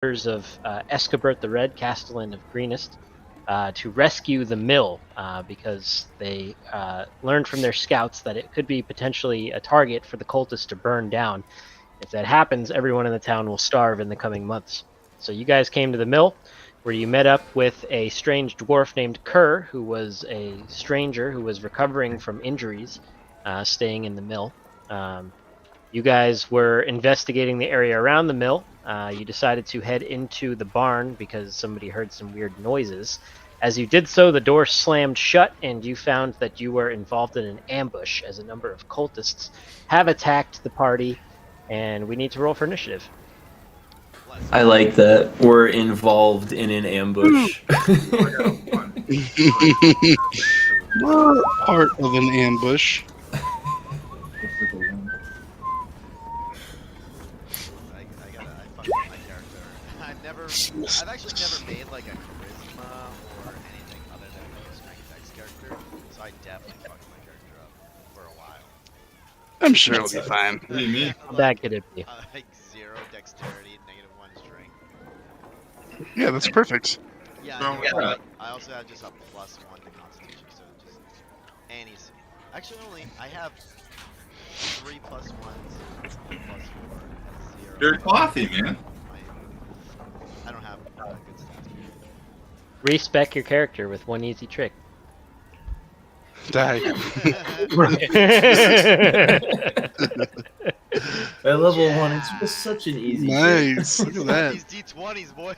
of Escabert the Red, Castellan of Greenest, to rescue the mill because they learned from their scouts that it could be potentially a target for the cultists to burn down. If that happens, everyone in the town will starve in the coming months. So you guys came to the mill, where you met up with a strange dwarf named Kerr, who was a stranger who was recovering from injuries, staying in the mill. You guys were investigating the area around the mill. You decided to head into the barn because somebody heard some weird noises. As you did so, the door slammed shut, and you found that you were involved in an ambush as a number of cultists have attacked the party, and we need to roll for initiative. I like that. We're involved in an ambush. We're part of an ambush. I've actually never made like a charisma or anything other than like a strength X character, so I definitely fucked my character up for a while. I'm sure it'll be fine. What do you mean? How bad could it be? Like 0 dexterity, -1 strength. Yeah, that's perfect. Yeah, Wrong with that? I also have just a +1 to Constitution, so just any. Actually, I have 3 +1s, 1 +4, and 0. You're clothy, man. I don't have good stats. Respec your character with one easy trick. Die. At level 1, it's just such an easy thing. Nice. Look at that. These D20s, boy.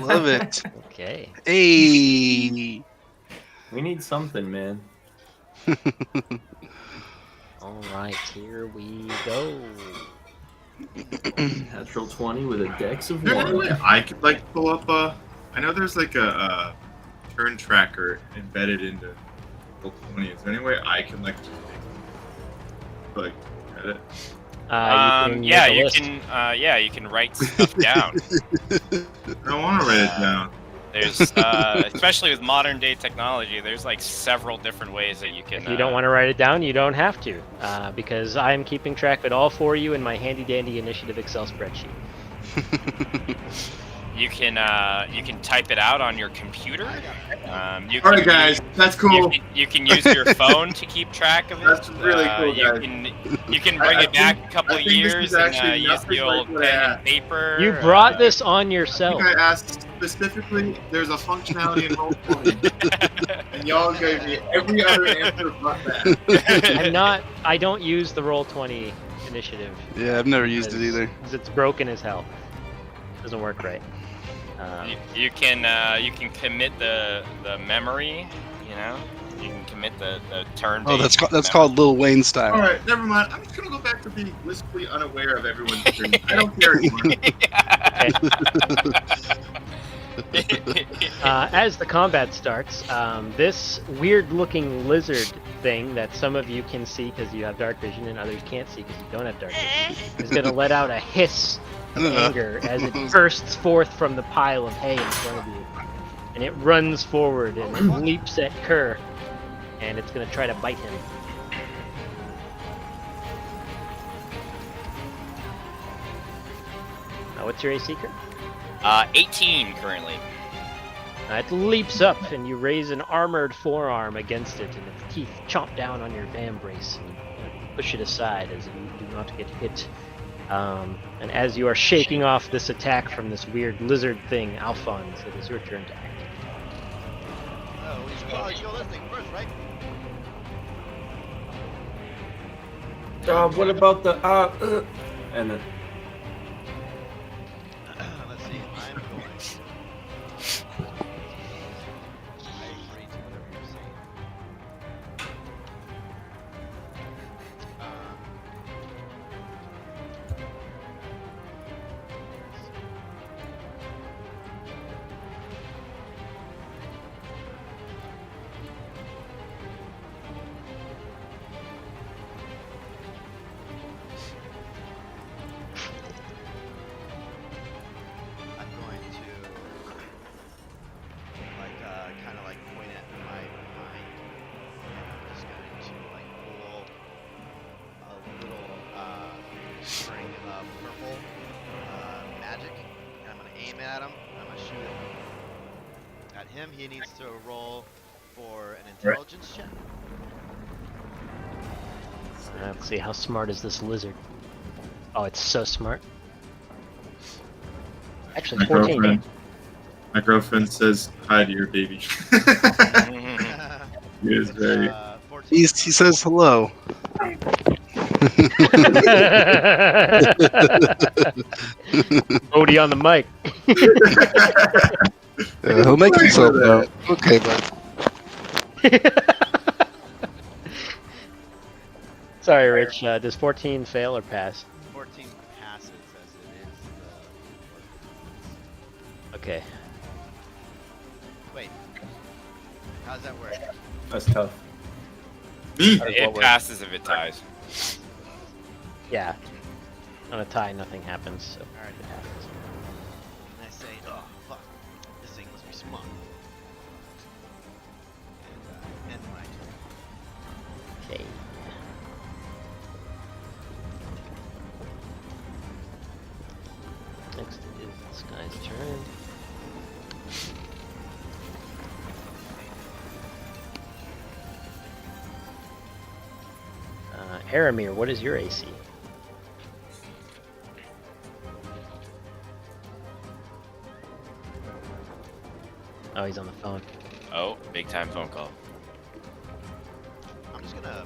Love it. Okay. Hey. We need something, man. All right, here we go. Natural 20 with a dex of Is there any 1. way I could like pull up a? I know there's like a turn tracker embedded into Roll20. Is there any way I can like get it? You can make a list. You can write stuff down. I don't want to write it down. There's especially with modern day technology, there's like several different ways that you can. If you don't want to write it down, you don't have to, because I'm keeping track of it all for you in my handy dandy initiative Excel spreadsheet. You can type it out on your computer. All right, guys, that's cool. You can use your phone to keep track of it. That's really cool, guys. You can bring it back a couple of I think this years is actually and use the nothing like old what I pen and asked. paper. You brought this on yourself. I think I asked specifically. There's a functionality in Roll20, and y'all gave me every other answer but that. I don't use the Roll20 initiative. Yeah, I've never used it either. Because it's broken as hell. Doesn't work right. You can commit the memory, you know. You can commit the turn. Oh, that's called Lil Wayne style. All right, never mind. I'm just gonna go back to being blissfully unaware of everyone's dreams. I don't care anymore. As the combat starts, this weird-looking lizard thing that some of you can see because you have dark vision and others can't see because you don't have dark vision is going to let out a hiss of anger as it bursts forth from the pile of hay in front of you. And it runs forward and it leaps at Kerr, and it's going to try to bite him. What's your AC, Kerr? 18 currently. It leaps up, and you raise an armored forearm against it, and its teeth chomp down on your vambrace and push it aside as you do not get hit. And as you are shaking off this attack from this weird lizard thing, Alphonse, it is your turn to act. Oh, we should probably kill this thing first, right? What about the and then Let's see. I'm going. I agree to whatever you're saying. at him. I'm gonna shoot him. At him, he needs to roll for an intelligence check. Let's see, how smart is this lizard? Oh, it's so smart. Actually, 14. My girlfriend says hi to your baby. He is very. 14. He says hello. Odie on the mic. He'll make himself known. Okay, bud. Sorry, Rich. Does 14 fail or pass? 14 passes as it is. Okay. Wait. How's that work? That's tough. Me? It passes if it ties. Yeah. On a tie, nothing happens. So Alright. it happens. And I say, oh, fuck. This thing must be smart. And end my turn. Okay. Next is this guy's turn. Aramir, what is your AC? Oh, he's on the phone. Oh, big time phone call. I'm just gonna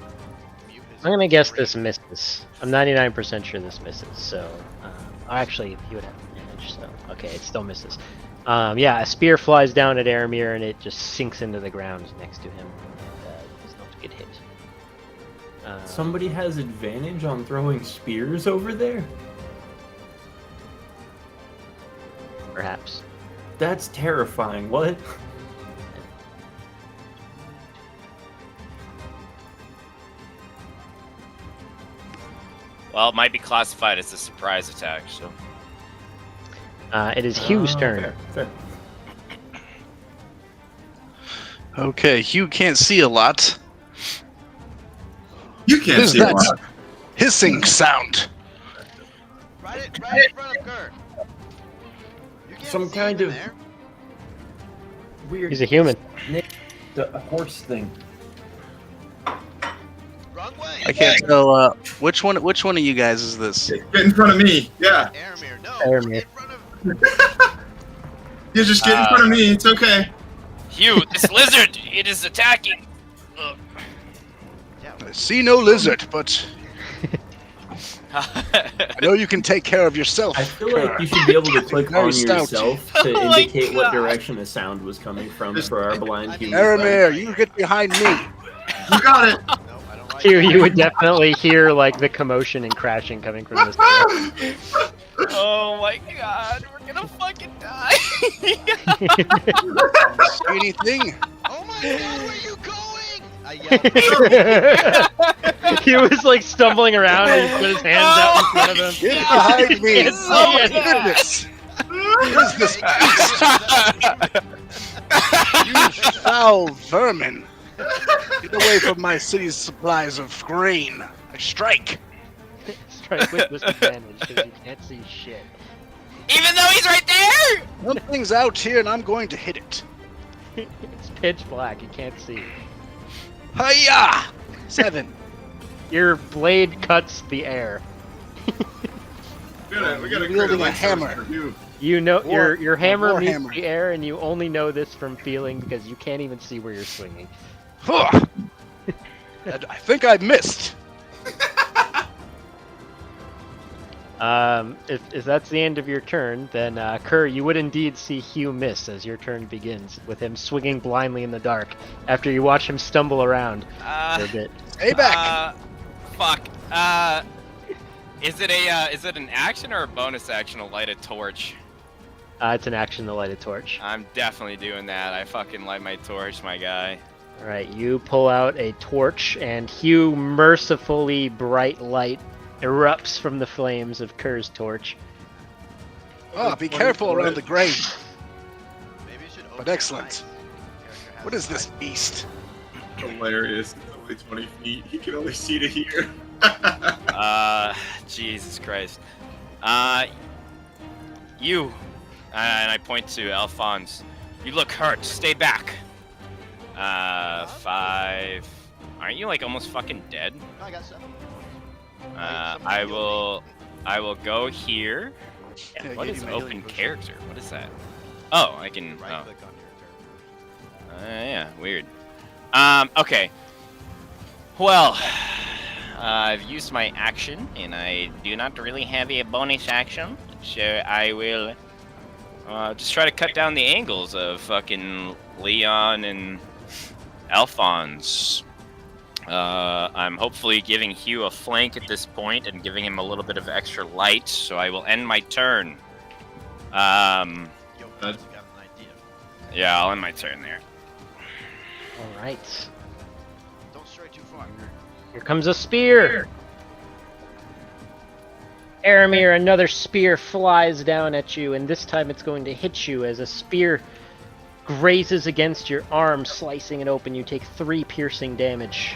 mute his. I'm gonna guess screen. this misses. I'm 99% sure this misses. So, actually, he would have advantage. So, okay, it still misses. Yeah, a spear flies down at Aramir and it just sinks into the ground next to him. And, does not get hit. Somebody has advantage on throwing spears over there? Perhaps. That's terrifying. What? Well, it might be classified as a surprise attack, so. It is Hugh's turn. Fair. Okay, Hugh can't see a lot. You What can't is see a that lot. hissing sound? Right in front of Kurt. You can't Some see kind him of- there. Weird. He's a human. The horse thing. Wrong way. I can't tell. Which one of you guys is this? Get in front of me. Yeah. Aramir, no. Aramir. In front of. You just get in front of me. It's okay. Hugh, this lizard, it is attacking. Ugh. I see no lizard, but I know you can take care of yourself. I feel like you should be able to click Very on stout. yourself to Oh my indicate what God. direction the sound was coming from for our blind I mean, humans. Aramir, you get behind me. You got it. No, I don't like Hugh, that. you would definitely hear like the commotion and crashing coming from this direction. Oh my god, we're gonna fucking die. See anything? Oh my god, where are you going? I yelled. He was like stumbling around and he put his hands out in front of him. Get behind me! Can't see Oh my it. goodness! What is this beast? You foul vermin! Get away from my city's supplies of grain. I strike. Strike with disadvantage because you can't see shit. Even though he's right there! Something's out here, and I'm going to hit it. It's pitch black. You can't see. Hiya! 7. Your blade cuts the air. We gotta Wielding a like hammer. for you. You know War- your hammer war meets hammer. the air, and you only know this from feeling because you can't even see where you're swinging. Huh. I think I missed. If that's the end of your turn, then Kerr, you would indeed see Hugh miss as your turn begins, with him swinging blindly in the dark after you watch him stumble around for a bit. Stay back. Fuck. Is it an action or a bonus action to light a torch? It's an action to light a torch. I'm definitely doing that. I fucking light my torch, my guy. All right, you pull out a torch, and Hugh mercifully bright light erupts from the flames of Kerr's torch. Oh, be careful around the grain. Maybe you should open But your excellent. eyes. Character has What is this eyes. beast? Hilarious. It's only 20 feet. He can only see to here. Jesus Christ. You. And I point to Alphonse. You look hurt. Stay back. 5. Aren't you like almost fucking dead? No, I got 7. I will go here. Yeah, What give is you my open healing potion. character? What is that? Oh, I can. Right Oh. click on your character. Yeah, weird. Okay. Well, I've used my action, and I do not really have a bonus action, so I will just try to cut down the angles of fucking Leon and Alphonse. I'm hopefully giving Hugh a flank at this point and giving him a little bit of extra light, so I will end my turn. Yo, guys, you got an idea. Yeah, I'll end my turn there. All right. Don't stray too far. Here comes a spear. Aramir, another spear flies down at you, and this time it's going to hit you as a spear grazes against your arm, slicing it open. You take 3 piercing damage.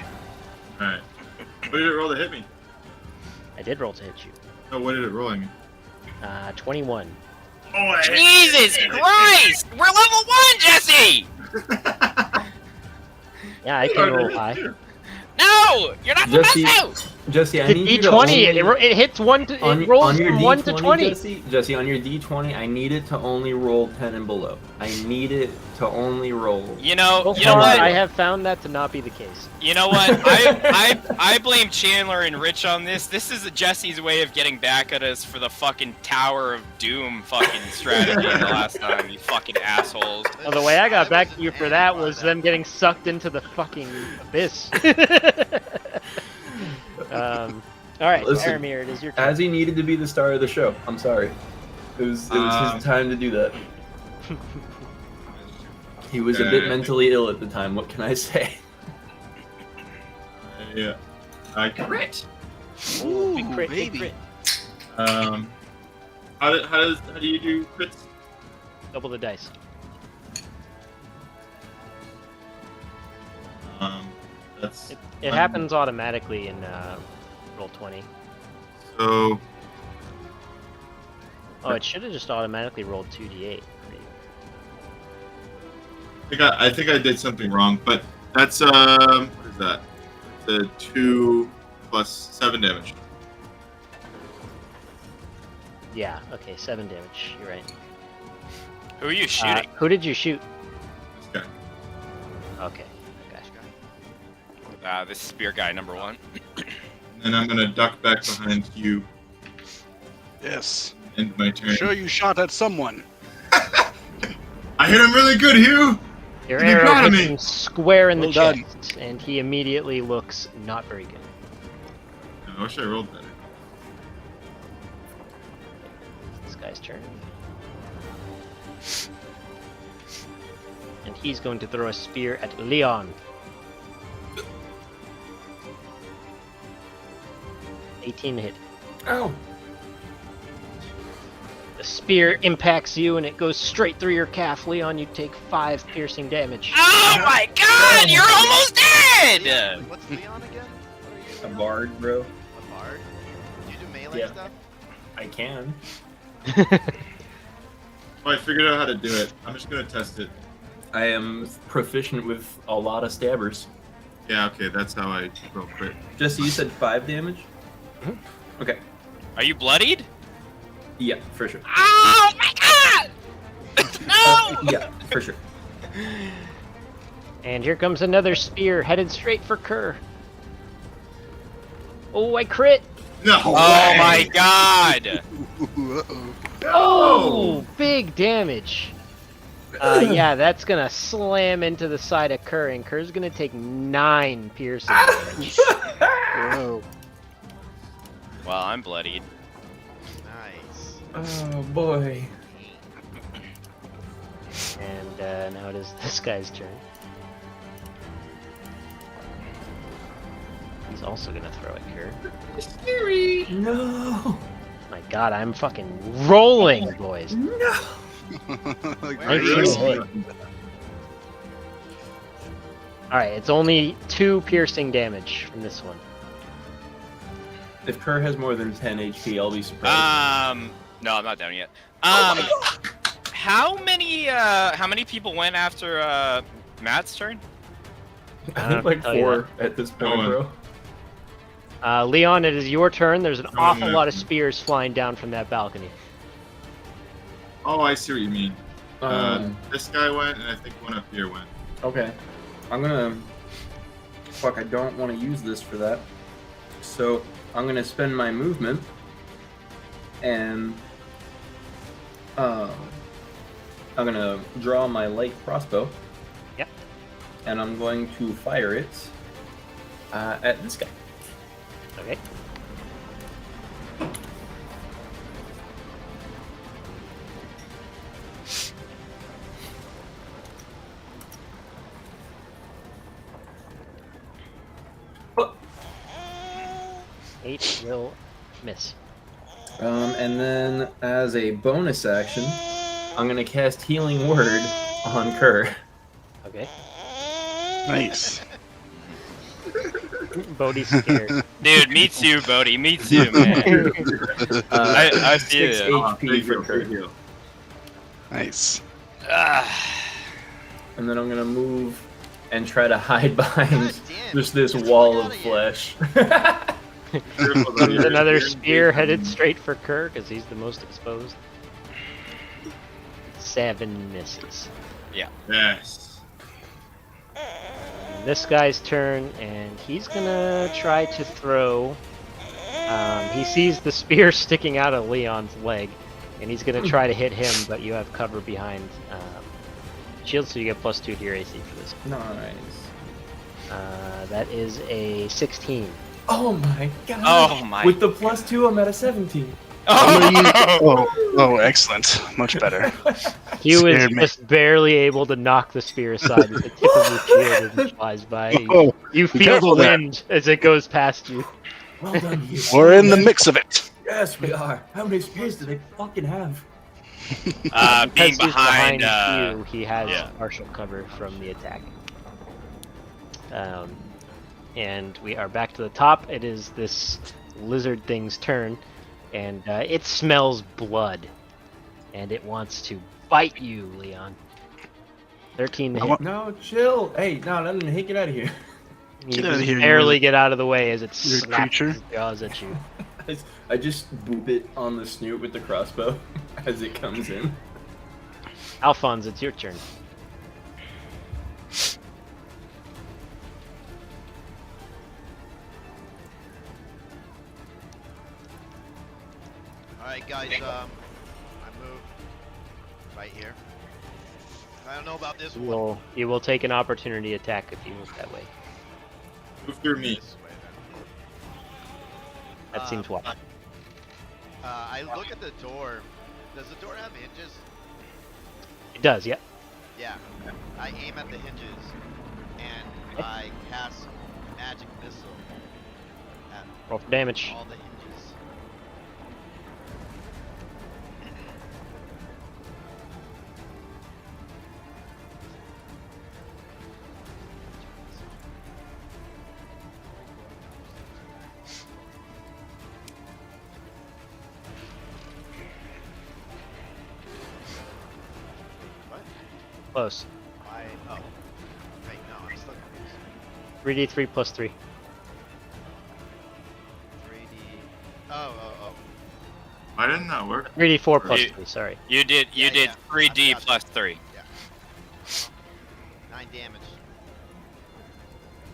Alright. What did it roll to hit me? I did roll to hit you. Oh, what did it roll? I mean? 21. Oh, Jesus Christ! We're level 1, Jesse! Yeah, I can roll high. No! You're not Jesse, supposed to! Jesse, I The need you to D20, only- it hits 1 to, on, it rolls on your from D20, 1 to 20. Jesse, on your D20, I need it to only roll 10 and below. I need it to only roll. You know So what? far, I have found that to not be the case. You know what? I blame Chandler and Rich on this. This is Jesse's way of getting back at us for the fucking Tower of Doom fucking strategy the last time, you fucking assholes. Well, the way I got back to you for that was them getting sucked into the fucking abyss. All right, Listen, Aramir, it is your turn. As he needed to be the star of the show. I'm sorry. It was his time to do that. He was a bit mentally ill at the time. What can I say? Yeah. I crit. Ooh, big crit, baby. big crit. How do you do crits? Double the dice. That's It happens automatically in roll 20. so. Oh, it should have just automatically rolled 2d8 for you. I think I did something wrong, but that's what is that? The 2 plus 7 damage. Yeah, okay, 7 damage. You're right. Who are you shooting? Who did you shoot? This guy. Okay. This spear guy, number 1. And then I'm gonna duck back behind you. Yes. End my turn. Sure you shot at someone. I hit him really good, Hugh. Your Be arrow proud of hits me. him square in the Well done. chest, and he immediately looks not very good. I wish I rolled better. This guy's turn. And he's going to throw a spear at Leon. 18 to hit. Ow! The spear impacts you and it goes straight through your calf. Leon, you take 5 piercing damage. Oh my god! You're almost dead! What's Leon again? What are you? A bard, bro. A bard? Do you do melee Yeah. stuff? I can. Oh, I figured out how to do it. I'm just gonna test it. I am proficient with a lot of stabbers. Yeah, okay, that's how I roll crit. Jesse, you said 5 damage? Okay. Are you bloodied? Yeah, for sure. Oh my god! No! Yeah, for sure. And here comes another spear headed straight for Kerr. Oh, I crit! No Oh way! my god! Uh-oh. Oh, big damage. Yeah, that's gonna slam into the side of Kerr, and Kerr's gonna take 9 piercing damage. Whoa. Well, I'm bloodied. Nice. Oh boy. And now it is this guy's turn. He's also gonna throw at Kerr. No. My god, I'm fucking rolling, boys. No. Like, Nice really? hit. Alright, it's only 2 piercing damage from this one. If Kerr has more than 10 HP, I'll be surprised. No, I'm not down yet. How many people went after Matt's turn? I I think don't like tell you 4 at this point, one. bro. Leon, it is your turn. There's an No, awful no. lot of spears flying down from that balcony. Oh, I see what you mean. Um, This guy went, and I think one up here went. Okay. I'm gonna... Fuck, I don't want to use this for that. So, I'm gonna spend my movement. And... I'm gonna draw my light crossbow. Yep. And I'm going to fire it at this guy. Okay. Oh. 8 will miss. And then, as a bonus action, I'm gonna cast Healing Word on Kerr. Okay. Nice. Bodhi's scared. Dude, me too, Bodhi. Me too, man. I see 6 it. HP for Kerr. heal. Nice. And then I'm gonna move and try to hide behind God damn, just this get the wall fuck of outta here. flesh. Comes another spear headed straight for Kerr because he's the most exposed. 7 misses. Yes. This guy's turn, and he's gonna try to throw. He sees the spear sticking out of Leon's leg, and he's gonna try to hit him, but you have cover behind shield, so you get +2 to your AC for this. Nice. That is a 16. Oh my god. Oh my. With the +2, I'm at a 17. Oh, excellent. Much better. He was Scared me. just barely able to knock the spear aside with the tip of his shield as it flies by. Oh, You be feel the careful there. wind as it goes past you. Well done, you. we're in the mix of it. Yes, we are. How many spears do they fucking have? Being Because he's behind. you, he has yeah. partial cover from the attack. And we are back to the top. It is this lizard thing's turn, and it smells blood, and it wants to bite you, Leon. 13 to I hit. want- No, chill. Hey, no, hey, get out of here. You Get outta just here, you barely weird- get out of the way as it weird slaps creature. its jaws at you. I just boop it on the snoot with the crossbow as it comes in. Alphonse, it's your turn. Alright, guys, I move right here. I don't know about this one. You will take an opportunity attack if you move that way. Move through me. This way, then. That seems wise. I look at the door. Does the door have hinges? It does, yeah. Yeah. I aim at the hinges, and I cast magic missile at Roll for damage. all the hinges. What? Close. Oh. Wait, no, I'm still confused. 3d3 plus 3. 3D. Oh. Why didn't that work? 3d4 plus You- 3, sorry. You did Yeah, 3D Gotcha. plus 3. 9 damage.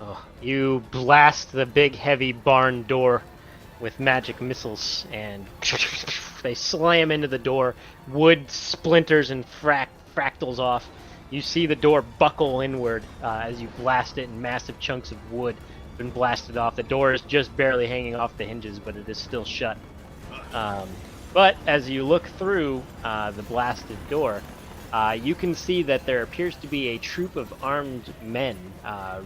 Oh, you blast the big heavy barn door with magic missiles, and they slam into the door. Wood splinters and fractals off. You see the door buckle inward as you blast it, and massive chunks of wood have been blasted off. The door is just barely hanging off the hinges, but it is still shut. But as you look through the blasted door, you can see that there appears to be a troop of armed men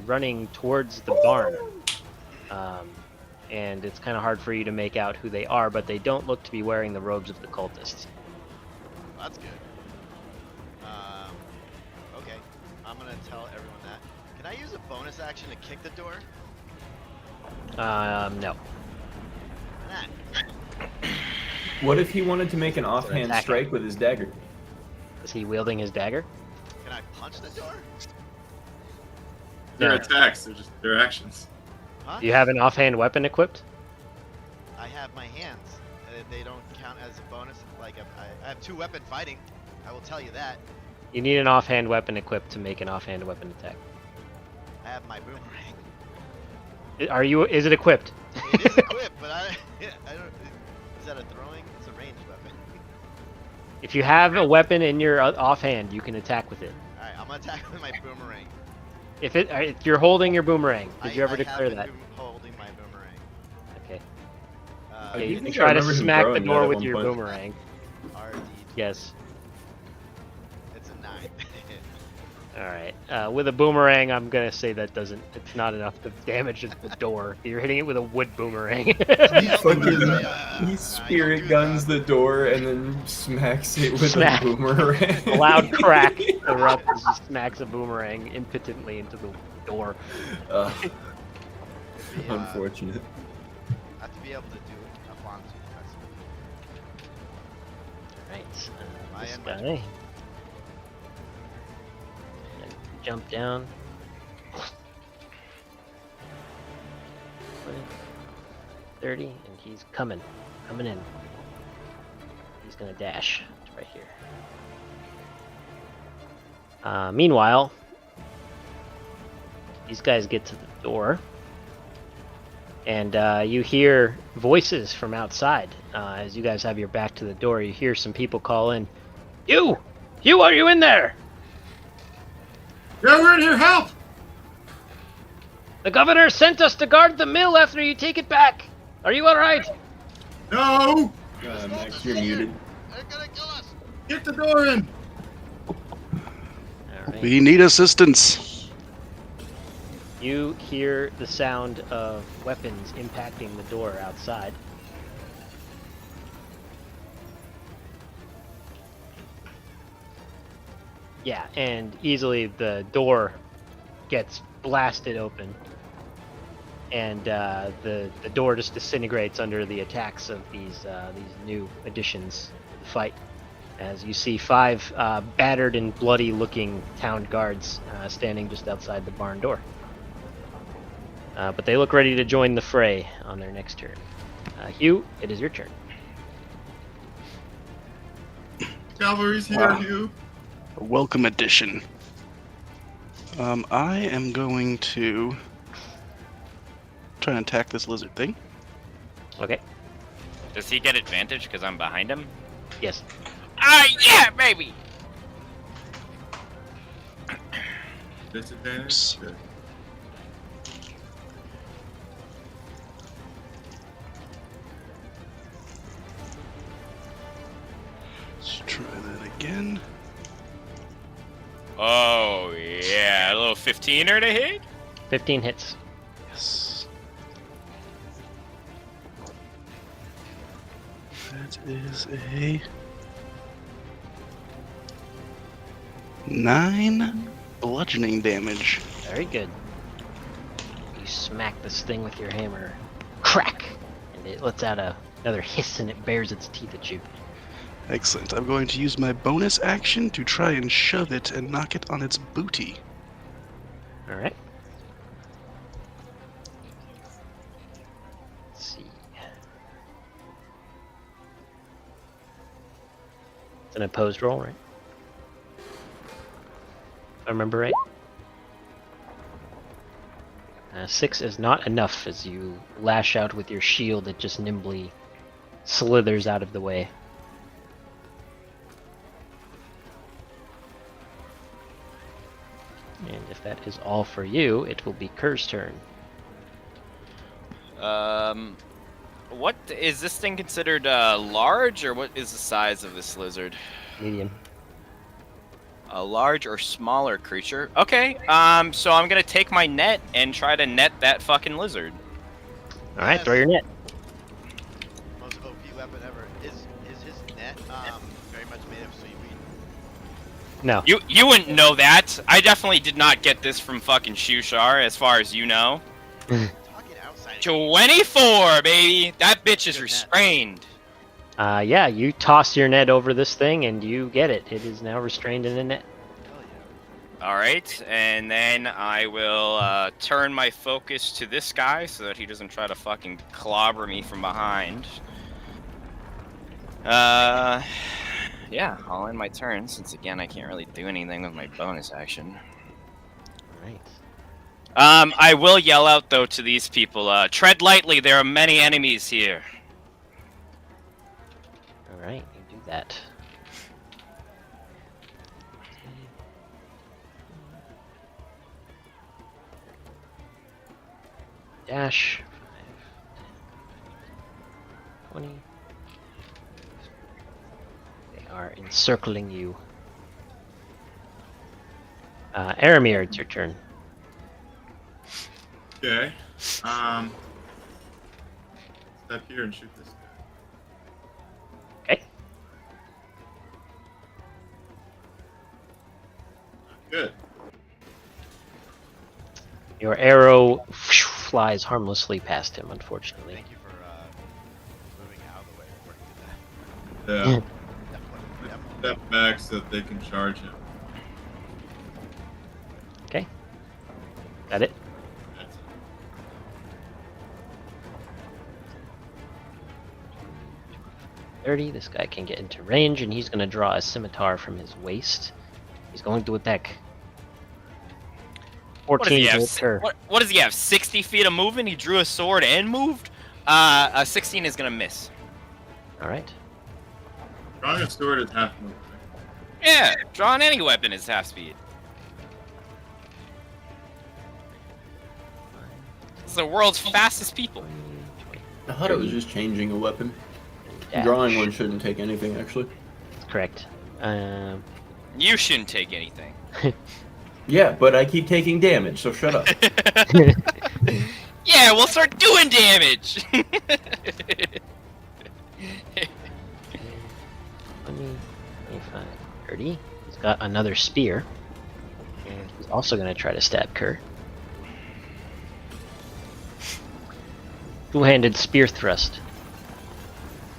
running towards the barn. And it's kind of hard for you to make out who they are, but they don't look to be wearing the robes of the cultists. That's good. Okay. I'm gonna tell everyone that. Can I use a bonus action to kick the door? No. Why not? What if he wanted to make an offhand attack. strike with his dagger? Is he wielding his dagger? Can I punch the door? They're No. attacks. They're just their actions. Huh? Do you have an offhand weapon equipped? I have my hands. They don't count as a bonus. Like I have 2 weapon fighting. I will tell you that. You need an offhand weapon equipped to make an offhand weapon attack. I have my boomerang. Are you? Is it equipped? It is equipped, but I don't. Is that a throwing? It's a ranged weapon. If you have a weapon in your offhand, you can attack with it. All right, I'm gonna attack with my boomerang. If you're holding your boomerang, did you ever I declare have that? been holding my boomerang. Okay. Uh, Yeah, do you think can I try to remember him smack the throwing that door at with one your point. boomerang. RD. Yes. It's a 9. All right. With a boomerang, I'm gonna say that doesn't. It's not enough to damage the door. You're hitting it with a wood boomerang. He spirit guns the door and then smacks it with Smack. a boomerang. A loud crack erupts as he smacks a boomerang impotently into the door. Unfortunate. I have to be able to do a Fonzu festival. Right. My This and my guy. And jump down. 20, 30, and he's coming in. He's gonna dash. It's right here. Meanwhile, these guys get to the door, and you hear voices from outside. As you guys have your back to the door, you hear some people call in. You, are you in there? Yeah, we're in here. Help! The governor sent us to guard the mill after you take it back. Are you all right? No! Max, you're muted. They're gonna kill us. Get the door in! All right. We need assistance. You hear the sound of weapons impacting the door outside. Yeah, and easily the door gets blasted open, and the door just disintegrates under the attacks of these new additions to the fight. As you see 5 battered and bloody-looking town guards standing just outside the barn door. But they look ready to join the fray on their next turn. Hugh, it is your turn. Cavalry's here, Wow. Hugh. A welcome addition. I am going to try and attack this lizard thing. Okay. Does he get advantage because I'm behind him? Yes. Yeah, baby! Disadvantage? Good. Let's try that again. Oh, yeah. A little 15er to hit? 15 hits. Yes. That is a 9 bludgeoning damage. Very good. You smack this thing with your hammer. Crack! And it lets out another hiss and it bares its teeth at you. Excellent. I'm going to use my bonus action to try and shove it and knock it on its booty. Alright. Let's see. It's an opposed roll, right? If I remember right. 6 is not enough as you lash out with your shield. It just nimbly slithers out of the way. And if that is all for you, it will be Kerr's turn. What is this thing considered large, or what is the size of this lizard? Medium. A large or smaller creature. Okay. So I'm gonna take my net and try to net that fucking lizard. Alright, throw your net. Most OP weapon ever. Is his net very much made of seaweed? No. You wouldn't know that. I definitely did not get this from fucking Shushar, as far as you know. Talking outside. 24, baby. That bitch is Good net. restrained. Yeah, you toss your net over this thing and you get it. It is now restrained in a net. Hell yeah. All right, and then I will turn my focus to this guy so that he doesn't try to fucking clobber me from behind. Yeah, I'll end my turn since again I can't really do anything with my bonus action. Alright. I will yell out though to these people, tread lightly, there are many enemies here. Alright, you do that. Dash. 5, 10, 20. They are encircling you. Aramir, it's your turn. Okay. Step here and shoot this guy. Okay. Good. Your arrow flies harmlessly past him, unfortunately. Thank you for moving out of the way before you did that. Yeah. Definitely. Step back so that they can charge him. Okay. Got it? That's it. This guy can get into range, and he's going to draw a scimitar from his waist. He's going to attack. What does 14 he to have? hit her. What does he have? 60 feet of movement? He drew a sword and moved? A 16 is gonna miss. Alright. Drawing a sword is half movement. Yeah, drawing any weapon is half speed. It's the world's fastest people. I thought it was just changing a weapon. Dash. Drawing one shouldn't take anything, actually. Correct. You shouldn't take anything. Yeah, but I keep taking damage, so shut up. Yeah, we'll start doing damage. 20, 25, 30. He's got another spear. And he's also going to try to stab Kerr. Two-handed spear thrust.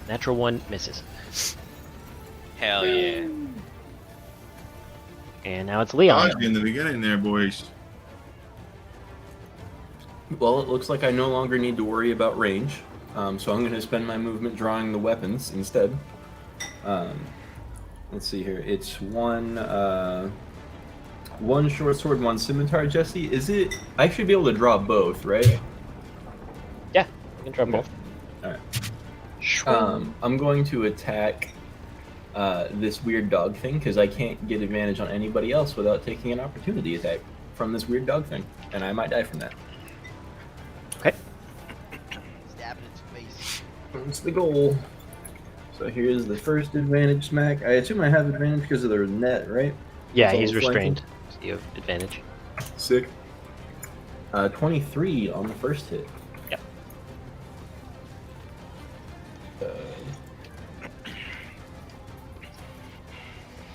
Natural 1 misses. Hell yeah. And now it's Leon. Dodged you in the beginning there, boys. Well, it looks like I no longer need to worry about range, so I'm going to spend my movement drawing the weapons instead. Let's see here. It's one short sword, one scimitar. Jesse, is it? I should be able to draw both, right? Yeah, you can draw both. All right. I'm going to attack this weird dog thing because I can't get advantage on anybody else without taking an opportunity attack from this weird dog thing, and I might die from that. Okay. Stab it in its face. That's the goal. So here's the first advantage smack. I assume I have advantage because of the net, right? Yeah, It's all he's flanking. restrained. So you have advantage. Sick. 23 on the first hit. Yep.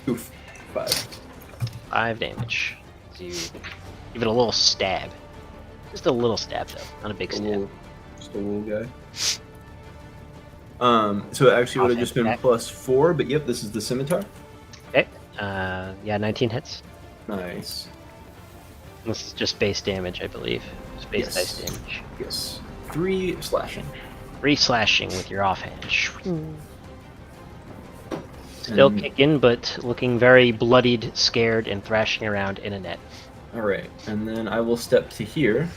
Oof. 5. 5 damage. So you give it a little stab. Just a little stab, though. Not a big stab. Just a little guy. So it actually would have just been Offhand +4, but yep, this is the scimitar. Okay. Yeah, 19 hits. Nice. This is just base damage, I believe. Just base Yes. dice damage. Yes. 3 slashing. 3 slashing with your offhand. Still And- kicking, but looking very bloodied, scared, and thrashing around in a net. Alright, and then I will step to here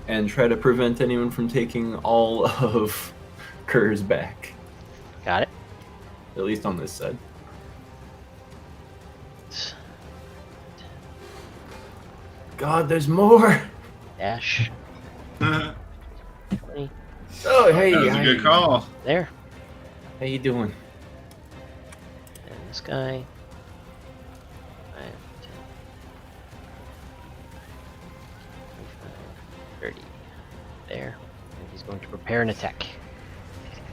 and try to prevent anyone from taking all of Kerr's back. Got it. At least on this side. God, there's more! Dash. That 20. Oh, hey, was a good call. There. How you doing? And this guy. 5, 10, 25, 30. There. And he's going to prepare an attack.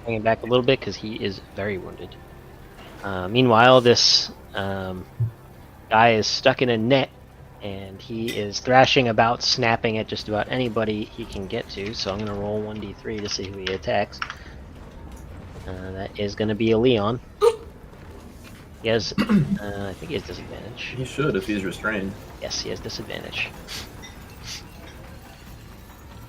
Hanging back a little bit because he is very wounded. Meanwhile, this guy is stuck in a net, and he is thrashing about, snapping at just about anybody he can get to. So I'm going to roll 1d3 to see who he attacks. That is going to be a Leon. He has, I think he has disadvantage. He should if he's restrained. Yes, he has disadvantage.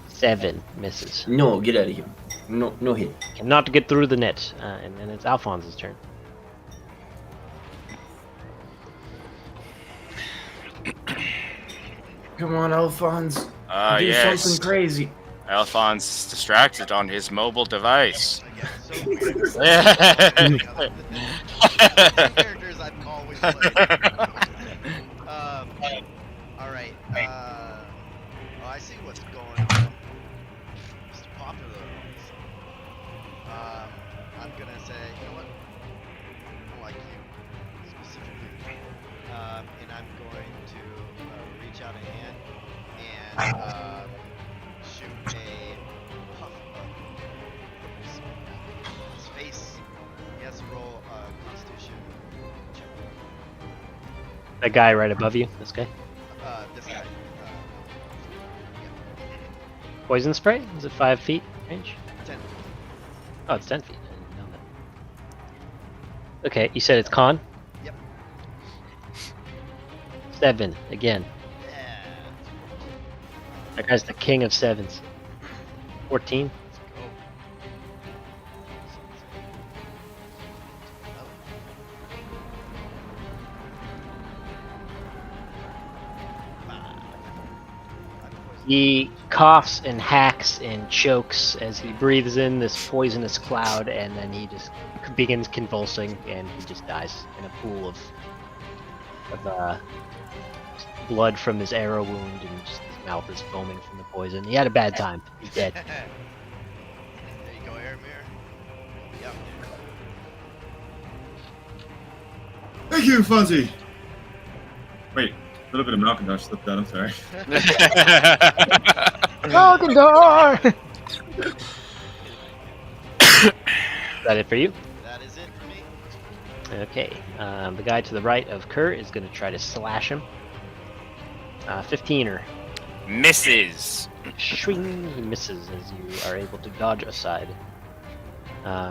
7 misses. No, get out of here. No hit. Cannot get through the net. And then it's Alphonse's turn. Come on, Alphonse. Do Yes. something crazy. Alphonse is distracted on his mobile device. Again, so weird. Characters I've always played. Alright. Oh, I see what's going on. Mr. Popular. I'm gonna say, you know what? I like you specifically. And I'm going to reach out a hand and shoot a puff of his face. He has to roll Constitution check. That guy right above you, this guy. This guy. Poison spray? Is it 5 feet range? 10. Oh, it's 10 feet. I didn't know that. Okay, you said it's con? Yep. 7, again. Yeah. That guy's the king of 7s. 14. Go. He coughs and hacks and chokes as he breathes in this poisonous cloud, and then he just begins convulsing, and he just dies in a pool of blood from his arrow wound, and just his mouth is foaming from the poison. He had a bad time. He's dead. There you go, Aramir. Yep. Thank you, Fonzie. Wait, a little bit of Malkintosh slipped out. I'm sorry. Malkindar! Is that it for you? That is it for me. Okay. The guy to the right of Kerr is going to try to slash him. 15er. Misses. Swing! He misses as you are able to dodge aside.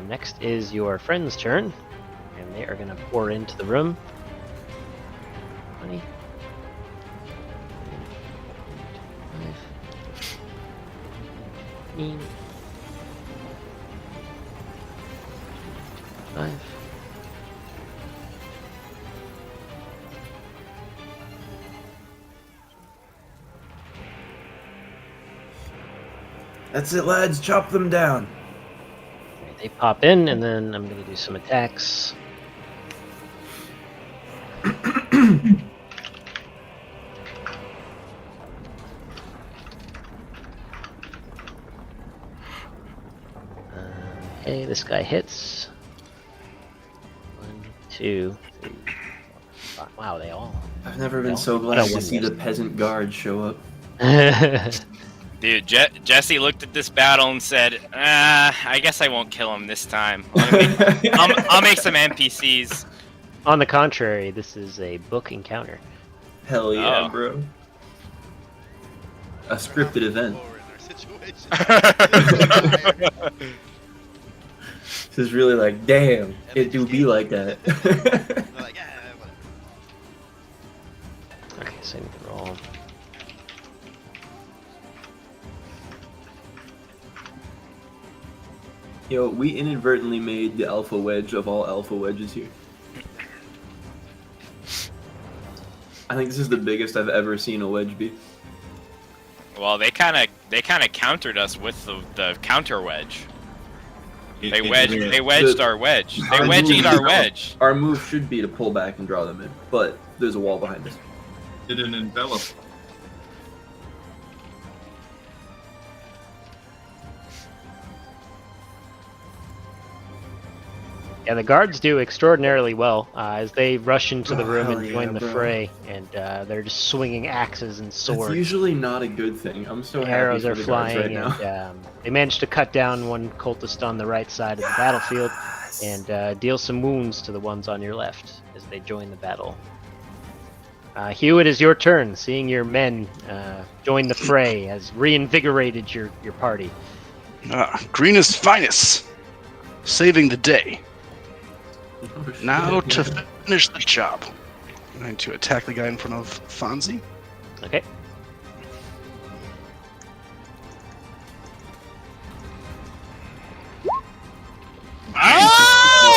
Next is your friend's turn, and they are going to pour into the room. 20. 15. 5. That's it, lads. Chop them down. They pop in, and then I'm going to do some attacks. Okay, this guy hits. 1, 2, 3, 4, 5. Wow, they all. I've never been No, so I glad don't to win see this. the peasant guard show up. Dude, Jesse looked at this battle and said, I guess I won't kill him this time. I'll make some NPCs. On the contrary, this is a book encounter. Hell yeah, Oh. bro. A scripted event. Forward in our situation. This is really like, damn, it do be like that. They're like, yeah, whatever. Okay, so I need to roll. Yo, we inadvertently made the alpha wedge of all alpha wedges here. I think this is the biggest I've ever seen a wedge be. Well, they kind of countered us with the counter wedge. They wedged our wedge. They Our wedged move- our wedge. Our move should be to pull back and draw them in, but there's a wall behind us. Did an envelop. Yeah, the guards do extraordinarily well as they rush into the Oh, room hell and yeah, join the bro. fray, and they're just swinging axes and It's swords. usually not a good thing. I'm so happy Arrows for are the guards flying, right now. and they managed to cut down one cultist on the right side of the battlefield and deal some wounds to the ones on your left as they join the battle. Hugh, it is your turn. Seeing your men join the fray has reinvigorated your party. Greenest finest. saving the day. Oh, shit. Now to finish the job. I'm going to attack the guy in front of Fonzie. Okay.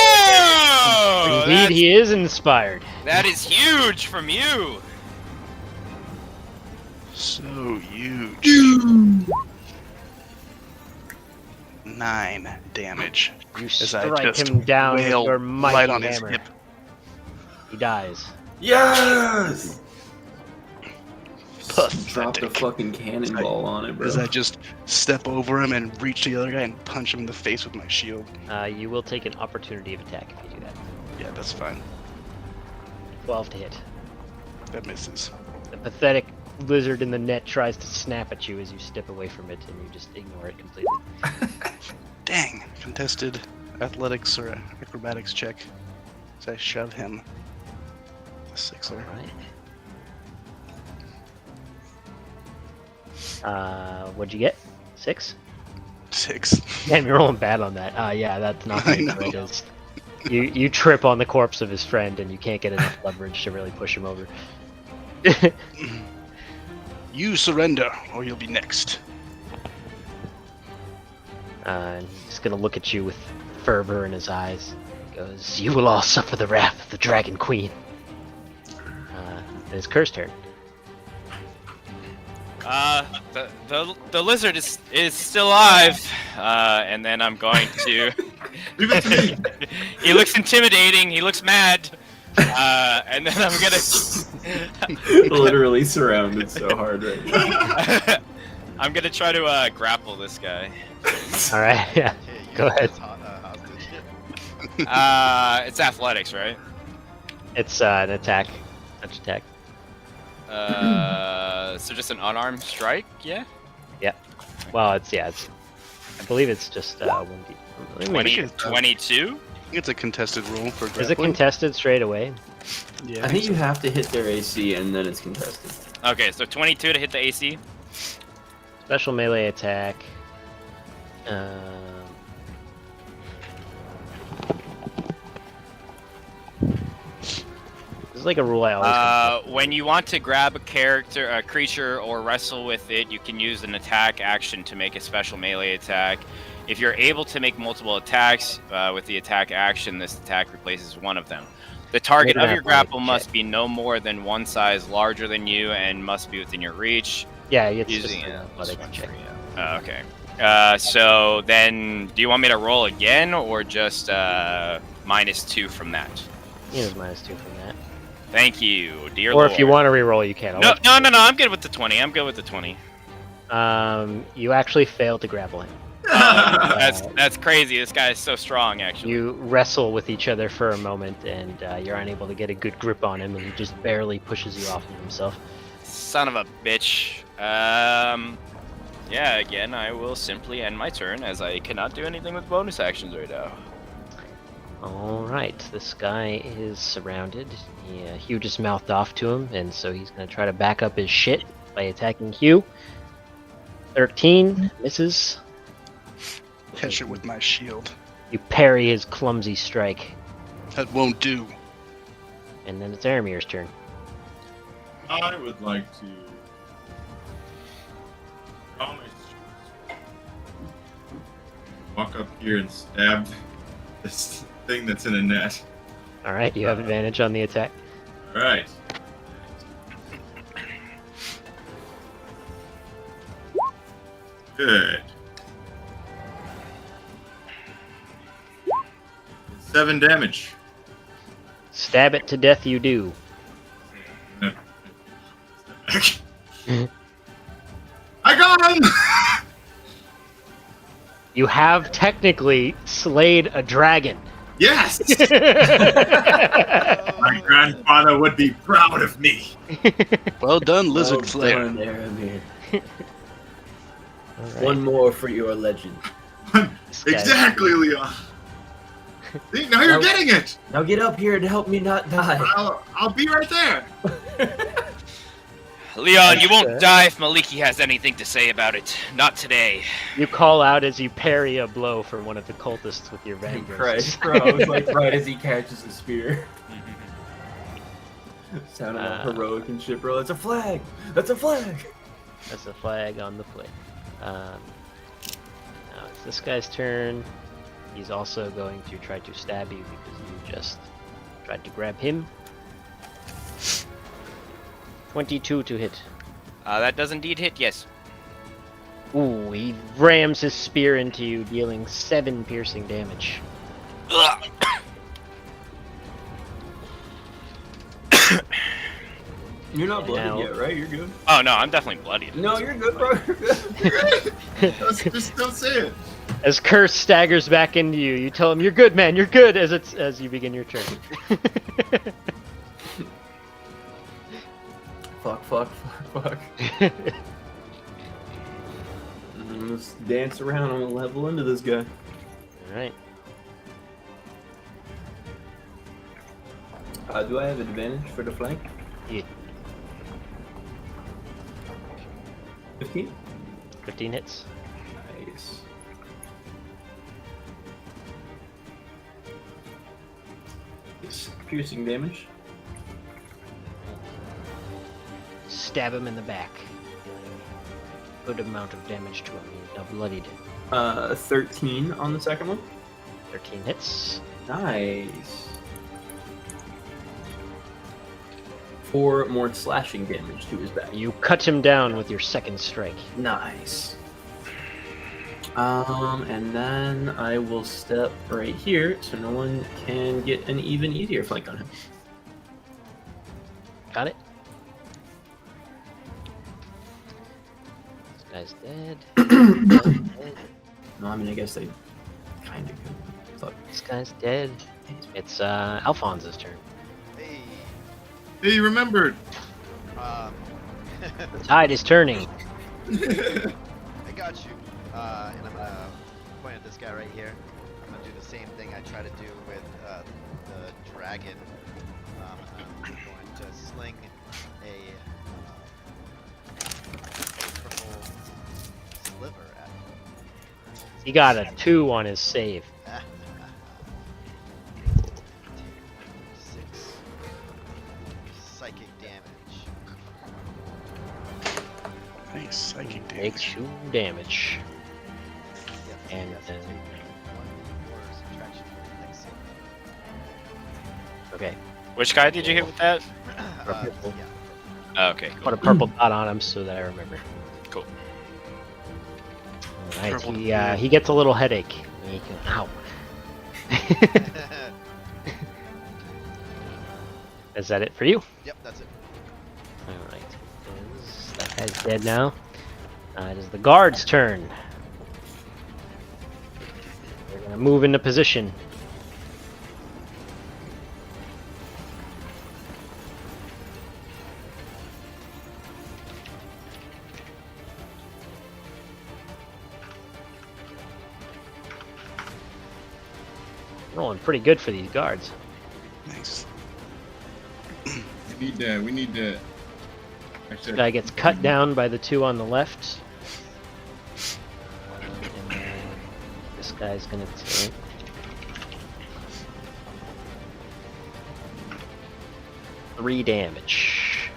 Oh! Indeed, he is inspired. That is huge from you. So huge. 9 damage. You As I strike just him down with wail your right mighty on his hammer. hip. He dies. Yes! Pathetic. Drop the fucking cannonball on it, bro. As I just step over him and reach the other guy and punch him in the face with my shield. You will take an opportunity of attack if you do that. Yeah, that's fine. 12 to hit. That misses. The pathetic lizard in the net tries to snap at you as you step away from it, and you just ignore it completely. Dang. Contested athletics or acrobatics check. So I shove him. A 6er. Alright. What'd you get? 6? 6. Damn, you're rolling bad on that. Yeah, that's not I good. know. It is. You trip on the corpse of his friend, and you can't get enough leverage to really push him over. You surrender, or you'll be next. And he's gonna look at you with fervor in his eyes. He goes, "You will all suffer the wrath of the Dragon Queen." It's Kerr's turn. The lizard is still alive, and then I'm going to. Leave it to me. He looks intimidating. He looks mad, and then I'm gonna. Literally surrounded so hard right now. I'm gonna try to grapple this guy. All right, yeah. Okay, you Go got ahead. this hostage. It's athletics, right? It's an attack. Touch attack. So just an unarmed strike, yeah? Well, it's I believe it's just 1d. 22? It's a contested roll for Is it grappling. contested straight away? Yeah, I think you have to hit their AC and then it's contested. Okay, so 22 to hit the AC. Special melee attack. This is like a rule I always. When you want to grab a creature, or wrestle with it, you can use an attack action to make a special melee attack. If you're able to make multiple attacks with the attack action, this attack replaces one of them. The target Make of an your grapple athletic must check. be no more than one size larger than you and must be within your reach. Yeah, it's Using just an it. athletic check. Okay. So then, do you want me to roll again, or just -2 from that? He has -2 from that. Thank you, dear Or Lord. if you want to reroll, you can. No, I'm good with the 20. I'm good with the 20. You actually failed to grapple him. That's crazy. This guy is so strong, actually. You wrestle with each other for a moment, and you're unable to get a good grip on him, and he just barely pushes you off of himself. Son of a bitch. Yeah, again, I will simply end my turn, as I cannot do anything with bonus actions right now. Alright, this guy is surrounded. Hugh just mouthed off to him, and so he's going to try to back up his shit by attacking Hugh. 13 misses. catch it with my shield. You parry his clumsy strike, That won't do. and then it's Aramir's turn. I would like to. Walk up here and stab this thing that's in a net. Alright, you have advantage on the attack. All right. Good. 7 damage. Stab it to death you do. I got him! You have technically slayed a dragon. Yes! My grandfather would be proud of me. Well done, Lizard Well Slayer. done there, Amir. Alright, One more for your legend. this guy- Exactly, Leon. See, now you're Now- getting it. Now get up here and help me not die. I'll be right there. Leon, you won't die if Maliki has anything to say about it. Not today. You call out as you parry a blow for one of the cultists with your He vanguard. crows like right as he catches the spear. Sounding all heroic and shit, bro. That's a flag! That's a flag! That's a flag on the plate. Now it's this guy's turn. He's also going to try to stab you because you just tried to grab him. 22 to hit. That does indeed hit, yes. Ooh, he rams his spear into you, dealing 7 piercing damage. You're not bloodied Now- yet, right? You're good. Oh no, I'm definitely bloodied. No, you're good, bro. You're good. Just don't say it. As Curse staggers back into you, you tell him, "You're good, man. You're good." As you begin your turn. Fuck. Let's dance around. I'm gonna level into this guy. All right. Do I have advantage for the flank? Yeah. 15? 15 hits. Nice. It's piercing damage. Stab him in the back. Good amount of damage to him. He's now bloodied. 13 on the second one. 13 hits. Nice. 4 more slashing damage to his back. You cut him down with your second strike. Nice. And then I will step right here so no one can get an even easier flank on him. Got it? This guy's dead. Dead. No, I mean, I guess they kind of could. Fuck. This guy's dead. It's Alphonse's turn. Hey. He remembered. The tide is turning. I got you. And I'm gonna point at this guy right here. I'm gonna do the same thing I try to do with the dragon. I'm going to sling a purple sliver at him. He got a 2 on his save. 6 psychic damage. Nice psychic damage. Takes 2 damage. Yep, And yes, then- take 1 more subtraction from the next save. Okay. Which guy did you hit with that? Purple. Yeah. Oh, okay, Put cool. a purple dot on him so that I remember. Cool. Alright, Purple he gets a little headache. He can, ow. Is that it for you? Yep, that's it. Alright. That guy's dead now. It is the guard's turn. They're gonna move into position. Rolling pretty good for these guards. Nice. We need that. This guy gets cut down by the 2 on the left. And then this guy's gonna take 3 damage.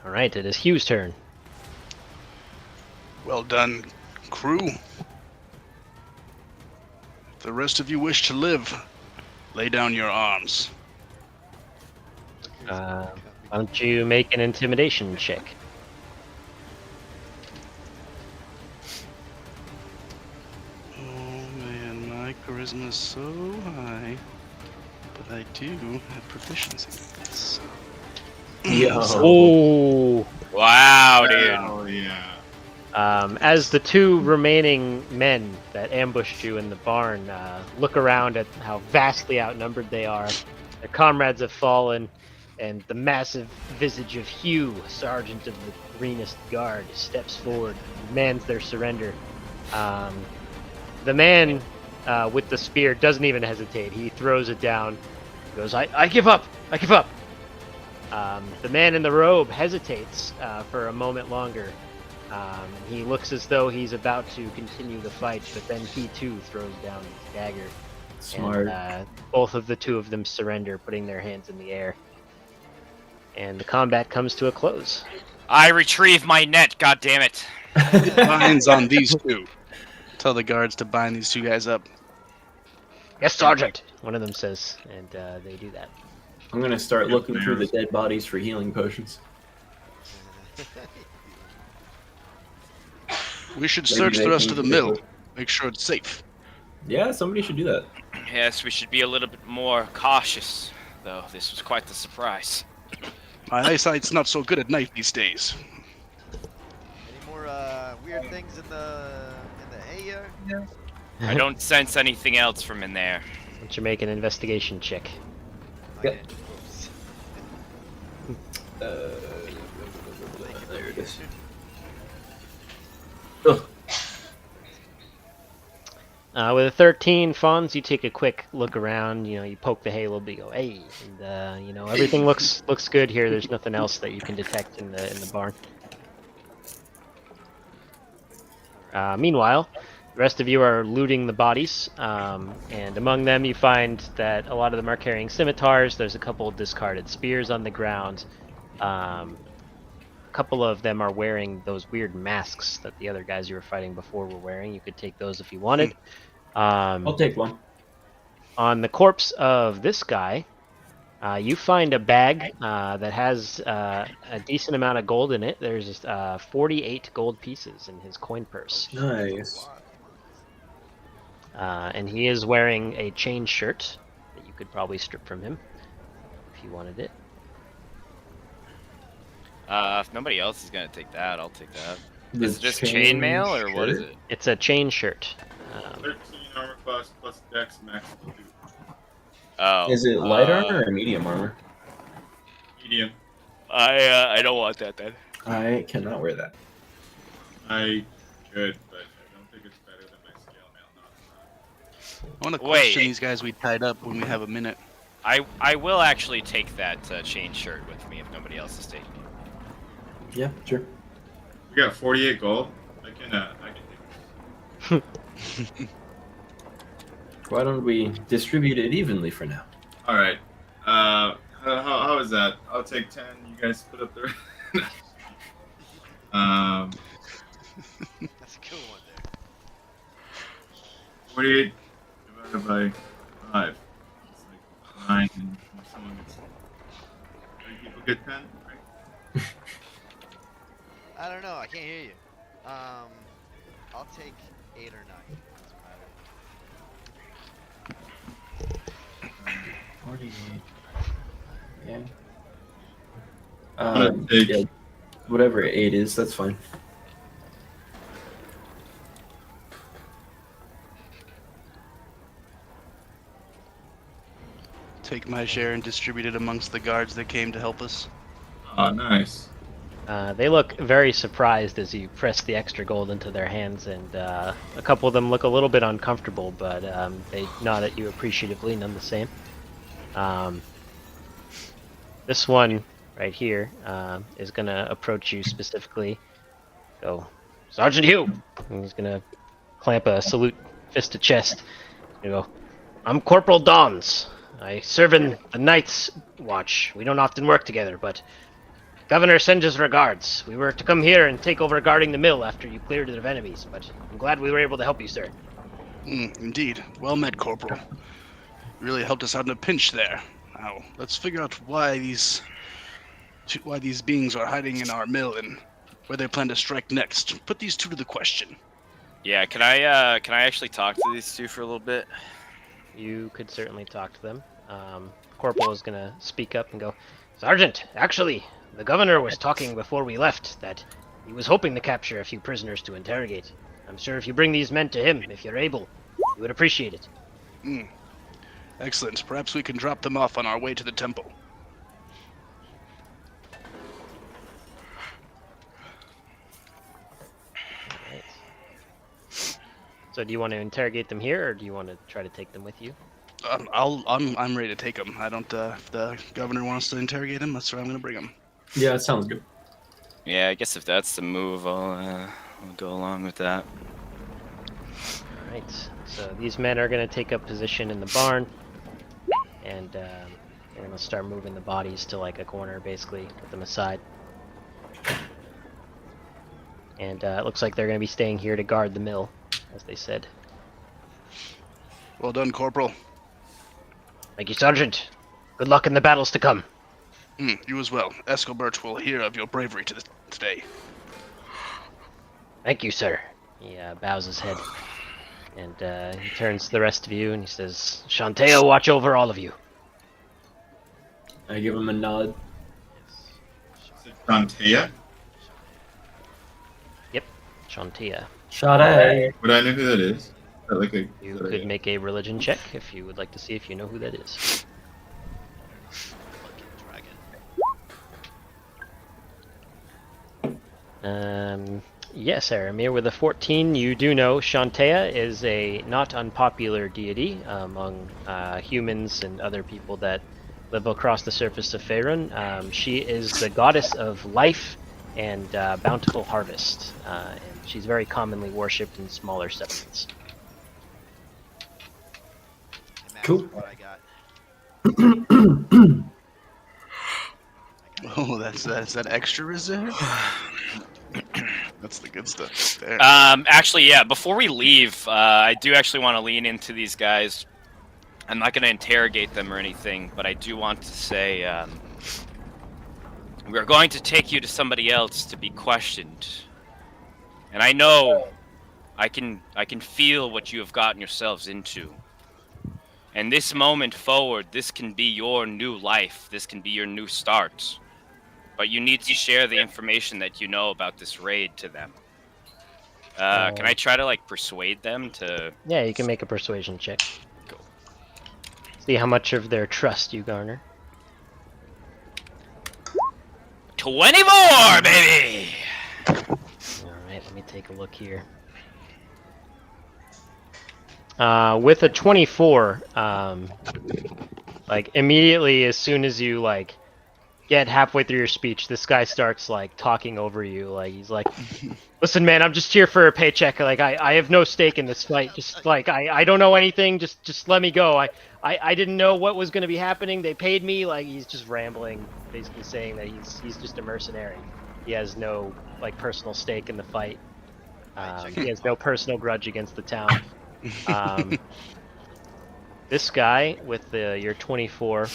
Alright, it is Hugh's turn. Well done, crew. If the rest of you wish to live, lay down your arms. Why don't you make an intimidation check? Oh man, my charisma's so high. But I do have proficiency in this. Yo. Oh! Wow, dude. Oh yeah. As the 2 remaining men that ambushed you in the barn look around at how vastly outnumbered they are, their comrades have fallen, and the massive visage of Hugh, sergeant of the Greenest Guard, steps forward, demands their surrender. The man with the spear doesn't even hesitate. He throws it down, He goes, I give up. I give up. The man in the robe hesitates for a moment longer. He looks as though he's about to continue the fight, but then he too throws down his dagger. Smart. And both of the two of them surrender, putting their hands in the air. And the combat comes to a close. I retrieve my net. God damn it! Binds on these two. Tell the guards to bind these two guys up. Yes, Sergeant. One of them says, and they do that. I'm gonna start looking through the dead bodies for healing potions. We should Maybe search they the rest can of the do mill. it. Make sure it's safe. Yeah, somebody should do that. Yes, we should be a little bit more cautious, though. This was quite the surprise. My eyesight's not so good at night these days. Any more weird things in the hay yard? I don't sense anything else from in there. Why don't you make an investigation check? Yep. Oops. There it is. Ugh. With a 13, Fonz, you take a quick look around. You know, you poke the hay a little bit. You go, hey, and you know, everything looks good here. There's nothing else that you can detect in the barn. Meanwhile, the rest of you are looting the bodies, and among them you find that a lot of them are carrying scimitars. There's a couple of discarded spears on the ground. A couple of them are wearing those weird masks that the other guys you were fighting before were wearing. You could take those if you wanted. I'll take one. On the corpse of this guy, you find a bag that has a decent amount of gold in it. There's 48 gold pieces in his coin purse. Nice. And he is wearing a chain shirt that you could probably strip from him if you wanted it. If nobody else is gonna take that, I'll take that. The Is it just chainmail or what is shirt? it? It's a chain shirt. 13 armor class plus dex max. Oh. Is it light armor or medium armor? Medium. I don't want that then. I cannot wear that. I could, but I don't think it's better than my scale mail. I want to Wait. question these guys we tied up when we have a minute. I will actually take that chain shirt with me if nobody else is taking it. Yeah, sure. We got 48 gold. I can take it. Why don't we distribute it evenly for now? All right. How is that? I'll take 10. You guys split up the. That's a cool one there. 48 divided by 5. It's like 9, and if someone gets 3 people get 10. Right? I don't know. I can't hear you. I'll take 8 or 9. Doesn't matter. 48. Yeah. gonna take- Yeah, whatever 8 is, that's fine. Take my share and distribute it amongst the guards that came to help us. Oh, nice. They look very surprised as you press the extra gold into their hands, and a couple of them look a little bit uncomfortable, but they nod at you appreciatively none the same. This one right here is going to approach you specifically. Go, Sergeant Hugh! And he's going to clamp a salute fist to chest. You go, I'm Corporal Dawns. I serve in the Night's Watch. We don't often work together, but Governor sends his regards. We were to come here and take over guarding the mill after you cleared it of enemies, but I'm glad we were able to help you, sir. Indeed. Well met, Corporal. You really helped us out in a pinch there. Now, let's figure out why these beings are hiding in our mill and where they plan to strike next. Put these two to the question. Yeah, can I actually talk to these two for a little bit? You could certainly talk to them. Corporal is going to speak up and go, Sergeant, actually, the governor was talking before we left that he was hoping to capture a few prisoners to interrogate. I'm sure if you bring these men to him, if you're able, he would appreciate it. Excellent. Perhaps we can drop them off on our way to the temple. So do you want to interrogate them here, or do you want to try to take them with you? I'm ready to take him. I don't. If the governor wants to interrogate him, that's where I'm gonna bring him. Yeah, that sounds good. Yeah, I guess if that's the move, I'll go along with that. Alright, so these men are going to take up position in the barn, and they're going to start moving the bodies to like a corner, basically, put them aside. And it looks like they're going to be staying here to guard the mill, as they said. Well done, Corporal. Thank you, Sergeant. Good luck in the battles to come. You as well. Escobert will hear of your bravery today. Thank you, sir. He bows his head, and he turns to the rest of you, and he says, Shantae will watch over all of you. I give him a nod. Shantae? Yep, Shantia. Shade. Would I know who that is? Is that like a, You could make a religion check if you would like to see if you know who that is. Fucking dragon. Yes, Aramir, with a 14, you do know Shantea is a not unpopular deity among humans and other people that live across the surface of Faerun. She is the goddess of life and bountiful harvest, and she's very commonly worshipped in smaller settlements. Hey, Max, Cool. What I got. Oh, that's that extra reserve. That's the good stuff there. Actually, yeah. Before we leave, I do actually want to lean into these guys. I'm not going to interrogate them or anything, but I do want to say we're going to take you to somebody else to be questioned. And I know I can feel what you have gotten yourselves into. And this moment forward, this can be your new life. This can be your new start. But you need to share the information that you know about this raid to them. Can I try to like persuade them to? Yeah, you can make a persuasion check. Cool. See how much of their trust you garner. 20 more, baby. Alright, let me take a look here. With a 24, like immediately as soon as you like get halfway through your speech, this guy starts like talking over you. Like he's like, "Listen, man, I'm just here for a paycheck. Like I have no stake in this fight. Just like I don't know anything. Just let me go. I didn't know what was going to be happening. They paid me." Like he's just rambling, basically saying that he's just a mercenary. He has no like personal stake in the fight. He has no personal grudge against the town. This guy with your 24,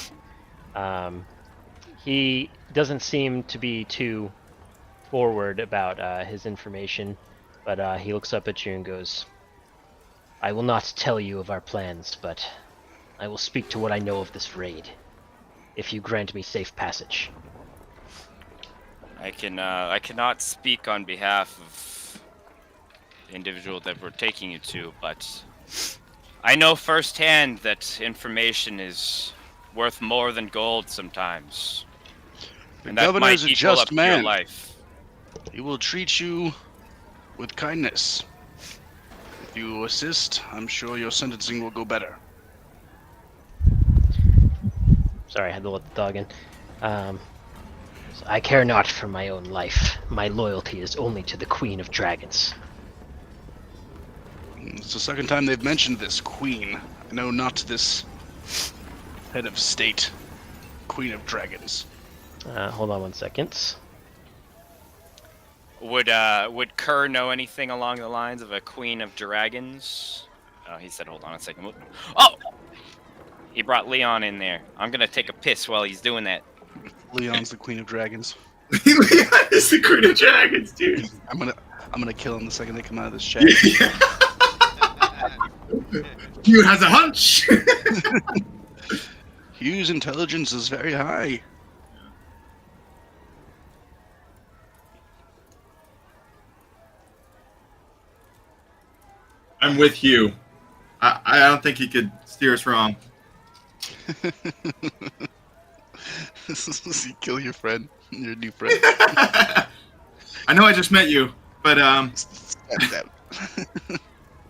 he doesn't seem to be too forward about his information, but he looks up at you and goes, "I will not tell you of our plans, but I will speak to what I know of this raid, if you grant me safe passage." I cannot speak on behalf of the individual that we're taking you to, but I know firsthand that information is worth more than gold sometimes. The And that governor might is a equal just up to your man. life. He will treat you with kindness. If you assist, I'm sure your sentencing will go better. Sorry, I had to let the dog in. I care not for my own life. My loyalty is only to the Queen of Dragons. It's the second time they've mentioned this queen. No, not this head of state. Queen of Dragons. Hold on one second. Would Kerr know anything along the lines of a Queen of Dragons? He said, hold on a second. Oh! He brought Leon in there. I'm gonna take a piss while he's doing that. Leon's the Queen of Dragons. Leon is the Queen of Dragons, dude. I'm gonna kill him the second they come out of this chat. Dude has a hunch. Hugh's intelligence is very high. I'm with you. I don't think he could steer us wrong. You kill your friend, your new friend. I know I just met you, but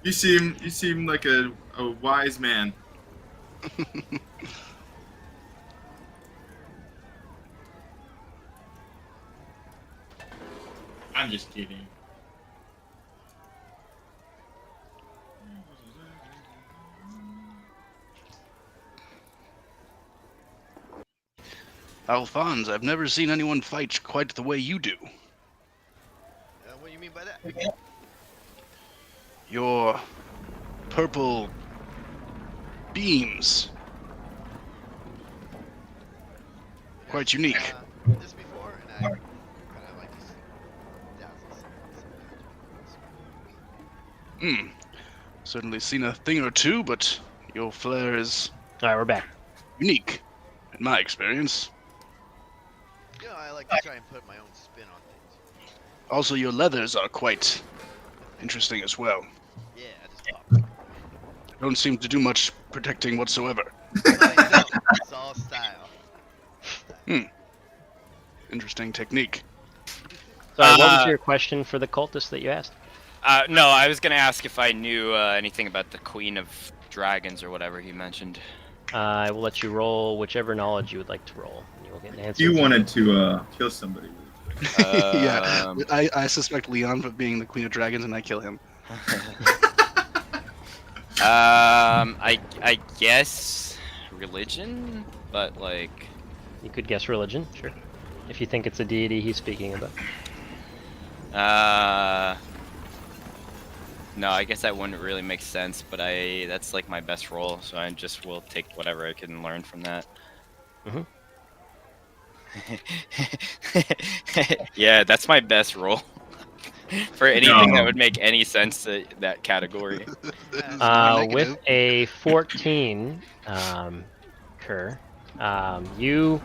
you seem like a wise man. I'm just kidding. Alphonse, I've never seen anyone fight quite the way you do. What do you mean by that? Your purple beams. Quite unique. This before, and I kind of like just dazzle some. Certainly seen a thing or two, but your flair is All right, we're back. unique, in my experience. You know, I like to try and put my own spin on things. Also, your leathers are quite interesting as well. Yeah, I just pop. Don't seem to do much protecting whatsoever. It's all style. Interesting technique. Sorry, what was your question for the cultist that you asked? No, I was gonna ask if I knew anything about the Queen of Dragons or whatever he mentioned. I will let you roll whichever knowledge you would like to roll. And you will get an answer. You wanted to kill somebody. Yeah, I suspect Leon for being the Queen of Dragons, and I kill him. I guess religion, but like. You could guess religion, sure. If you think it's a deity he's speaking about. No, I guess that wouldn't really make sense, but that's like my best roll, so I just will take whatever I can learn from that. Mhm. Yeah, that's my best roll. For anything that No. would make any sense to that category. With a 14, Kerr, you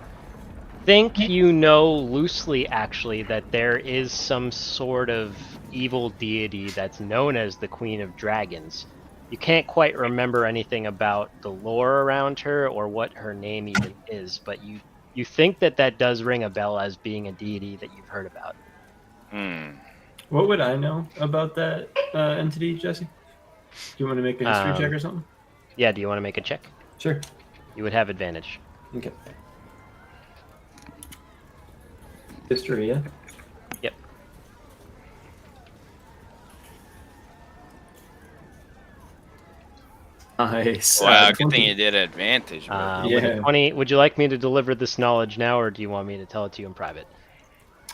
think you know loosely, actually, that there is some sort of evil deity that's known as the Queen of Dragons. You can't quite remember anything about the lore around her or what her name even is, but you think that does ring a bell as being a deity that you've heard about. What would I know about that entity, Jesse? Do you want to make a history check or something? Yeah, do you want to make a check? Sure. You would have advantage. Okay. History, yeah? Yep. Nice. Wow, good thing you did advantage. But... With a Yeah. 20, would you like me to deliver this knowledge now, or do you want me to tell it to you in private?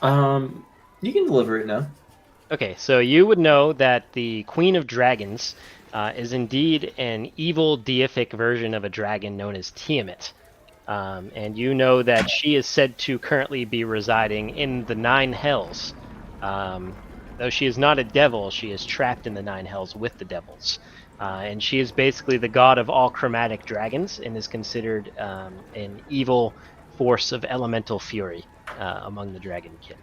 You can deliver it now. Okay, so you would know that the Queen of Dragons is indeed an evil deific version of a dragon known as Tiamat. And you know that she is said to currently be residing in the Nine Hells. Though she is not a devil, she is trapped in the Nine Hells with the devils. And she is basically the god of all chromatic dragons and is considered an evil force of elemental fury among the dragonkin.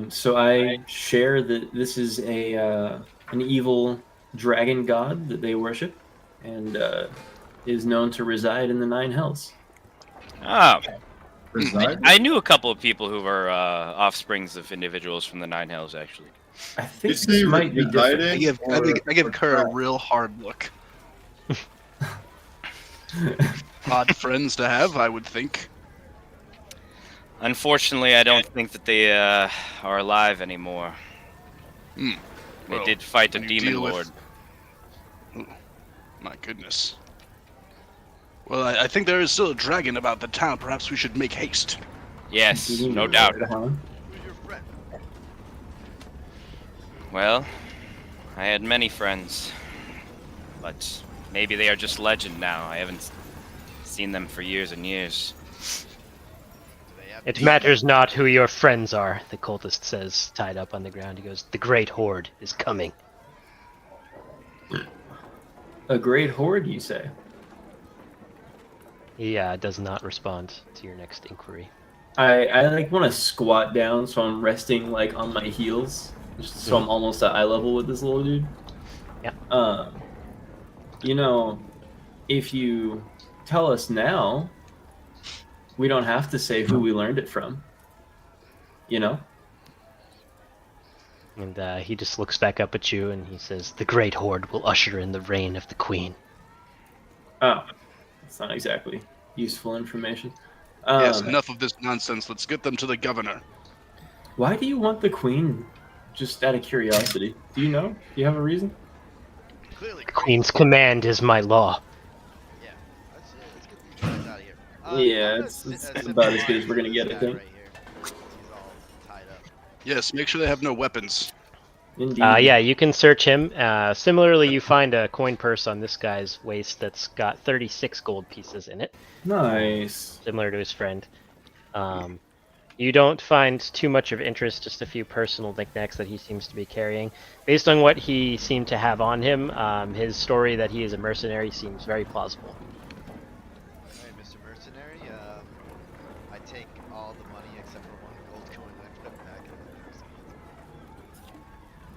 So I share that this is an evil dragon god that they worship, and is known to reside in the Nine Hells. Oh, Reside? I knew a couple of people who were offsprings of individuals from the Nine Hells, actually. I think You say this might be different. residing? I give Kerr a real hard look. Odd friends to have, I would think. Unfortunately, I don't think that they are alive anymore. They Well, did fight a when you demon deal with- lord. Ooh, my goodness. Well, I think there is still a dragon about the town. Perhaps we should make haste. Yes, You no know doubt. it, huh? Who's your friend? Well, I had many friends, but maybe they are just legend now. I haven't seen them for years and years. Do they have It matters not who your friends are, the cultist says, tied up on the ground. He goes, "The great horde is coming." A great horde, you say? He does not respond to your next inquiry. I like want to squat down, so I'm resting like on my heels, just so I'm almost at eye level with this little dude. Yeah. You know, if you tell us now, we don't have to say who we learned it from. You know? And he just looks back up at you and he says, "The Great Horde will usher in the reign of the Queen." Oh, that's not exactly useful information. Yes, enough of this nonsense. Let's get them to the governor. Why do you want the queen? Just out of curiosity. Do you know? Do you have a reason? Clearly, The Queen's command is my law. Yeah, let's get these guys out of here. Yeah, I'm gonna it's sip about some as good as wine we're gonna for get, this I guy think. right here, since he's all tied up. Yes, make sure they have no weapons. Indeed. Yeah, you can search him. Similarly, you find a coin purse on this guy's waist that's got 36 gold pieces in it, Nice. similar to his friend. You don't find too much of interest, just a few personal knickknacks that he seems to be carrying. Based on what he seemed to have on him, his story that he is a mercenary seems very plausible. Alright, Mr. Mercenary, I take all the money except for one gold coin and I put it back in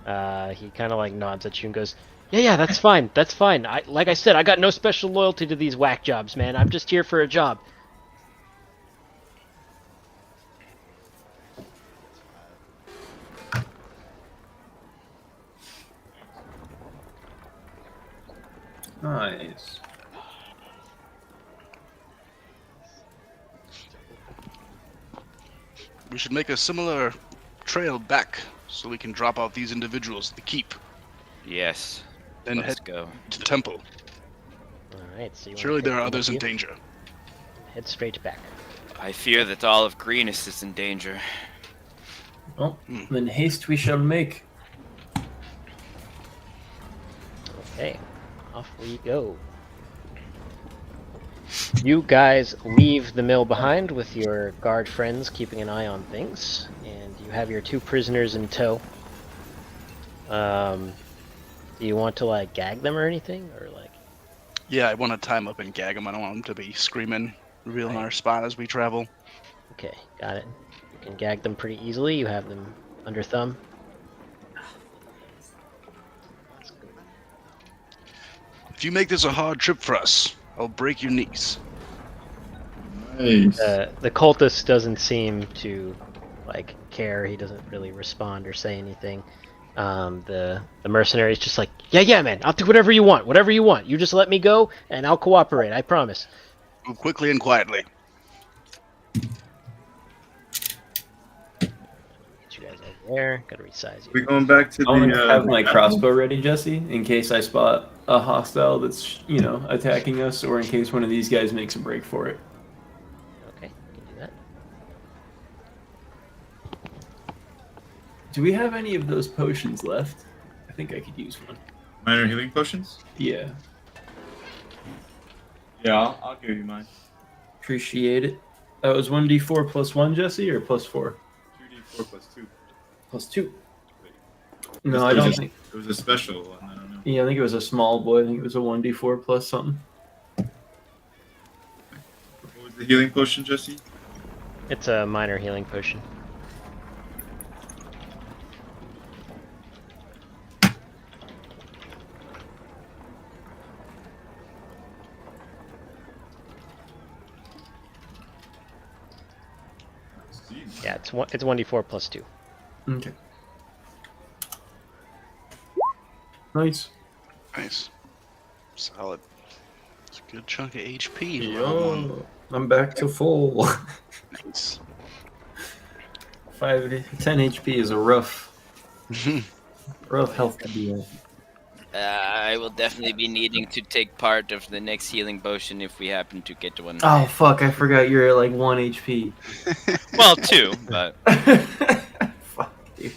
my purse. He kind of like nods at you and goes, "Yeah, that's fine. That's fine. Like I said, I got no special loyalty to these whack jobs, man. I'm just here for a job." Nice. We should make a similar trail back so we can drop off these individuals at the keep Yes. and Let's head go. to the temple. All right, so you Surely there are others in danger. Head straight back. I fear that all of Greenest is in danger. Well, then haste we shall make. Okay, off we go. You guys leave the mill behind with your guard friends keeping an eye on things, and you have your 2 prisoners in tow. Do you want to like gag them or anything, or like? Yeah, I want to tie them up and gag them. I don't want them to be screaming, revealing our spot as we travel. Okay, got it. You can gag them pretty easily. You have them under thumb. If you make this a hard trip for us, I'll break your knees. Nice. The cultist doesn't seem to like care. He doesn't really respond or say anything. The mercenary's just like, yeah, man, I'll do whatever you want. You just let me go, and I'll cooperate. I promise. Move quickly and quietly. Get you guys over there. Gotta resize We you. going back to I'm the. gonna have my crossbow ready, Jesse, in case I spot a hostile that's, attacking us, or in case one of these guys makes a break for it. Okay, you can do that. Do we have any of those potions left? I think I could use one. Minor healing potions? Yeah, Yeah, I'll give you mine. appreciate it. That was 1d4 plus 1, Jesse, or plus 4? 2d4 plus 2. Plus 2. It No, was- I it was don't a- think. It was a special one, I don't know. Yeah, I think it was a small boy. I think it was a 1d4 plus something. What was the healing potion, Jesse? It's a minor healing potion. Yeah, it's 1d4 plus 2. Okay. Nice. Nice. Solid. It's a good chunk of HP. for round one. Yo, I'm back to full. Nice. 10 HP is a rough health to be in. I will definitely be needing to take part of the next healing potion if we happen to get one. Oh fuck! I forgot you're at like 1 HP. Well, 2, but Fuck you.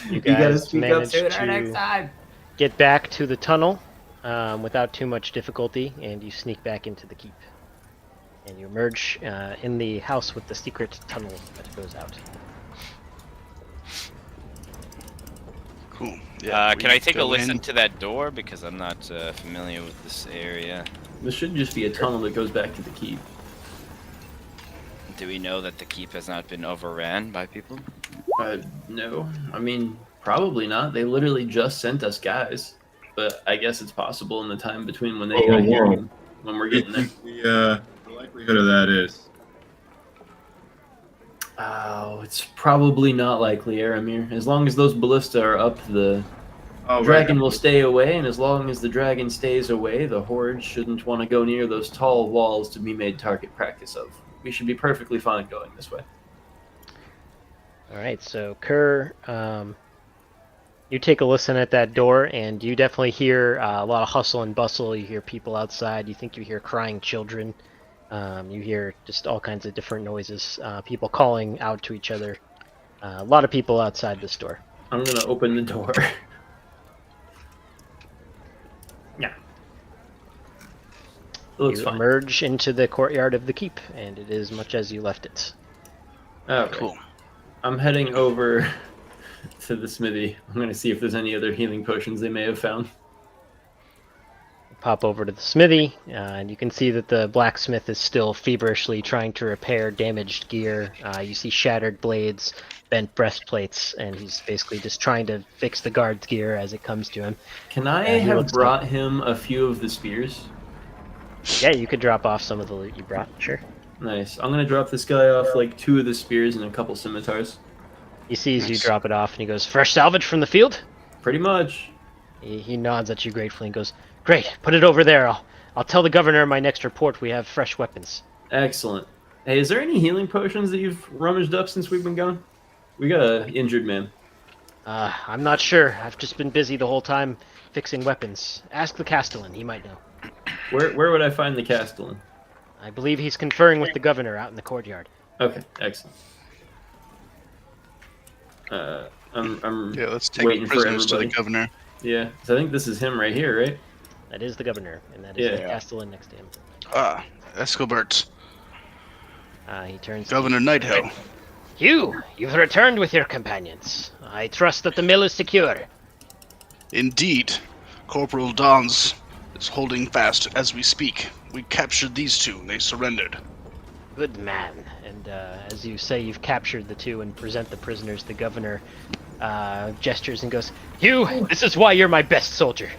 You gotta guys speak up managed sooner to next time. get back to the tunnel without too much difficulty, and you sneak back into the keep. And you emerge in the house with the secret tunnel that goes out. Cool. can I we take a go listen in. to that door because I'm not familiar with this area? This should just be a tunnel that goes back to the keep. Do we know that the keep has not been overran by people? No. I mean, probably not. They literally just sent us guys. But I guess it's possible in the time between when they got here and when we're What do you getting there. think the likelihood of that is? Oh, it's probably not likely, Aramir. As long as those ballista are up, the Oh, dragon right. will stay away, and as long as the dragon stays away, the horde shouldn't want to go near those tall walls to be made target practice of. We should be perfectly fine going this way. All right, so Kerr, you take a listen at that door, and you definitely hear a lot of hustle and bustle. You hear people outside. You think you hear crying children. You hear just all kinds of different noises. People calling out to each other. A lot of people outside this door. I'm gonna open the door. Yeah. It looks You fine. emerge into the courtyard of the keep, and it is much as you left it. Okay. Cool. I'm heading over to the smithy. I'm gonna see if there's any other healing potions they may have found. Pop over to the smithy, and you can see that the blacksmith is still feverishly trying to repair damaged gear. You see shattered blades, bent breastplates, and he's basically just trying to fix the guard's gear as it comes to him. Can I He have looks brought him a few of the spears? Yeah, you could drop off some of the loot you brought, sure. Nice. I'm gonna drop this guy off like 2 of the spears and a couple scimitars. He sees you Nice. drop it off, and he goes, "Fresh salvage from the field?" Pretty much. He nods at you gratefully and goes, "Great, put it over there. I'll tell the governor in my next report we have fresh weapons." Excellent. Hey, is there any healing potions that you've rummaged up since we've been gone? We got a injured man. I'm not sure. I've just been busy the whole time fixing weapons. Ask the Castellan, he might know. Where would I find the Castellan? I believe he's conferring with the governor out in the courtyard. Okay, excellent. I'm Yeah, let's take waiting the for prisoners to the everybody. governor. Yeah, so I think this is him right here, right? That is the governor, and that is the Yeah. Castellan next to him. Ah, Escobert, He turns to Governor Nighthill. You've returned with your companions. I trust that the mill is secure. Indeed, Corporal Dons is holding fast as we speak. We captured these two, and they surrendered. Good man. And as you say you've captured the two and present the prisoners, the governor gestures and goes, this is why you're my best soldier.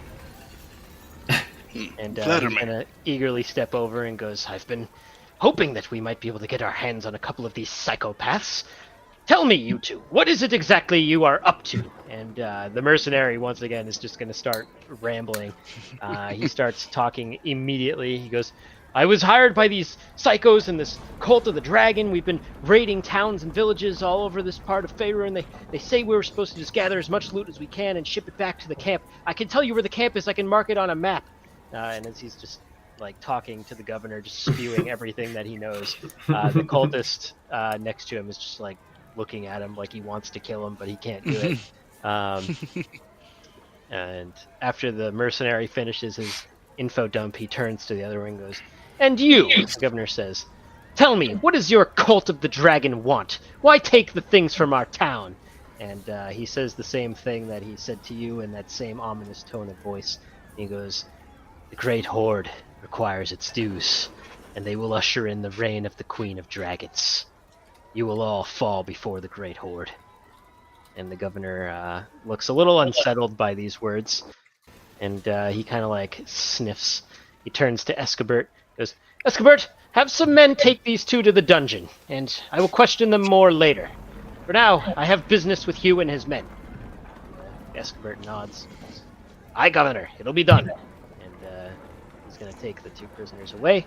And he's Flatter me. gonna eagerly step over and goes, I've been hoping that we might be able to get our hands on a couple of these psychopaths. Tell me, you two, what is it exactly you are up to? And the mercenary, once again, is just going to start rambling. He starts talking immediately. He goes, I was hired by these psychos in this cult of the dragon. We've been raiding towns and villages all over this part of Faerûn, and they say we were supposed to just gather as much loot as we can and ship it back to the camp. I can tell you where the camp is. I can mark it on a map. And as he's just like talking to the governor, just spewing everything that he knows, the cultist next to him is just like looking at him like he wants to kill him, but he can't do it. And after the mercenary finishes his info dump, he turns to the other one and goes, and you, the governor says, tell me, what does your cult of the dragon want? Why take the things from our town? And he says the same thing that he said to you in that same ominous tone of voice. He goes, the great horde requires its dues, and they will usher in the reign of the Queen of Dragons. You will all fall before the great horde. And the governor looks a little unsettled by these words, and he kind of like sniffs. He turns to Escobert, goes, Escobert, have some men take these two to the dungeon, and I will question them more later. For now, I have business with Hugh and his men. Escobert nods. Aye, Governor, it'll be done. And he's going to take the two prisoners away.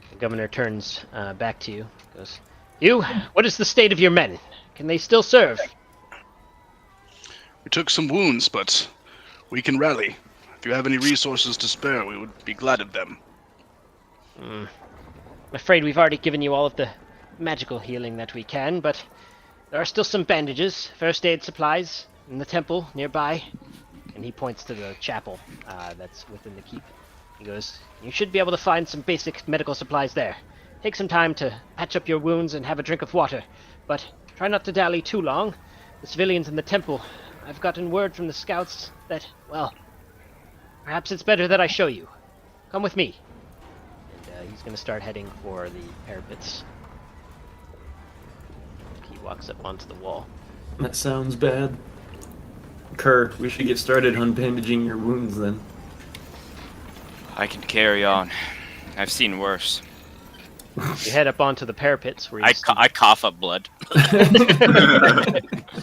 The governor turns back to you, goes, Hugh, what is the state of your men? Can they still serve? We took some wounds, but we can rally. If you have any resources to spare, we would be glad of them. I'm afraid we've already given you all of the magical healing that we can, but there are still some bandages, first aid supplies, in the temple nearby. And he points to the chapel that's within the keep. He goes, you should be able to find some basic medical supplies there. Take some time to patch up your wounds and have a drink of water, but try not to dally too long. The civilians in the temple, I've gotten word from the scouts that, well, perhaps it's better that I show you. Come with me. And he's going to start heading for the parapets. He walks up onto the wall. That sounds bad. Kerr, we should get started on bandaging your wounds then. I can carry on. I've seen worse. You head up onto the parapets where I cough up blood.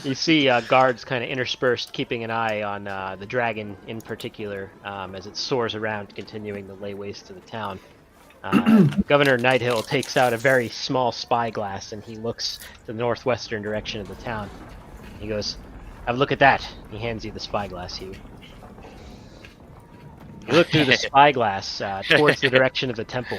you see guards kind of interspersed, keeping an eye on the dragon in particular as it soars around, continuing to lay waste to the town. Governor Nighthill takes out a very small spyglass and he looks to the northwestern direction of the town. He goes, "Have a look at that." He hands you the spyglass, Hugh. You look through the spyglass towards the direction of the temple,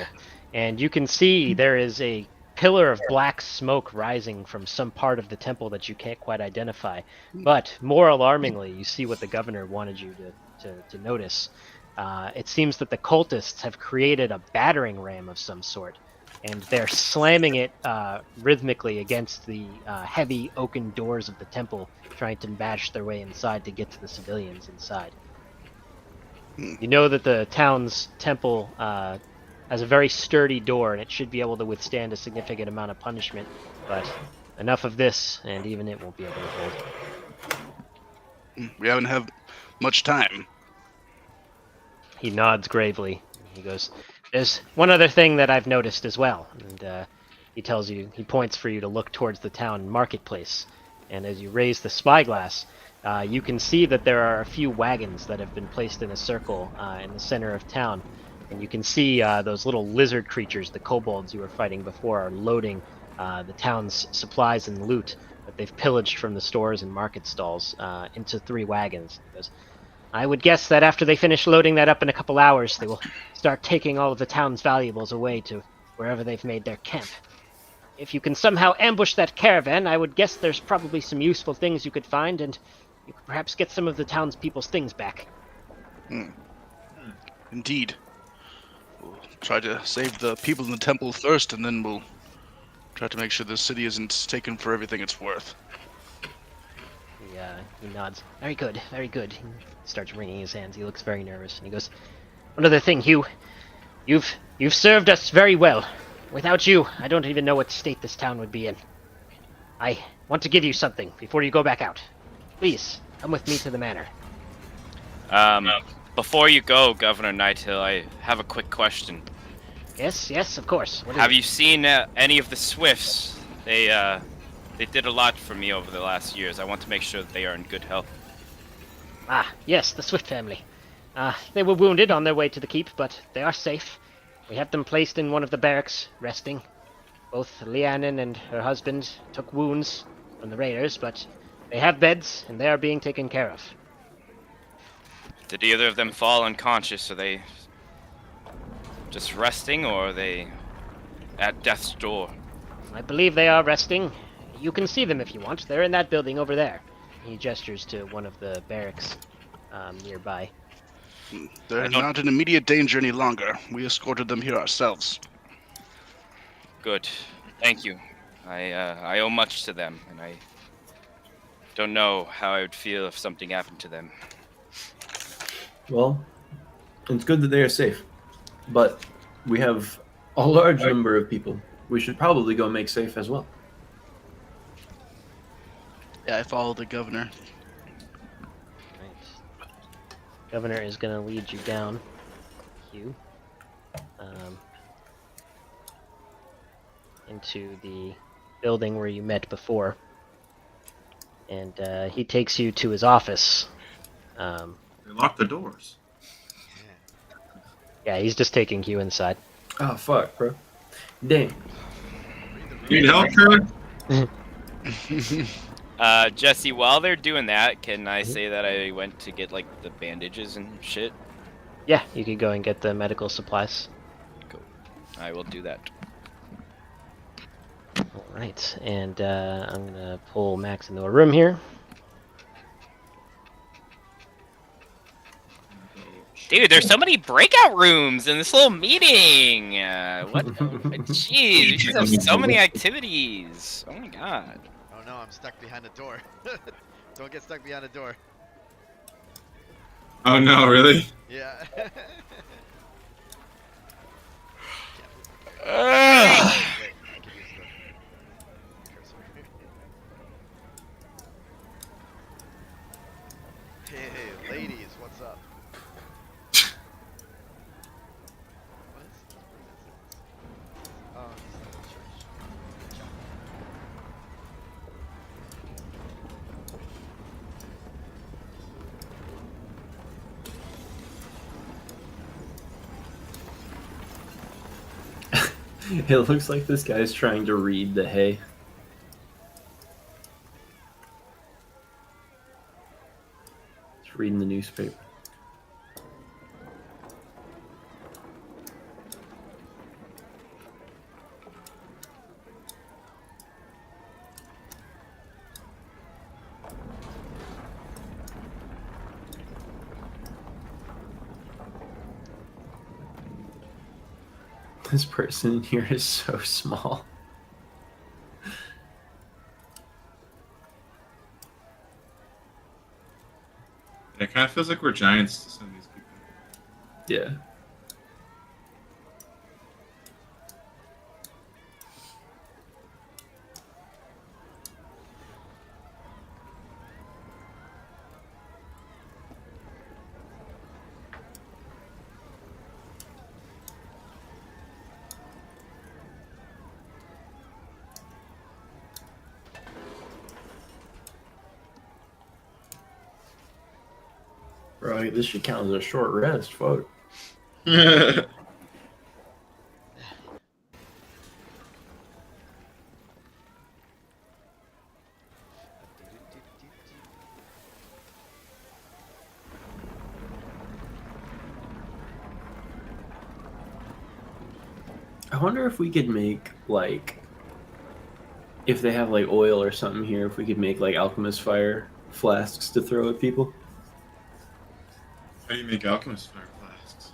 and you can see there is a pillar of black smoke rising from some part of the temple that you can't quite identify. But more alarmingly, you see what the governor wanted you to notice. It seems that the cultists have created a battering ram of some sort, and they're slamming it rhythmically against the heavy oaken doors of the temple, trying to bash their way inside to get to the civilians inside. You know that the town's temple has a very sturdy door, and it should be able to withstand a significant amount of punishment, but enough of this, and even it won't be able to hold. We haven't had much time. He nods gravely. He goes, "There's one other thing that I've noticed as well," and he points for you to look towards the town marketplace. And as you raise the spyglass, you can see that there are a few wagons that have been placed in a circle in the center of town. And you can see those little lizard creatures, the kobolds you were fighting before, are loading the town's supplies and loot that they've pillaged from the stores and market stalls into 3 wagons. He goes, "I would guess that after they finish loading that up in a couple hours, they will start taking all of the town's valuables away to wherever they've made their camp. If you can somehow ambush that caravan, I would guess there's probably some useful things you could find, and you could perhaps get some of the townspeople's things back." Indeed. We'll try to save the people in the temple first, and then we'll try to make sure the city isn't taken for everything it's worth. He nods. "Very good, very good." He starts wringing his hands. He looks very nervous, and he goes, "One other thing, Hugh. You've served us very well. Without you, I don't even know what state this town would be in. I want to give you something before you go back out. Please, come with me to the manor." Before you go, Governor Nighthill, I have a quick question. Yes, of course. What is Have it? you seen any of the Swifts? They did a lot for me over the last years. I want to make sure that they are in good health. Yes, the Swift family. They were wounded on their way to the keep, but they are safe. We have them placed in one of the barracks, resting. Both Leannon and her husband took wounds from the raiders, but they have beds, and they are being taken care of. Did either of them fall unconscious? Are they just resting, or are they at death's door? I believe they are resting. You can see them if you want. They're in that building over there. He gestures to one of the barracks nearby. They're not in immediate danger any longer. We escorted them here ourselves. Good. Thank you. I owe much to them, and I don't know how I would feel if something happened to them. Well, it's good that they are safe, but we have a large number of people. We should probably go make safe as well. Yeah, I follow the governor. Right. Governor is going to lead you down, Hugh, into the building where you met before. And he takes you to his office. They locked the doors. Yeah, he's just taking Hugh inside. Oh, fuck, bro. Damn. Need help, Kurt? Jesse, while they're doing that, can I say that I went to get, like, the bandages and shit? Yeah, you could go and get the medical supplies. Cool. I will do that. Alright, and I'm going to pull Max into a room here. Dude, there's so many breakout rooms in this little meeting! What? Jeez, we just have so many activities! Oh my god. Oh no, I'm stuck behind a door. Don't get stuck behind a door. Oh no, really? Yeah. Ugh. Wait, I can use the cursor. Hey, ladies, what's up? What? It looks like this guy's trying to read the hay. He's reading the newspaper. This person in here is so small. It kind of feels like we're giants to some of these people. Yeah. Right, this should count as a short rest, fuck. I wonder if we could make, like, if they have, like, oil or something here, if we could make, like, alchemist fire flasks to throw at people. How do you make alchemist fire flasks?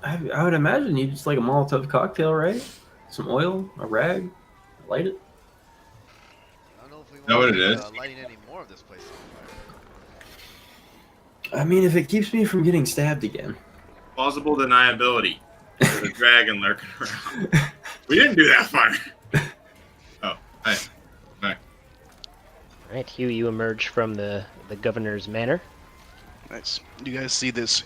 I would imagine you just, like, a Molotov cocktail, right? Some oil, a rag, light it. I don't know if we Know want what to it be, is? lighting any more of this place on fire. I mean, if it keeps me from getting stabbed again. Plausible deniability. There's a dragon lurking around. We didn't do that fire. Oh, hey. Back. All right, Hugh, you emerge from the governor's manor. Nice. You guys see this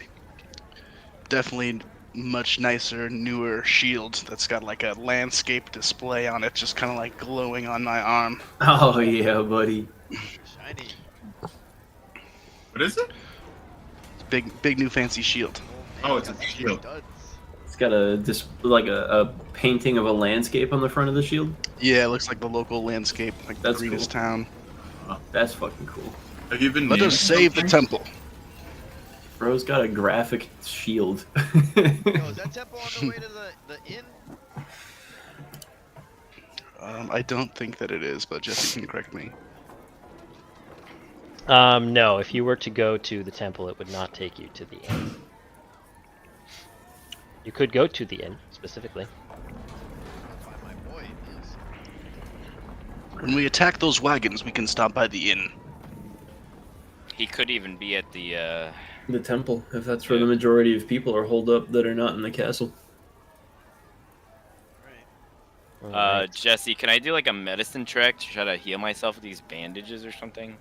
definitely much nicer, newer shield that's got like a landscape display on it, just kind of like glowing on my arm. Oh, yeah, buddy. Shiny. What is it? Big new fancy shield. Oh, it's got a some shield. studs. It's got a painting of a landscape on the front of the shield. Yeah, it looks like the local landscape, like the That's greenest cool. town. That's fucking cool. Have you been Let naming us save the something? temple. Bro's got a graphic shield. Yo, is that temple on the way to the inn? I don't think that it is, but Jesse can correct me. No, if you were to go to the temple, it would not take you to the inn. You could go to the inn, specifically. I'll find my boy. Yes. When we attack those wagons, we can stop by the inn. He could even be at the. The temple, if that's where the majority of people are holed up that are not in the castle. Right. Alright. Jesse, can I do like a medicine check to try to heal myself with these bandages or something?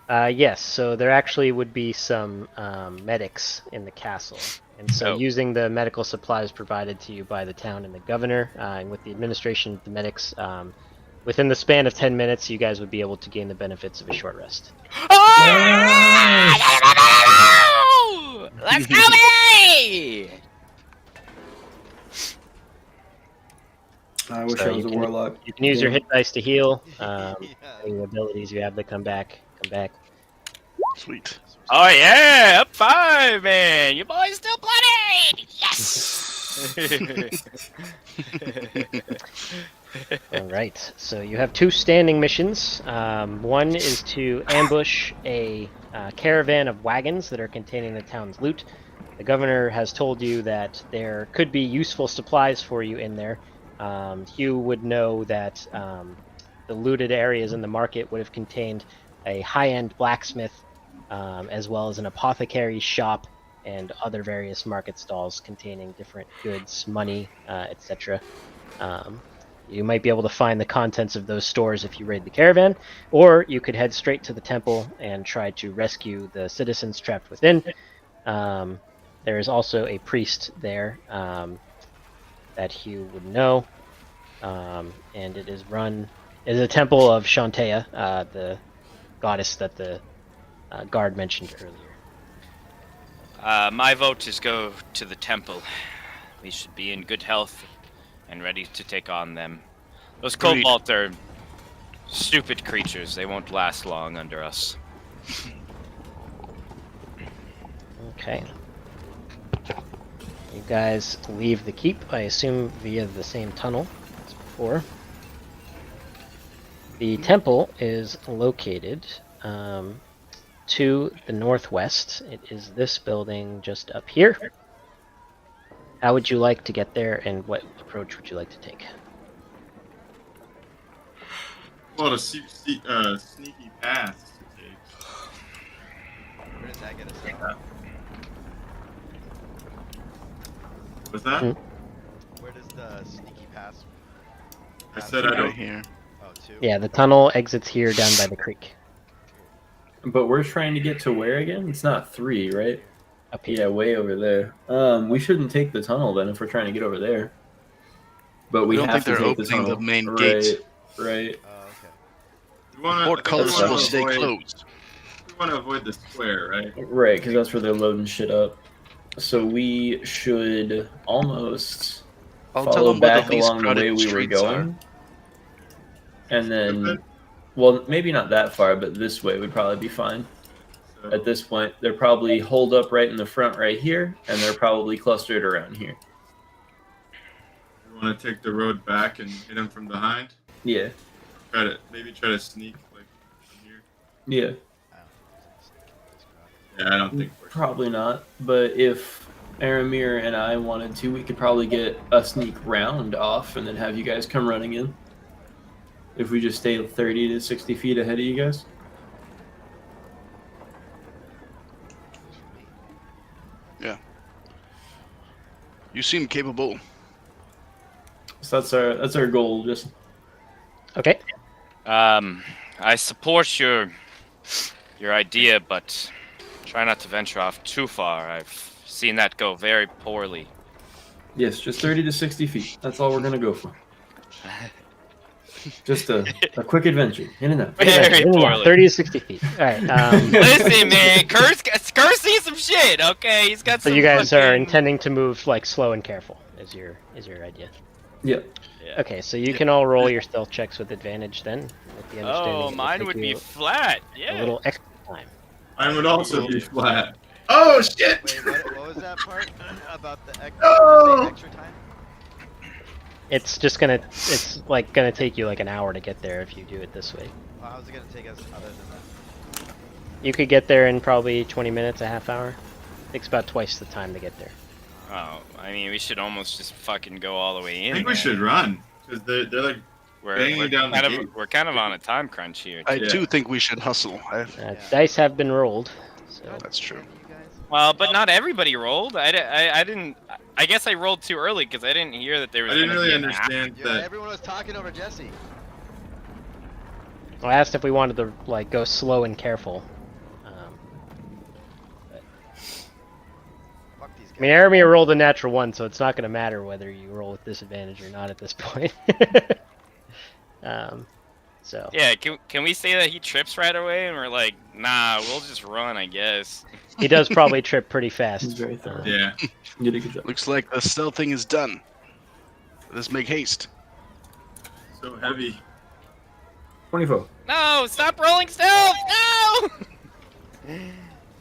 Yes, so there actually would be some medics in the castle. And so Oh. using the medical supplies provided to you by the town and the governor, and with the administration of the medics, within the span of 10 minutes, you guys would be able to gain the benefits of a short rest. Let's go, baby! I wish So I was you a can- warlock. You can use your hit dice to heal. Yeah. Any abilities you have that come back. Sweet. Oh yeah, up 5, man. Your boy's still bloody. Yes. All right, so you have 2 standing missions. One is to ambush a caravan of wagons that are containing the town's loot. The governor has told you that there could be useful supplies for you in there. Hugh would know that the looted areas in the market would have contained a high-end blacksmith, as well as an apothecary's shop and other various market stalls containing different goods, money, etc. You might be able to find the contents of those stores if you raid the caravan, or you could head straight to the temple and try to rescue the citizens trapped within. There is also a priest there that Hugh would know, and it is a temple of Shantea, the goddess that the guard mentioned earlier. My vote is go to the temple. We should be in good health and ready to take on them. Those Agreed. kobolds are stupid creatures. They won't last long under us. Okay. You guys leave the keep, I assume via the same tunnel as before. The temple is located to the northwest. It is this building just up here. How would you like to get there, and what approach would you like to take? Well, a sneaky pass to take. Where does that get us? What was that? Where does the sneaky pass? I said I Right don't. here. Oh, 2. Yeah, the tunnel exits here down by the creek. But we're trying to get to where again? It's not 3, right? Up here. Yeah, way over there. We shouldn't take the tunnel then if we're trying to get over there. But we I don't have think to they're take the opening tunnel. the main right, gates. Right. Oh, okay. We wanna, Portcullis wanna will stay closed. We want to avoid the square, right? Right, because that's where they're loading shit up. So we should almost I'll tell follow them where back the least along the crowded way we were streets are. going. And then, well, maybe not that far, but this way would probably be fine. So, At this point, they're probably holed up right in the front right here, and they're probably clustered around here. we want to take the road back and hit them from behind. Yeah, Maybe try to sneak like from here. yeah. Yeah, I don't think we're Probably not, but if Aramir and I wanted to, we could probably get a sneak round off and then have you guys come running in. If we just stay 30 to 60 feet ahead of you guys. You seem capable. So that's our goal. Just Okay. I support your idea, but try not to venture off too far. I've seen that go very poorly. yes, just 30 to 60 feet. That's all we're gonna go for. Just a quick adventure, in and out. Very In and out, poorly. 30 to 60 feet. All right. Listen, man, Kurt's sees some shit. Okay, he's got So some. you guys are fucking- intending to move like slow and careful. Is your idea? Yeah. Yeah. Okay, so you can all roll your stealth checks with advantage then. With the understanding Oh, it will mine take would you be flat. a Yeah. little extra time. Mine would also be flat. Oh shit! Wait, what was that part about the No! extra time? It's like gonna take you like an hour to get there if you do it this way. Well, how's it gonna take us other than that? You could get there in probably 20 minutes, a half hour. Takes about twice the time to get there. Oh, I mean, we should almost just fucking go all the way in. I think we man. should run because they're like banging We're down the kind of gate. we're kind of on a time crunch here. I Yeah. do think we should hustle. Dice have been rolled. So That's true. You guys? Well, but not everybody rolled. I didn't. I guess I rolled too early because I didn't hear that there was. I didn't gonna really be an app. understand Yeah, that. everyone was talking over Jesse. I asked if we wanted to like go slow and careful. Fuck these guys. I mean, Aramir rolled a natural 1, so it's not going to matter whether you roll with disadvantage or not at this point. So Yeah, can we say that he trips right away and we're like, nah, we'll just run, I guess. he does probably trip pretty He's fast. very thorough. Yeah. You did a good job. Looks like the stealth thing is done. Let's make haste. So heavy. 24. No, stop rolling stealth! No! Well,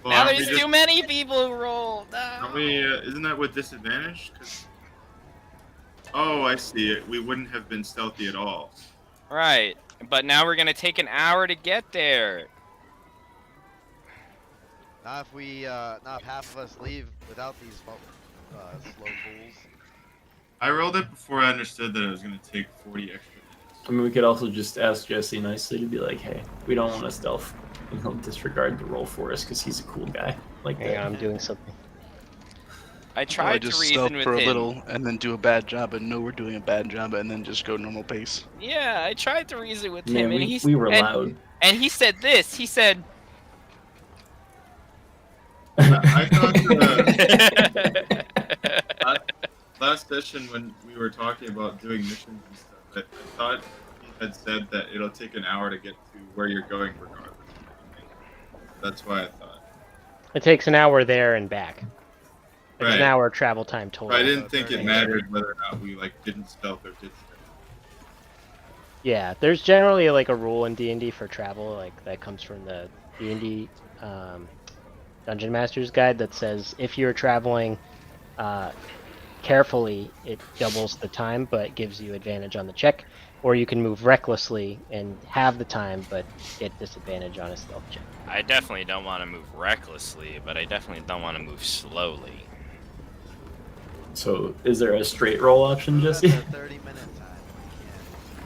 Now aren't we there's just- too many people who roll. No. Aren't we, isn't that with disadvantage? 'Cause- Oh, I see it. We wouldn't have been stealthy at all. Right, but now we're gonna take an hour to get there. Not if half of us leave without these slow fools. I rolled it before I understood that it was going to take 40 extra minutes. I mean, we could also just ask Jesse nicely to be like, hey, we don't want to stealth. And he'll disregard the roll for us because he's a cool guy. Like Hang that. on, I'm doing something. I I tried to just reason stealth with for a him. little and then do a bad job and know we're doing a bad job and then just go normal pace. Yeah, I tried to reason with Man, him, and we were and, loud. and he said this. He said, I thought last session when we were talking about doing missions and stuff, I thought he had said that it'll take an hour to get to where you're going regardless. That's why I thought. It takes an hour there and back. It's Right. an hour travel time total. But I didn't think it 30. mattered whether or not we like didn't stealth or did stealth. Yeah, there's generally like a rule in D&D for travel, like that comes from the D&D Dungeon Master's Guide that says if you're traveling carefully, it doubles the time but gives you advantage on the check, or you can move recklessly and have the time but get disadvantage on a stealth check. I definitely don't want to move recklessly, but I definitely don't want to move slowly. So, is there a straight roll option, Jesse? 30-minute time.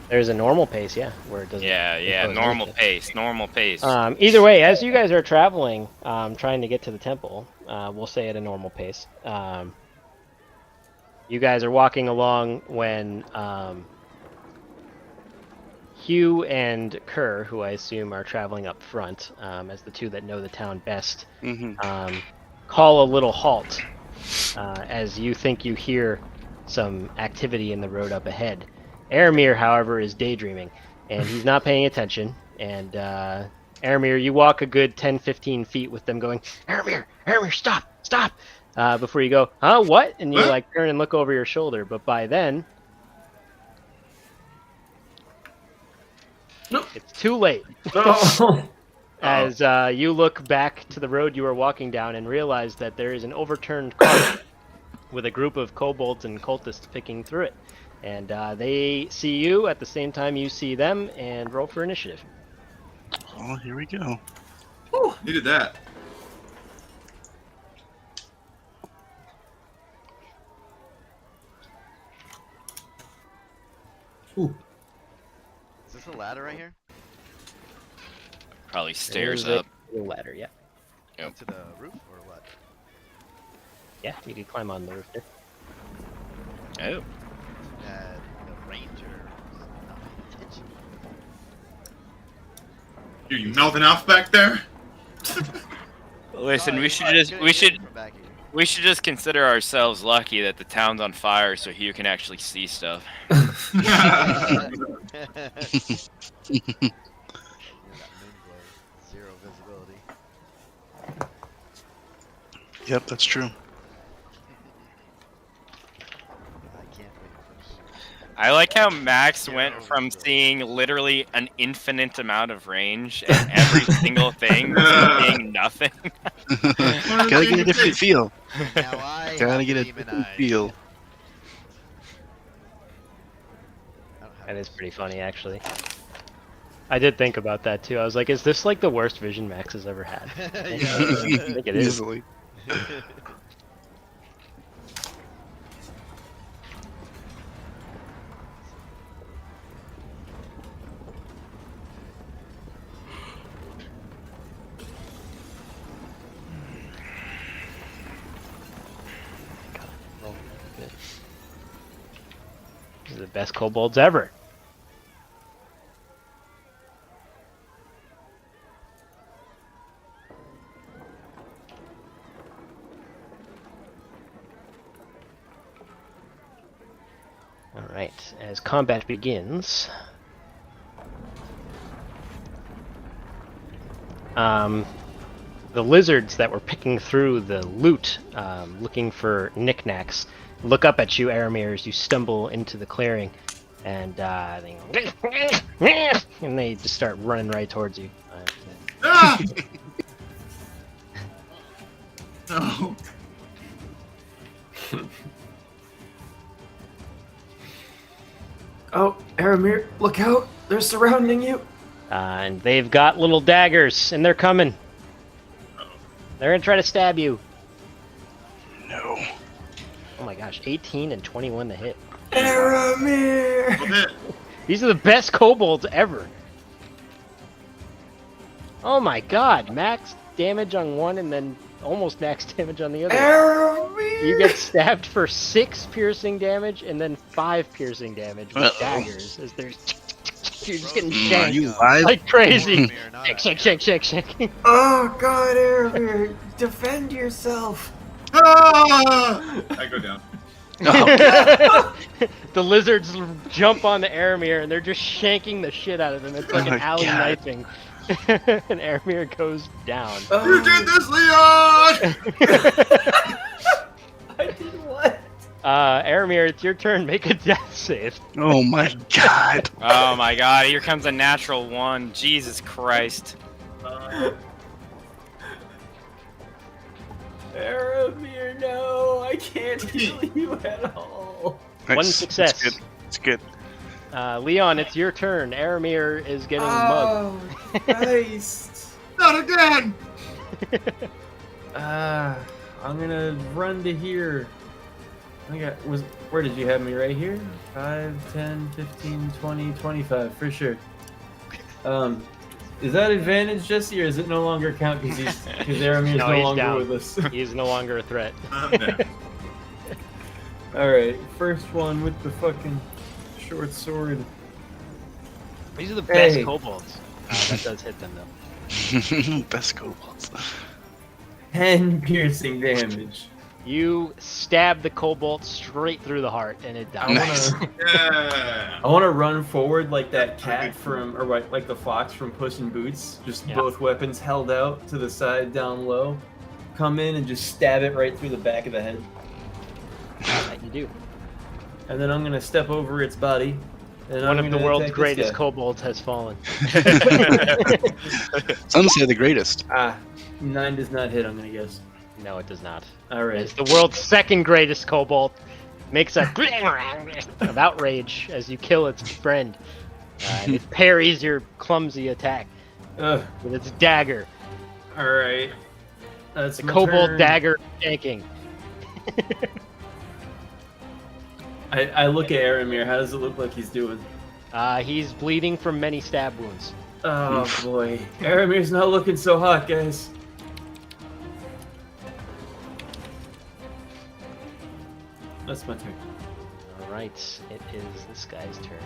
There's a normal pace, yeah, where it doesn't. Yeah, impose normal anything. normal pace. Either way, as you guys are traveling, trying to get to the temple, we'll say at a normal pace. You guys are walking along when Hugh and Kerr, who I assume are traveling up front, as the two that know the town best, call a little halt as you think you hear some activity in the road up ahead. Aramir, however, is daydreaming, and he's not paying attention. And Aramir, you walk a good 10-15 feet with them going, Aramir, stop! Before you go, huh, what? And you like turn and look over your shoulder, but by then, Nope. it's too late. Oh. As you look back to the road you were walking down and realize that there is an overturned cart with a group of kobolds and cultists picking through it. And they see you at the same time you see them, and roll for initiative. Oh, here we go. Whew, needed that. Ooh. Is this a ladder right here? Probably stairs There's up. a ladder, yeah. Yep. To the roof or what? Yeah, you can climb on the roof there. Oh. The ranger was not paying attention. Dude, you mouthing off back there? Listen, Sorry, we should sorry, just good we should from back here. we should just consider ourselves lucky that the town's on fire, so Hugh can actually see stuff. You know, that moon glow, zero visibility. Yep, that's true. I can't wait for I like how Max went Zero from visibility. seeing literally an infinite amount of range and every single thing to seeing nothing. Gotta get a different feel. Now I Gotta have get a demon different eyes. feel. I don't have That is those. pretty funny, actually. I did think about that, too. I was like, is this like the worst vision Max has ever had? I think it is. Easily. These are the best kobolds ever. Alright, as combat begins, the lizards that were picking through the loot, looking for knickknacks, look up at you, Aramir, as you stumble into the clearing, and they just start running right towards you. Ah! No. Oh, Aramir, look out! They're surrounding you! And they've got little daggers, and they're coming. They're gonna try to stab you. No. Oh my gosh, 18 and 21 to hit. Aramir! Well, hit. These are the best kobolds ever. Oh my god, max damage on one and then almost max damage on the other. Aramir! You get stabbed for 6 piercing damage and then 5 piercing damage with Uh-oh. daggers. As there's you're just getting Are shanked you live? like crazy. Boromir, not Shake. Oh god, Aramir! Defend yourself! Ah! I go down. Oh, The lizards jump on the Aramir and they're just shanking the shit out of them. It's like Oh an my alley God. knifing. And Aramir goes down. You did this, Leon! Aramir, it's your turn. Make a death save. Oh my god. Oh my god, here comes a natural 1. Jesus Christ. Aramir, no, I can't heal you at all. One Nice. success. It's good. Leon, it's your turn. Aramir is getting mugged. Oh, Christ. Not again! I'm gonna run to here. Where did you have me? Right here? 5, 10, 15, 20, 25, for sure. Is that advantage, Jesse, or is it no longer count because Aramir's No, no he's longer down. with us? He's no longer a threat. Alright, first one with the fucking short sword. These are the best Hey. kobolds. That does hit them, though. Best kobolds. 10 piercing damage. You stab the kobold straight through the heart, and it dies. Nice. Yeah. I want to run forward like that cat from, or like the fox from Puss in Boots. Just Yeah. both weapons held out to the side, down low. Come in and just stab it right through the back of the head. That you do. And then I'm gonna step over its body. And One I'm of the gonna world's attack this greatest guy. kobolds has fallen. Some say the greatest. 9 does not hit, I'm gonna guess. No, it does not. Alright. It's the world's second greatest kobold. Makes a of outrage as you kill its friend. And it parries your clumsy attack with its dagger. Alright. That's The my kobold turn. dagger tanking. I look at Aramir. How does it look like he's doing? He's bleeding from many stab wounds. Oh boy. Aramir's not looking so hot, guys. That's my turn. Alright, it is this guy's turn.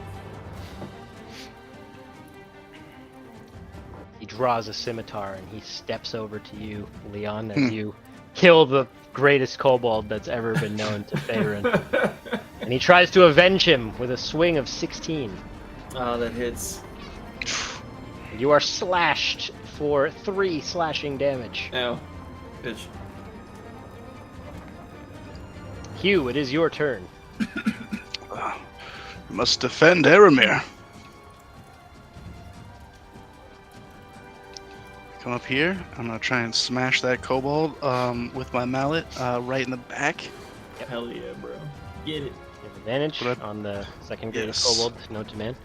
He draws a scimitar and he steps over to you, Leon, as you kill the greatest kobold that's ever been known to Faerun. And he tries to avenge him with a swing of 16. Oh, that hits. You are slashed for 3 slashing damage. Ow. Bitch. Hugh, it is your turn. You must defend Aramir. Come up here. I'm gonna try and smash that kobold with my mallet right in the back. Hell yeah, bro. Get it. You have advantage What on the second greatest Yes. kobold known to man.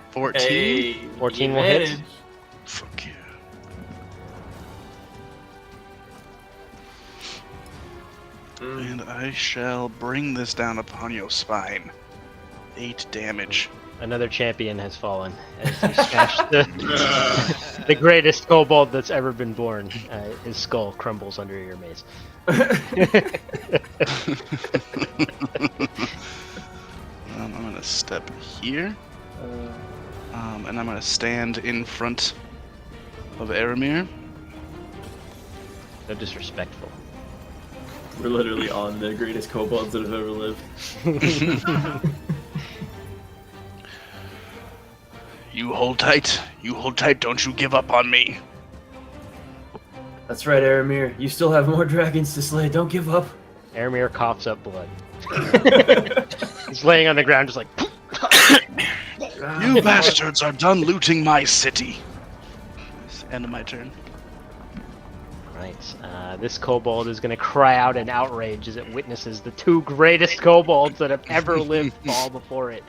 14. Hey, 14 will hit. advantage. Fuck you. And I shall bring this down upon your spine. 8 damage. Another champion has fallen as you smash the greatest kobold that's ever been born. His skull crumbles under your mace. I'm gonna step here. And I'm gonna stand in front of Aramir. So disrespectful. We're literally on the greatest kobolds that have ever lived. You hold tight. You hold tight. Don't you give up on me. That's right, Aramir. You still have more dragons to slay. Don't give up. Aramir coughs up blood. He's laying on the ground just like... You bastards are done looting my city. It's the end of my turn. Right. This kobold is going to cry out in outrage as it witnesses the 2 greatest kobolds that have ever lived fall before it.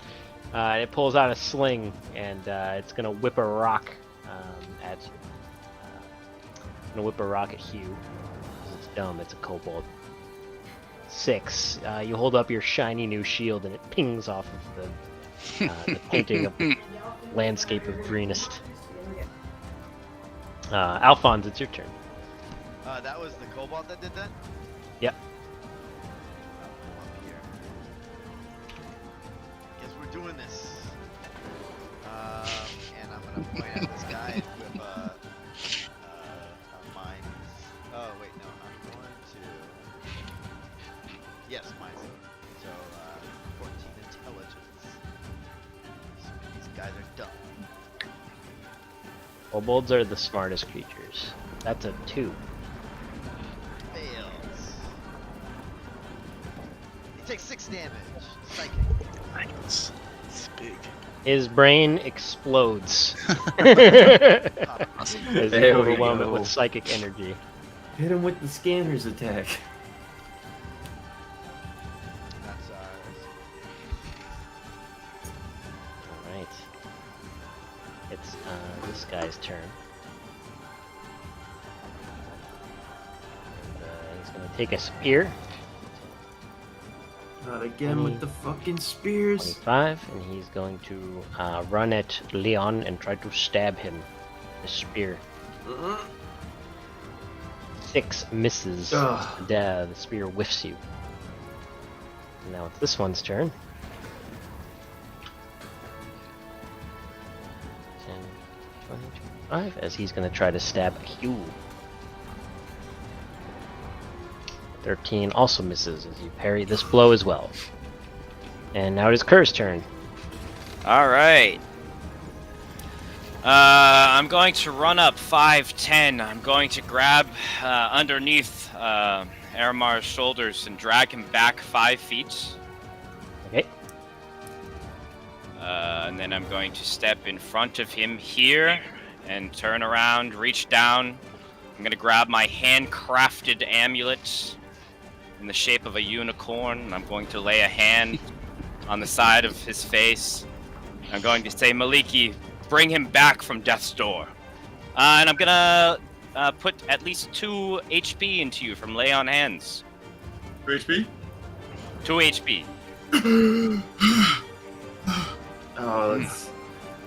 It pulls out a sling and it's going to whip a rock at Hugh. It's dumb. It's a kobold. 6. You hold up your shiny new shield and it pings off of the painting of the landscape of greenest. Alphonse, it's your turn. That was the kobold that did that? Yep. Come up here. Guess we're doing this. And I'm gonna point at this guy with a mind. Oh wait, no, I'm going to. Yes, mind. So 14 intelligence. These guys are dumb. Kobolds are the smartest creatures. That's a 2. Fails. He takes 6 damage. Psychic. Nice. It's big. His brain explodes Awesome. as you There we overwhelm it go. with psychic energy. Hit him with the scanner's attack. That's ours. All right. It's this guy's turn. And, he's going to take a spear. Not again with the fucking spears. 25, and he's going to run at Leon and try to stab him. The spear. 6 misses. Ugh. The spear whiffs you. Now it's this one's turn. 10, 20, 25, as he's going to try to stab Hugh. 13 also misses as you parry this blow as well. And now it is Kerr's turn. All right. I'm going to run up 5'10". I'm going to grab underneath Aramar's shoulders and drag him back 5 feet. Okay. And then I'm going to step in front of him here and turn around, reach down. I'm going to grab my handcrafted amulet in the shape of a unicorn, and I'm going to lay a hand on the side of his face. I'm going to say, Maliki, bring him back from death's door. And I'm gonna put at least 2 HP into you from lay on hands. 2 HP? 2 HP. Oh,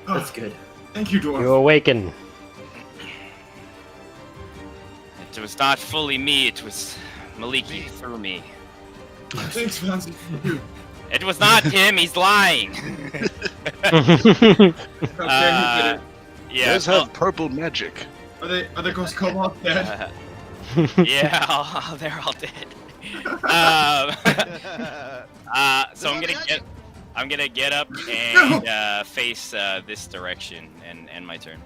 that's good. Thank you, dwarf. You awaken. It was not fully me, it was Maliki through me. Thanks, Fancy. It was not him, he's lying. Okay, Uh, You yeah, guys have purple magic. are they Ghost Cobalt dead? yeah, they're all dead. So I'm gonna get up and face this direction and end my turn.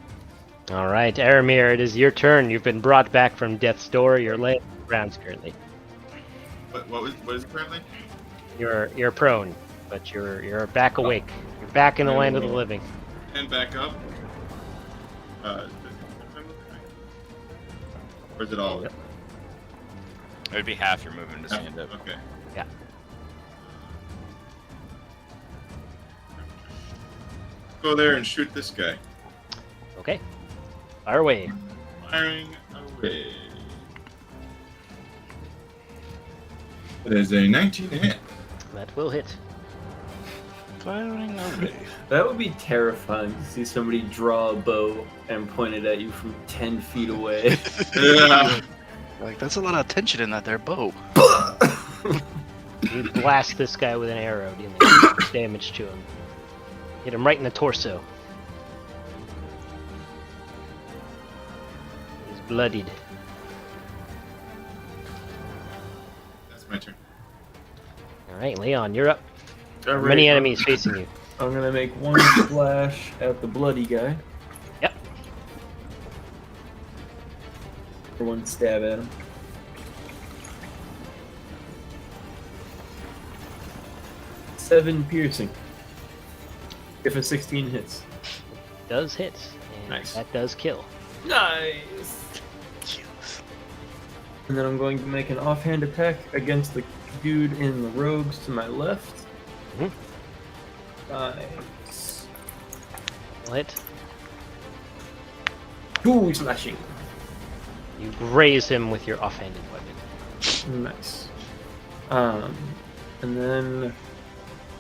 All right, Aramir, it is your turn. You've been brought back from death's door. You're laying on the ground currently. What is it currently? You're prone, but you're back awake. You're back in the land of the living. And back up. Or is it all? Yep. It would be half your movement to stand up. Okay. Yeah. Go there and shoot this guy. Okay. Fire away. Firing away. It is a 19 to hit. That will hit. Firing away. That would be terrifying to see somebody draw a bow and point it at you from 10 feet away. Yeah. Like, that's a lot of tension in that there bow. You blast this guy with an arrow, dealing damage to him. Hit him right in the torso. He's bloodied. That's my turn. Alright, Leon, you're up. All right, Many enemies facing you. I'm gonna make one splash at the bloody guy. Yep. For one stab at him. Seven piercing. If a 16 hits. Does hit. And Nice. that does kill. Nice. And then I'm going to make an offhand attack against the dude in the robes to my left. Mhm. Nice. Will hit. 2 slashing. You graze him with your offhanded weapon. Nice. And then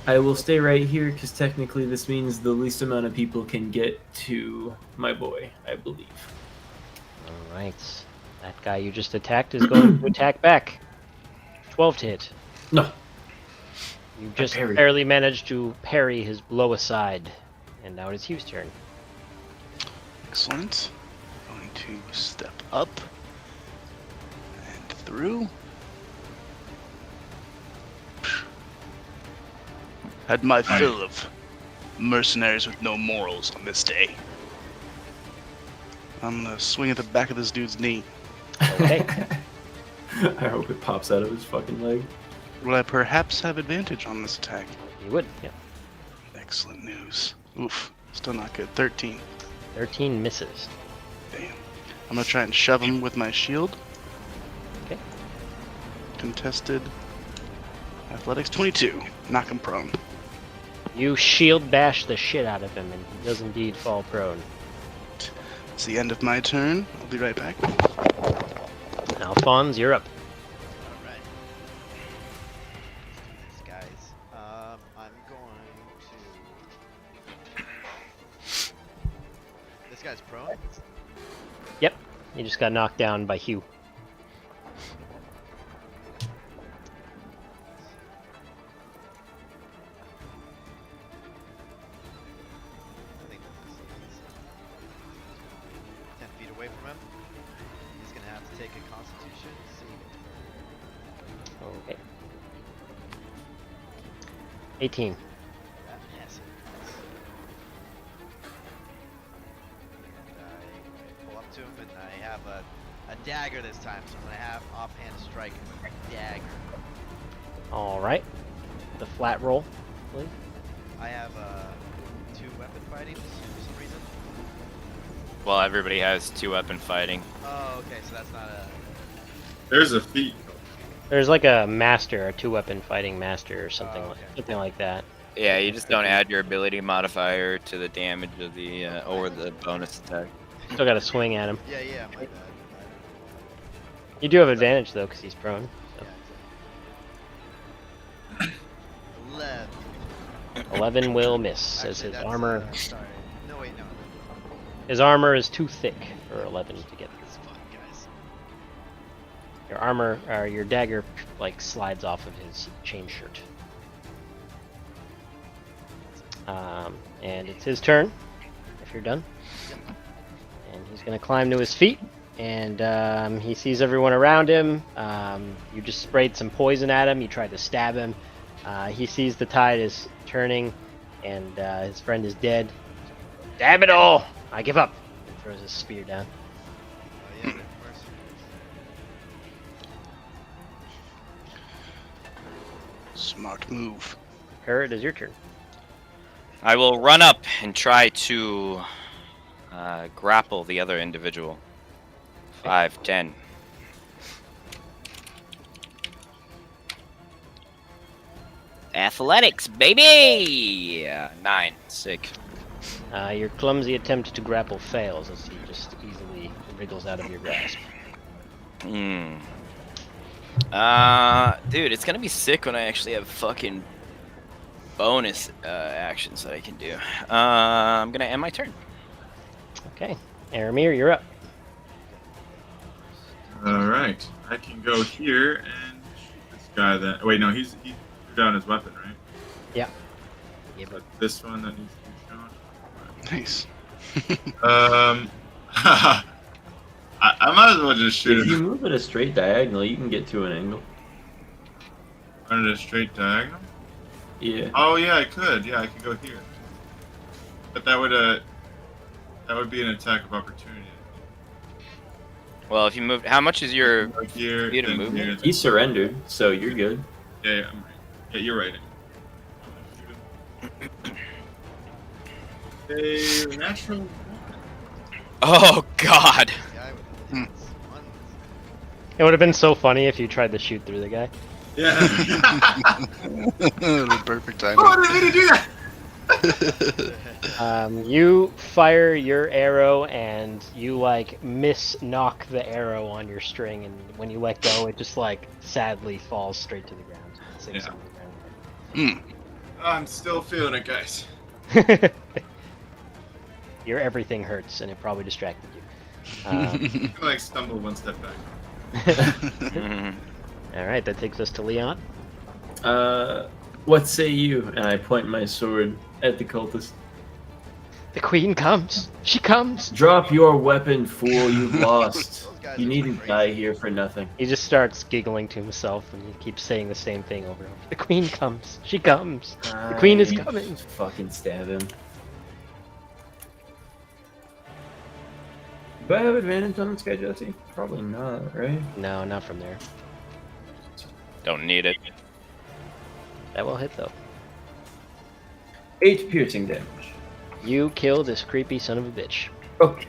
I will stay right here because technically this means the least amount of people can get to my boy, I believe. Alright. That guy you just attacked is going to attack back. 12 to hit. No. You just parried. barely managed to parry his blow aside. And now it is Hugh's turn. Excellent. Going to step up and through. Had my fill of mercenaries with no morals on this day. I'm gonna swing at the back of this dude's knee. Okay. I hope it pops out of his fucking leg. Will I perhaps have advantage on this attack? You would. Yep. Excellent news. Oof. Still not good. 13. 13 misses. Damn. I'm gonna try and shove him with my shield. Okay. Contested. Athletics 22. Knock him prone. You shield bash the shit out of him, and he does indeed fall prone. It's the end of my turn. I'll be right back. Alphonse, you're up. Alright. Let's do this, guys. I'm going to. This guy's prone? Yep. You just got knocked down by Hugh. I think he's 10 feet away from him. He's gonna have to take a constitution saving throw. Okay. 18. That passes. And I pull up to him and I have a dagger this time, so I'm gonna have offhand strike with a dagger. Alright. The flat roll, please. I have 2 weapon fighting for some reason. Well, everybody has 2 weapon fighting. Oh, okay, so that's not a. There's a feat. There's like a master, a 2-weapon fighting master or something, Oh, okay. something like that. Yeah, you just don't add your ability modifier to the damage of the or the bonus attack. Still got to swing at him. Yeah, my bad. You do have advantage though, because he's prone. So. Yeah, 11. 11 will miss, as Actually, his that's, armor. Sorry. No, wait, no. His armor is too thick for 11 to get. It's fun, guys. Your armor, or your dagger, like slides off of his chain shirt. And it's his turn. If you're done, and he's gonna climb to his feet, and he sees everyone around him. You just sprayed some poison at him. You tried to stab him. He sees the tide is turning, and his friend is dead. Damn it all! I give up. And throws his spear down. Yeah, mercenaries. Smart move. Her, it is your turn. I will run up and try to grapple the other individual. 5, 10. Athletics, baby! 9, sick. Your clumsy attempt to grapple fails as he just easily wriggles out of your grasp. Dude, it's gonna be sick when I actually have fucking bonus actions that I can do. I'm gonna end my turn. Okay, Aramir, you're up. All right, I can go here and shoot this guy. That wait, no, he threw down his weapon, right? Yeah. But this one that needs to be shown. Nice. I might as well just shoot If you him. move it a straight diagonal, you can get to an angle. Run it a straight diagonal. Yeah. Oh yeah, I could. Yeah, I could go here. But that would be an attack of opportunity. Well, if you move, how much is your Go here, speed of then movement? here, He surrendered, so you're good. Yeah, I'm right. Yeah, you're right. A natural. Oh God! This guy with the ones. It would have been so funny if you tried to shoot through the guy. Yeah. The perfect timing. Oh, I didn't mean to do that. You fire your arrow and you like knock the arrow on your string, and when you let go, it just like sadly falls straight to the ground. It sinks Yeah. on the ground. I'm still feeling it, guys. Your everything hurts, and it probably distracted you. I like stumble one step back. All right, that takes us to Leon. What say you? And I point my sword at the cultist. The queen comes. She comes. Drop your weapon, fool. You've lost. Those guys You are needn't crazy. die here for nothing. He just starts giggling to himself, and he keeps saying the same thing over and over. The queen comes. She comes. The queen is I coming. Fucking stab him. Do I have advantage on this guy, Jesse? Probably not, right? No, not from there. Don't need it. That will hit though. 8 piercing damage. You kill this creepy son of a bitch. Okay.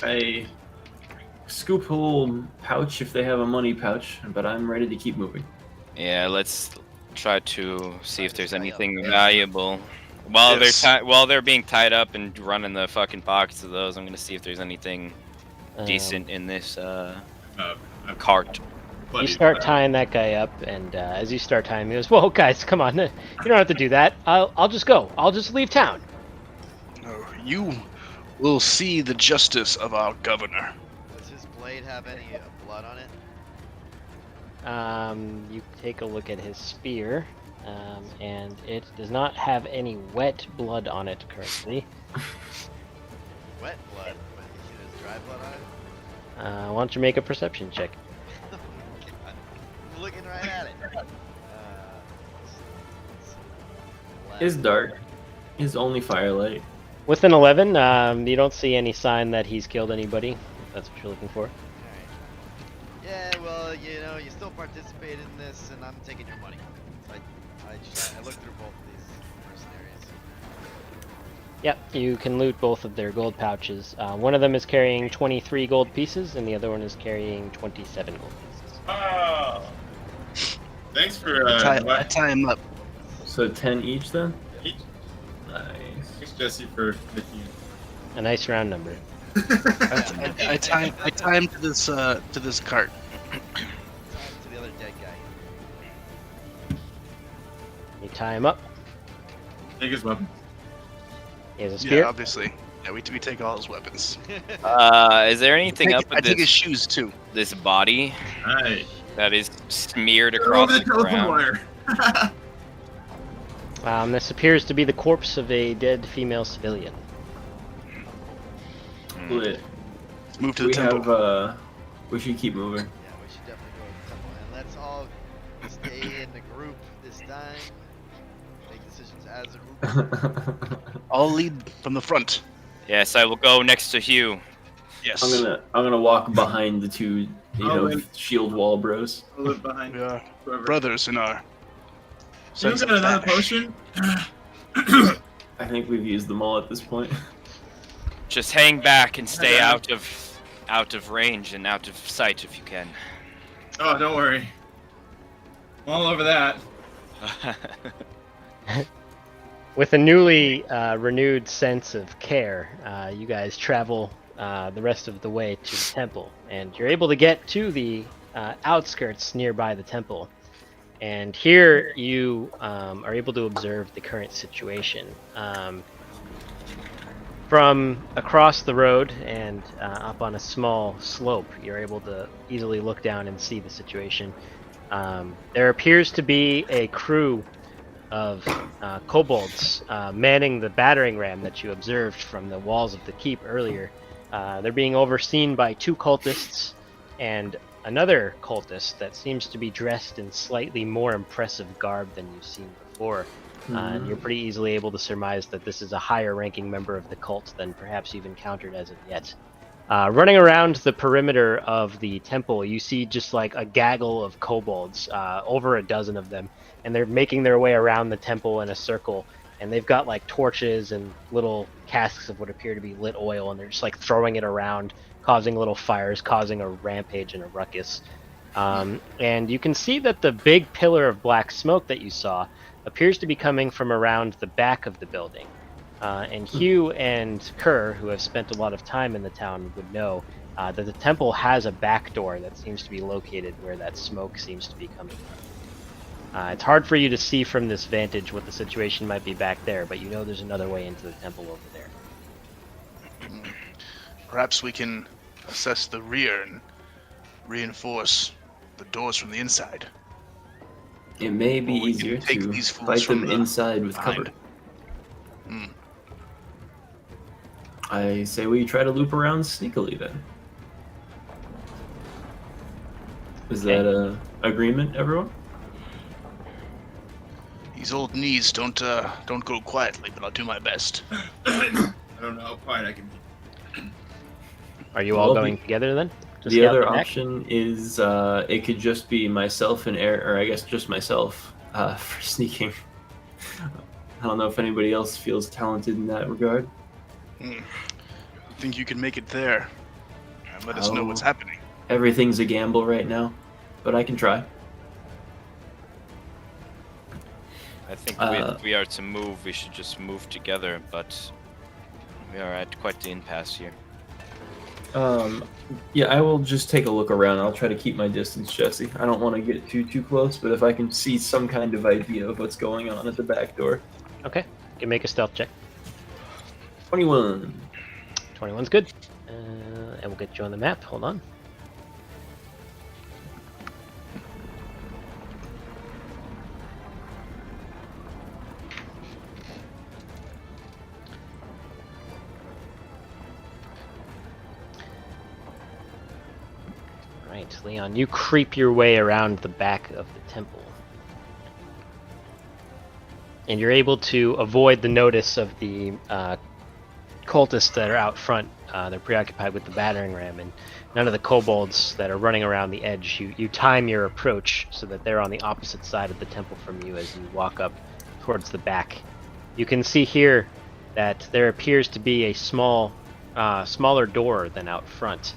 I scoop a little pouch if they have a money pouch, but I'm ready to keep moving. Yeah, let's try to see if there's Tie up. anything Yeah. valuable. While Yes. while they're being tied up and running the fucking pockets of those, I'm gonna see if there's anything decent in this I'm cart. You bloody start proud. tying that guy up, and as you start tying, he goes, "Whoa, guys, come on! You don't have to do that. I'll just go. I'll just leave town." No, you will see the justice of our governor. Does his blade have any blood on it? You take a look at his spear, and it does not have any wet blood on it currently. Wet blood? What, you see there's dry blood on it? Why don't you make a perception check? I'm looking right at it. Is dark. Is only firelight. With an 11, you don't see any sign that he's killed anybody. If that's what you're looking for. Alright. Yeah, well, you know, you still participated in this, and I'm taking your money. I looked through both of these mercenaries. Yep, you can loot both of their gold pouches. One of them is carrying 23 gold pieces, and the other one is carrying 27 gold pieces. Oh. Thanks for I tie him up. So 10 each then? each- Nice. Thanks, Jesse, for making it. A nice round number. I tie him to this cart. Time to the other dead guy. You tie him up. Take his weapon. He has a Yeah, spear. obviously. Yeah, we take all his weapons. Is there anything up I with take his this shoes too. body Alright. that is smeared Over across the the telephone ground? wire. This appears to be the corpse of a dead female civilian. Lit. Let's move to the We temple. have, we should keep moving. Yeah, we should definitely go to the temple. And let's all stay in the group this time. Make decisions as a group. I'll lead from the front. Yes, I will go next to Hugh. Yes. I'm gonna walk behind the two, shield wall bros. I'll live behind We are whoever. brothers in our. You sense got of another fashion. potion? I think we've used them all at this point. Just hang back and stay out of range and out of sight if you can. Oh, don't worry. I'm all over that. With a newly renewed sense of care, you guys travel the rest of the way to the temple, and you're able to get to the outskirts nearby the temple. And here you are able to observe the current situation. From across the road and up on a small slope, you're able to easily look down and see the situation. There appears to be a crew of kobolds manning the battering ram that you observed from the walls of the keep earlier. They're being overseen by 2 cultists and another cultist that seems to be dressed in slightly more impressive garb than you've seen before. And you're pretty easily able to surmise that this is a higher ranking member of the cult than perhaps you've encountered as of yet. Running around the perimeter of the temple, you see just like a gaggle of kobolds, over a dozen of them, and they're making their way around the temple in a circle, and they've got like torches and little casks of what appear to be lit oil, and they're just like throwing it around, causing little fires, causing a rampage and a ruckus. And you can see that the big pillar of black smoke that you saw appears to be coming from around the back of the building. And Hugh and Kerr, who have spent a lot of time in the town, would know that the temple has a back door that seems to be located where that smoke seems to be coming from. It's hard for you to see from this vantage what the situation might be back there, but you know there's another way into the temple over there. Perhaps we can assess the rear and reinforce the doors from the inside. It may be Or we can easier take to these fools fight from them the inside with behind. cover. Hmm. I say we try to loop around sneakily then. Is that a agreement, everyone? These old knees don't go quietly, but I'll do my best. I don't know how quiet I can be. Are you all Well, going together then? To The scout other the back? option is it could just be myself and Eric, or I guess just myself for sneaking. I don't know if anybody else feels talented in that regard. You think you can make it there? And let us know what's Oh. happening. Everything's a gamble right now, but I can try. I think Uh, if we are to move, we should just move together, but we are at quite the impasse here. Yeah, I will just take a look around. I'll try to keep my distance, Jesse. I don't want to get too close, but if I can see some kind of idea of what's going on at the back door. Okay. You can make a stealth check. 21. 21's good. And we'll get you on the map. Hold on. Right, Leon, you creep your way around the back of the temple. And you're able to avoid the notice of the cultists that are out front. They're preoccupied with the battering ram, and none of the kobolds that are running around the edge. You time your approach so that they're on the opposite side of the temple from you as you walk up towards the back. You can see here that there appears to be a smaller door than out front,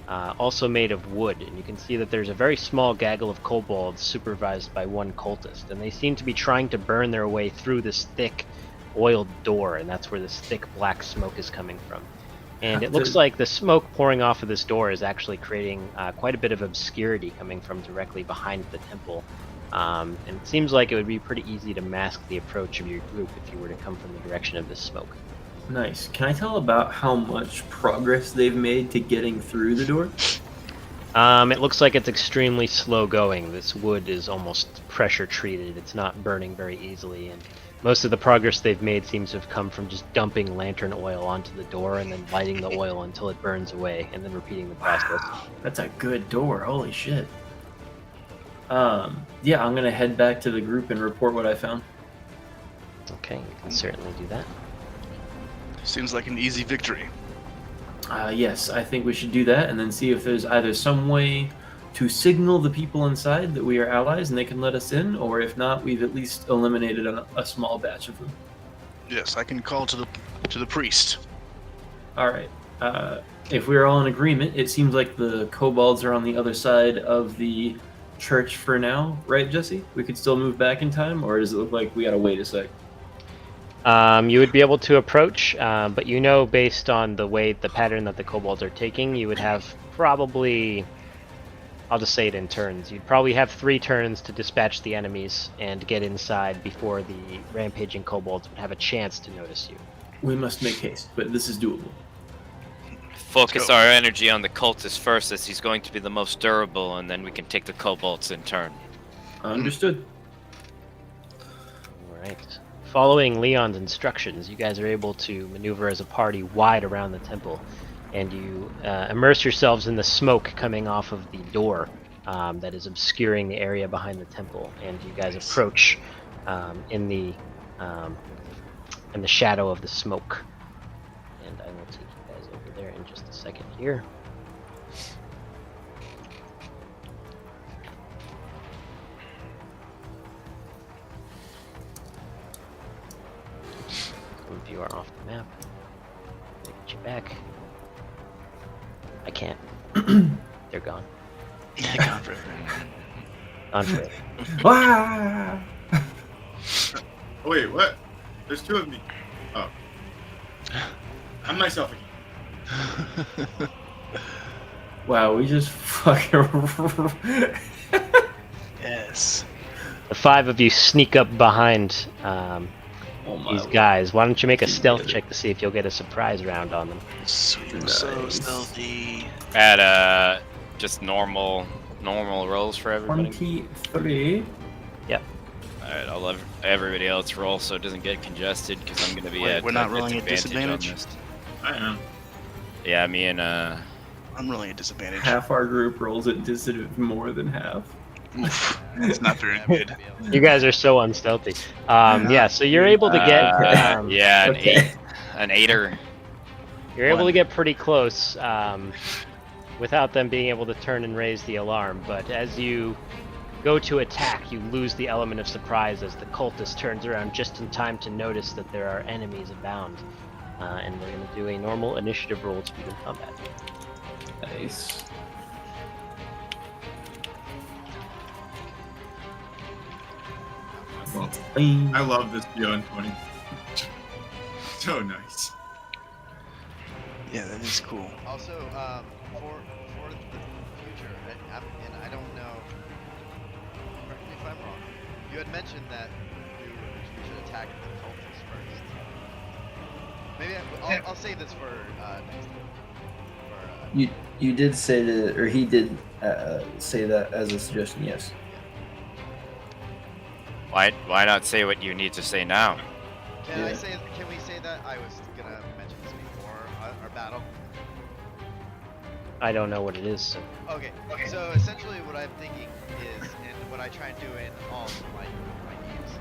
also made of wood, and you can see that there's a very small gaggle of kobolds supervised by one cultist, and they seem to be trying to burn their way through this thick oiled door, and that's where this thick black smoke is coming from. And it looks like the smoke pouring off of this door is actually creating quite a bit of obscurity coming from directly behind the temple. And it seems like it would be pretty easy to mask the approach of your group if you were to come from the direction of this smoke. Nice. Can I tell about how much progress they've made to getting through the door? It looks like it's extremely slow going. This wood is almost pressure treated. It's not burning very easily, and most of the progress they've made seems to have come from just dumping lantern oil onto the door and then lighting the oil until it burns away, and then repeating the process. That's a good door. Holy shit. Yeah, I'm gonna head back to the group and report what I found. Okay, you can certainly do that. Seems like an easy victory. Yes, I think we should do that and then see if there's either some way to signal the people inside that we are allies and they can let us in, or if not, we've at least eliminated a small batch of them. Yes, I can call to the priest. All right. If we're all in agreement, it seems like the kobolds are on the other side of the church for now, right, Jesse? We could still move back in time, or does it look like we gotta wait a sec? You would be able to approach, but you know, based on the pattern that the kobolds are taking, you would have probably, I'll just say it in turns. You'd probably have 3 turns to dispatch the enemies and get inside before the rampaging kobolds would have a chance to notice you. We must make haste, but this is doable. Focus our energy on the cultist first, as he's going to be the most durable, and then we can take the kobolds in turn. Understood. Alright. Following Leon's instructions, you guys are able to maneuver as a party wide around the temple, and you immerse yourselves in the smoke coming off of the door that is obscuring the area behind the temple, and you guys approach in the shadow of the smoke. And I will take you guys over there in just a second here. Some of you are off the map. Get you back. I can't. They're gone. Gone forever. Gone forever. Ah! Oh, wait, what? There's 2 of me. Oh. I'm myself again. Wow, we just fucking. Yes. The 5 of you sneak up behind Oh my these lord. guys. Why don't you make a stealth check to see if you'll get a surprise round on them? Sweet, so Nice. stealthy. At just normal rolls for everybody. 23. Alright, I'll let everybody else roll so it doesn't get congested, because I'm gonna be Wait, at we're not rolling at on disadvantage? this. I am. Yeah, me and I'm rolling at disadvantage. Half our group rolls at disadvantage more than half. Oof, that's not very good. You guys are so unstealthy. Yeah, so you're able to get yeah, Okay. an 8er. you're able to get pretty close. without them being able to turn and raise the alarm. But as you go to attack, you lose the element of surprise as the cultist turns around just in time to notice that there are enemies abound. And we're going to do a normal initiative roll to begin combat. Nice. I love this Beyond 20. So nice. Yeah, that is cool. Also, for the future, and I don't know, correct me if I'm wrong, you had mentioned that we should attack the cultists first. Maybe I'll save this for next time. You did say that, or he did say that as a suggestion. Yes. Why not say what you need to say now? Can we say that I was gonna mention this before our battle? I don't know what it is. So. Okay. So essentially, what I'm thinking is, and what I try and do in all of my games,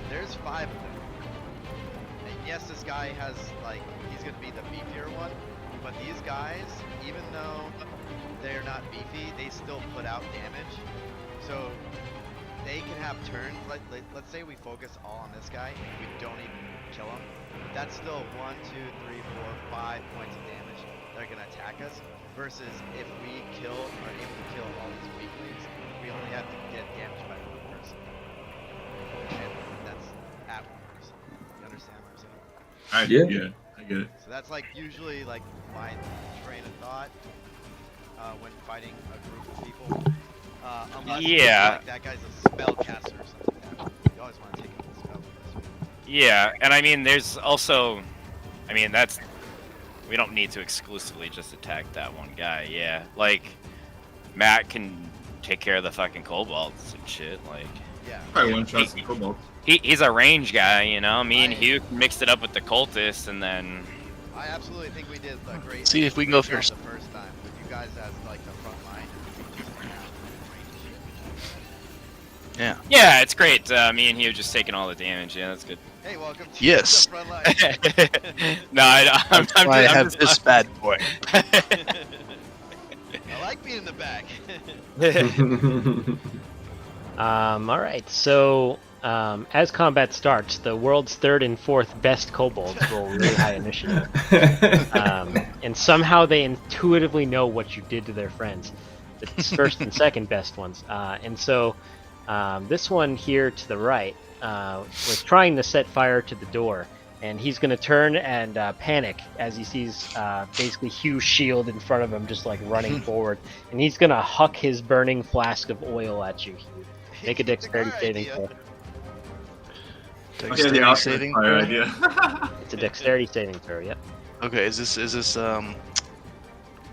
there's 5 of them. And yes, this guy has he's gonna be the beefier one, but these guys, even though they're not beefy, they still put out damage. So they can have turns. Let's say we focus all on this guy and we don't even kill him. That's still 1, 2, 3, 4, 5 points of damage they're gonna attack us. Versus if we are able to kill all these weaklings, we only have to get damaged by 1 person. And that's at 1 person. You understand what I'm saying? I get it. So that's usually my train of thought when fighting a group of people. Unless that guy's a spellcaster or something like that. You always want to take him with spellcaster. Yeah, and I mean, there's also, that's, we don't need to exclusively just attack that one guy. Yeah, Matt can take care of the fucking kobolds and shit. Yeah. Probably one shot some kobolds. He's a range guy, Me and Hugh mixed it up with the cultists, and then. I absolutely think we did a great. See if we can go first. The first time with you guys as the front line. Yeah. Yeah, it's great. Me and Hugh just taking all the damage. Yeah, that's good. Hey, welcome to Yes. the front line. No, I have this bad boy. I like being in the back. All right. So as combat starts, the world's 3rd and 4th best kobolds roll really high initiative, and somehow they intuitively know what you did to their friends. It's 1st and 2nd best ones, and so this one here to the right was trying to set fire to the door, and he's going to turn and panic as he sees basically Hugh's shield in front of him, just running forward, and he's going to huck his burning flask of oil at you. Make a dexterity saving throw. Dexterity saving throw? Idea. It's a dexterity saving throw. Yep. Okay, is this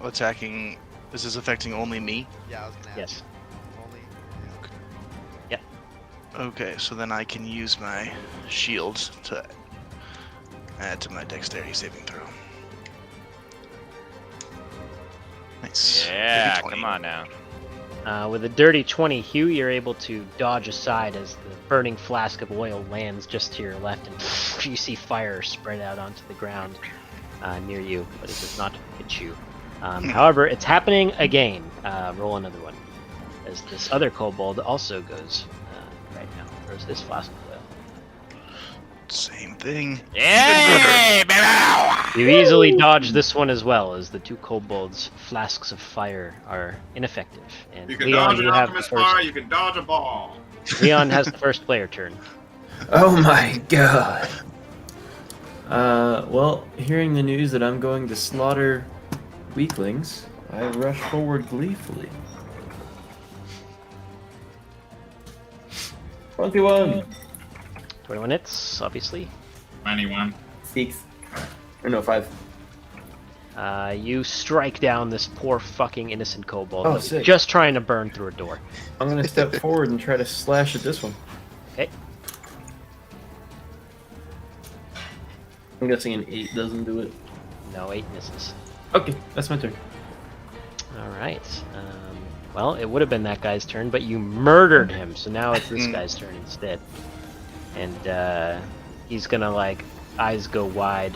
attacking? Is this affecting only me? Yeah, I was gonna ask. Yes. Only. Yep. Okay, so then I can use my shield to add to my dexterity saving throw. Nice. Yeah, Maybe 20. come on now. With a dirty 20, Hugh, you're able to dodge aside as the burning flask of oil lands just to your left, and you see fire spread out onto the ground near you, but it does not hit you. However, it's happening again. Roll another one, as this other kobold also goes right now. Throws this flask of oil. Same thing. Yay, baby! You easily dodge this one as well, as the 2 kobolds' flasks of fire are ineffective. And You can Leon, dodge an you have the alchemist first. fire, you can dodge a ball. Leon has the first player turn. Oh my god. Well, hearing the news that I'm going to slaughter weaklings, I rush forward gleefully. 21. 21 hits, obviously. 91. 6. Or no, 5. You strike down this poor fucking innocent kobold. Oh, that's sick. just trying to burn through a door. I'm gonna step forward and try to slash at this one. Okay. I'm guessing an 8 doesn't do it. No, 8 misses. Okay, that's my turn. Alright. Well, it would have been that guy's turn, but you murdered him, so now it's this guy's turn instead. And he's gonna, eyes go wide,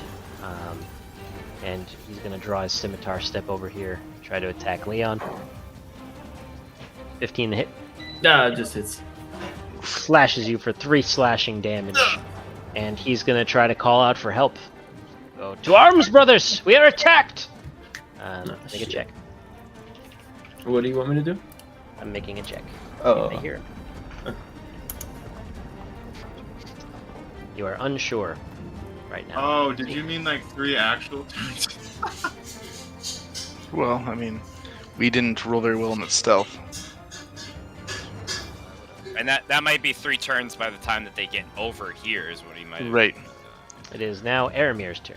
And he's gonna draw his scimitar, step over here, try to attack Leon. 15 to hit. Just hits. Slashes you for 3 slashing damage. And he's gonna try to call out for help. Go to arms, brothers! We are attacked! Make a check. What do you want me to do? I'm making a check. Oh. I hear him. You are unsure right now. Oh, did you mean like 3 actual turns? Well, I mean, we didn't roll very well in its stealth. And that might be 3 turns by the time that they get over here, is what he might have. Right. It is now Aramir's turn.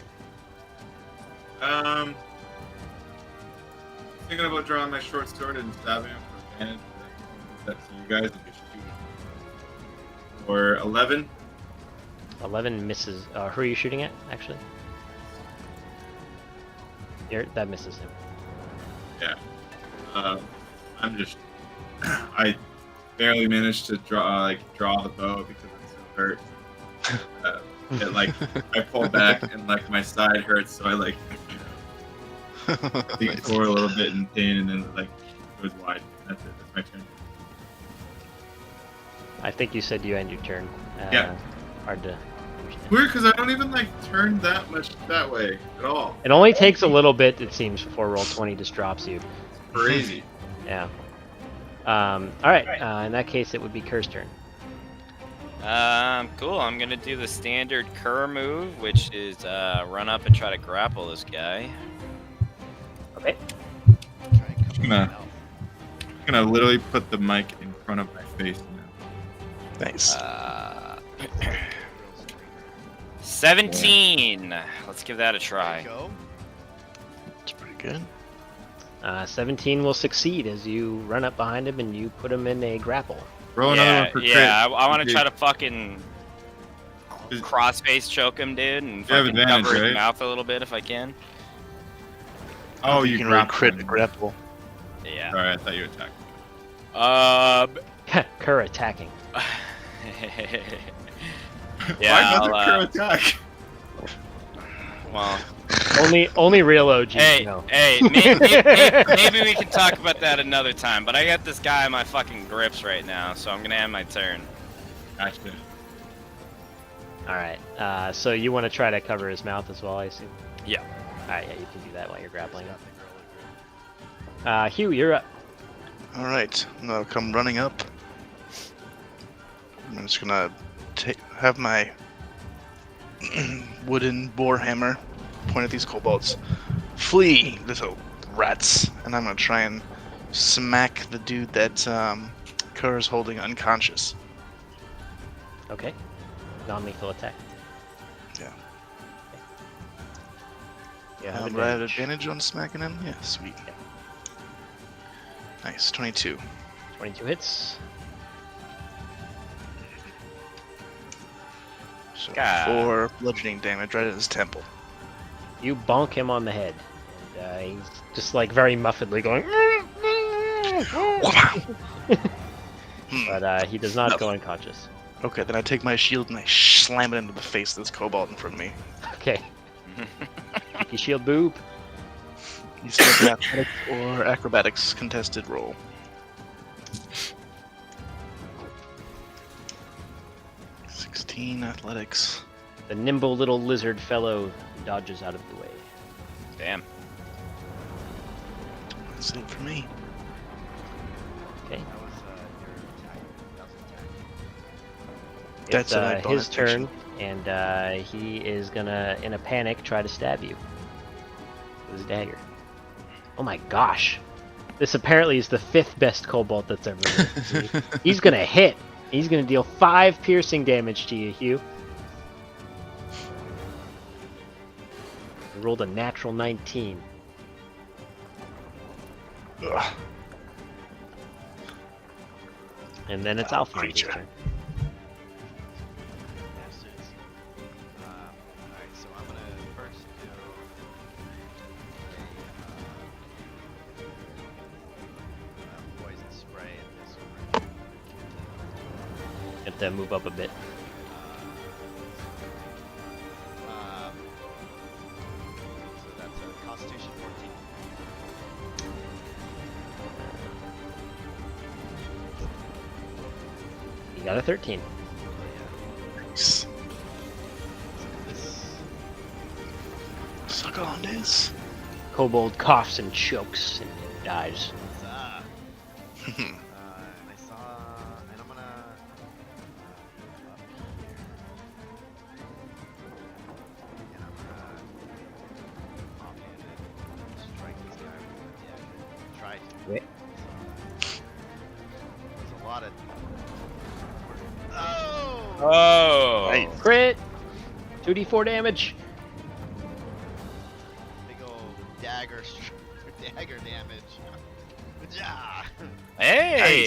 Thinking about drawing my short sword and stabbing him for advantage. That's you guys. And just shoot. Or 11. 11 misses. Who are you shooting at, actually? That misses him. Yeah. I'm just. I barely managed to draw the bow because it's so hurt. I pull back and my side hurts, so I lean forward a little bit in pain, and then it goes wide. That's it. That's my turn. I think you said you end your turn. Yeah. Hard to understand. Weird, because I don't even turn that much that way at all. It only takes a little bit, it seems, before roll 20 just drops you. Crazy. Yeah. Alright, in that case it would be Kerr's turn. Cool. I'm gonna do the standard Kerr move, which is run up and try to grapple this guy. Okay. I'm gonna literally put the mic in front of my face now. Nice. 17. Let's give that a try. Go. That's pretty good. 17 will succeed as you run up behind him and you put him in a grapple. Roll another one for crit. I want to Dude. try to fucking crossface choke him, dude, and You have fucking advantage, cover his right? mouth a little bit if I can. Oh, you you can really grapple crit him. a grapple. Yeah. Sorry, I thought you attacked. Kerr attacking. Yeah, Why doesn't Kerr attack? Well, Only real OGs hey, know. maybe we can talk about that another time. But I got this guy in my fucking grips right now, so I'm gonna end my turn. Gotcha. Alright, so you want to try to cover his mouth as well, I assume? Yeah. Alright, yeah, you can do that while you're grappling him. Hugh, you're up. Alright, I'm gonna come running up. I'm just gonna have my wooden boar hammer point at these kobolds. Flee, little rats! And I'm gonna try and smack the dude that Kerr is holding unconscious. Okay. Non-lethal attack. Yeah. Yeah, Would I have advantage on smacking him? Yeah, sweet. Yeah. Nice, 22. 22 hits. So God. 4 bludgeoning damage right at his temple. You bonk him on the head. And he's just very muffledly going. But he does not go unconscious. Okay, then I take my shield and I slam it into the face of this kobold in front of me. Okay. You shield boob. You still have athletics or acrobatics contested roll. Athletics. The nimble little lizard fellow dodges out of the way. Damn. That's it for me. Okay. That was your attack. That was attack. That's It's my bonus his turn, and he is gonna, in a panic, try to stab you with his dagger. Oh my gosh! This apparently is the 5th best kobold that's ever lived. He's gonna hit. He's gonna deal 5 piercing damage to you, Hugh. He rolled a natural 19. Ugh. And then it's Alpha's creature. turn. Bastards. Alright, so I'm gonna first do a poison spray at this group. You have to move up a bit. So that's a Got a 13. Nice. This Suck on this. Kobold coughs and chokes and dies. huzzah. And I saw, and I'm gonna move up here, and I'm gonna offhanded strike this guy. Yeah, try to. Wait. There's a lot of. Oh! Oh. Nice. Crit! 2d4 damage. Big old dagger, dagger damage. Yeah. Nice,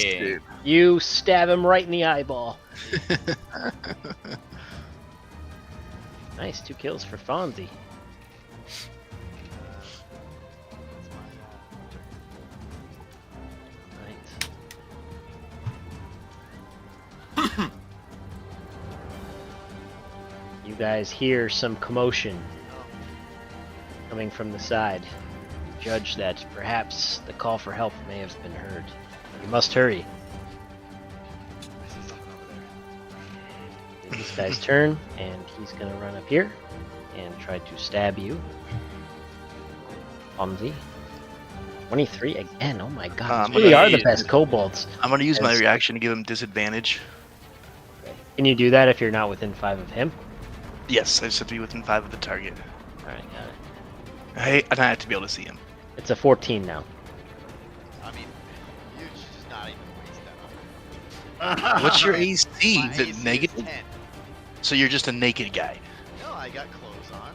Hey. dude. You stab him right in the eyeball. Nice, 2 kills for Fonzie. Right. You guys hear some commotion coming from the side. You judge that perhaps the call for help may have been heard. You must hurry. I see something over there. It's this guy's turn, and he's gonna run up here and try to stab you. Fonzie. 23 again, oh my god, I'm these really gonna are the use- best kobolds. I'm gonna use my Yes. reaction to give him disadvantage. Can you do that if you're not within 5 of him? Yes, I just have to be within 5 of the target. Alright, got it. And I have to be able to see him. It's a 14 now. I mean, you should just not even waste that. What's your AC? My Is AC it is negative? 10. So you're just a naked guy. No, I got clothes on.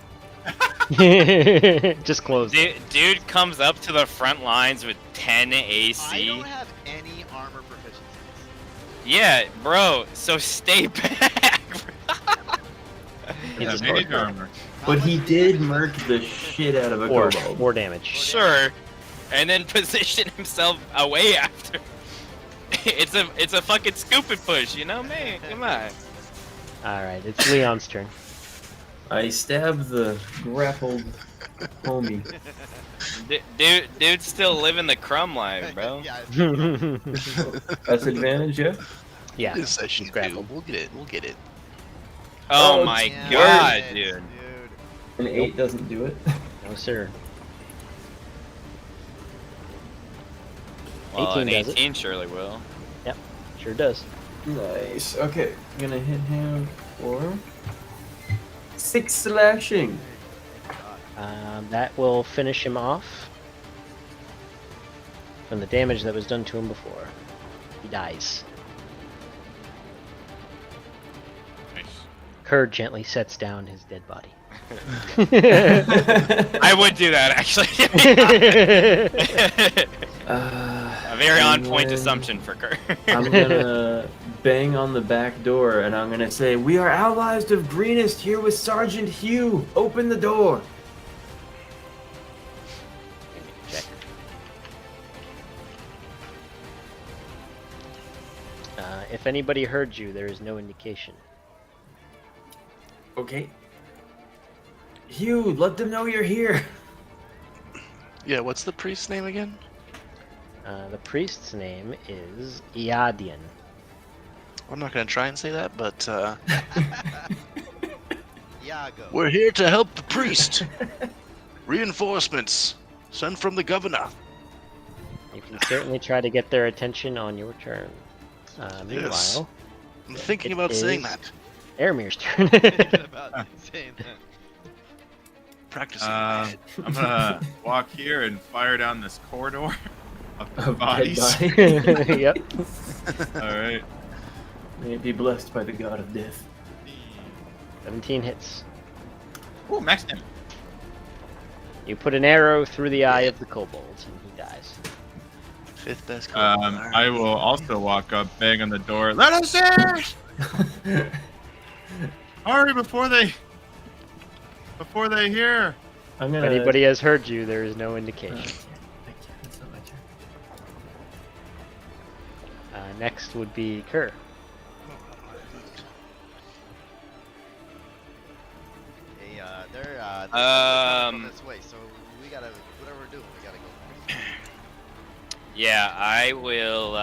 Just close it. Dude comes up to the front lines with 10 I AC. don't have any armor proficiencies. Yeah, bro. So stay back. It's Yeah, mage armor. How But much he damage did is it? murk the shit out of a 4, kobold. 4 damage. Sure. And then position himself away after. It's a fucking scoop and push, you know, man. Come on. Alright, it's Leon's turn. I stabbed the grappled homie. Dude's still living the crumb life, bro. Yeah, That's advantage, yeah? Yeah, This session he's 2. grappled. We'll get it. We'll get it. Oh Oh, my damn god, it, dude. An 8 doesn't do it. No, sir. Well, 18 an does it. 18 surely will. Sure does. Nice. Okay, I'm gonna hit him for 6 slashing. That will finish him off from the damage that was done to him before. He dies. Nice. Kerr gently sets down his dead body. I would do that actually. A very on and point then assumption for Kurt. I'm gonna bang on the back door and I'm gonna say, "We are allies of Greenest here with Sergeant Hugh. Open the door." Check. If anybody heard you, there is no indication. Okay. Hugh, let them know you're here. Yeah, what's the priest's name again? The priest's name is Iadian. I'm not gonna try and say that, but Iago. we're here to help the priest. Reinforcements sent from the governor. You can certainly try to get their attention on your turn. Meanwhile, Yes. I'm thinking It about saying is- that. Eramir's turn. Thinking about saying that. Practicing. in my head. I'm gonna walk here and fire down this corridor of Of dead bodies. body. Yep. All right. May it be blessed by the god of death. 17 hits. Ooh, max damage. You put an arrow through the eye of the kobold, and he dies. 5th best call. I will also walk up, bang on the door. Let us in! Hurry before they hear. I'm If gonna. anybody has heard you, there is no indication. That's not my turn. Next would be Kerr. Hey, they're Um, from this way, so we gotta, whatever we're doing, we gotta go. Yeah, I will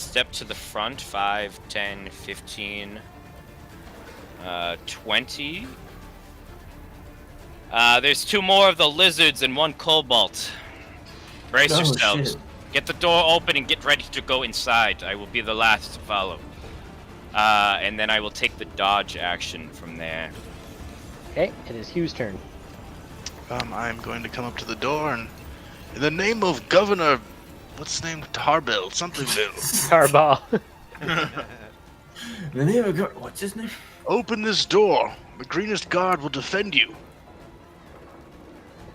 step to the front. 5, 10, 15, 20. There's 2 more of the lizards and 1 cobalt. Brace Oh, yourselves. shit. Get the door open and get ready to go inside. I will be the last to follow. And then I will take the dodge action from there. Okay, it is Hugh's turn. I'm going to come up to the door and, in the name of Governor, what's his name? Tarbill, somethingville. Tarball. The name of God. What's his name? Open this door. The greenest guard will defend you.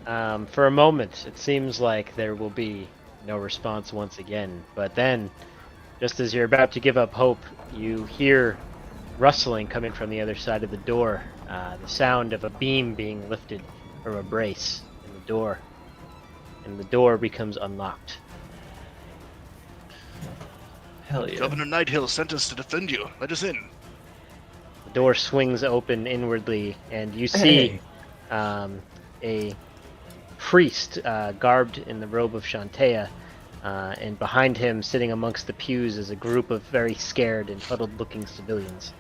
For a moment, it seems like there will be no response once again. But then, just as you're about to give up hope, you hear rustling coming from the other side of the door. The sound of a beam being lifted from a brace in the door. And the door becomes unlocked. Hell yeah. Governor Nighthill sent us to defend you. Let us in. The door swings open inwardly, and you see a priest garbed in the robe of Shantea, and behind him, sitting amongst the pews, is a group of very scared and huddled-looking civilians.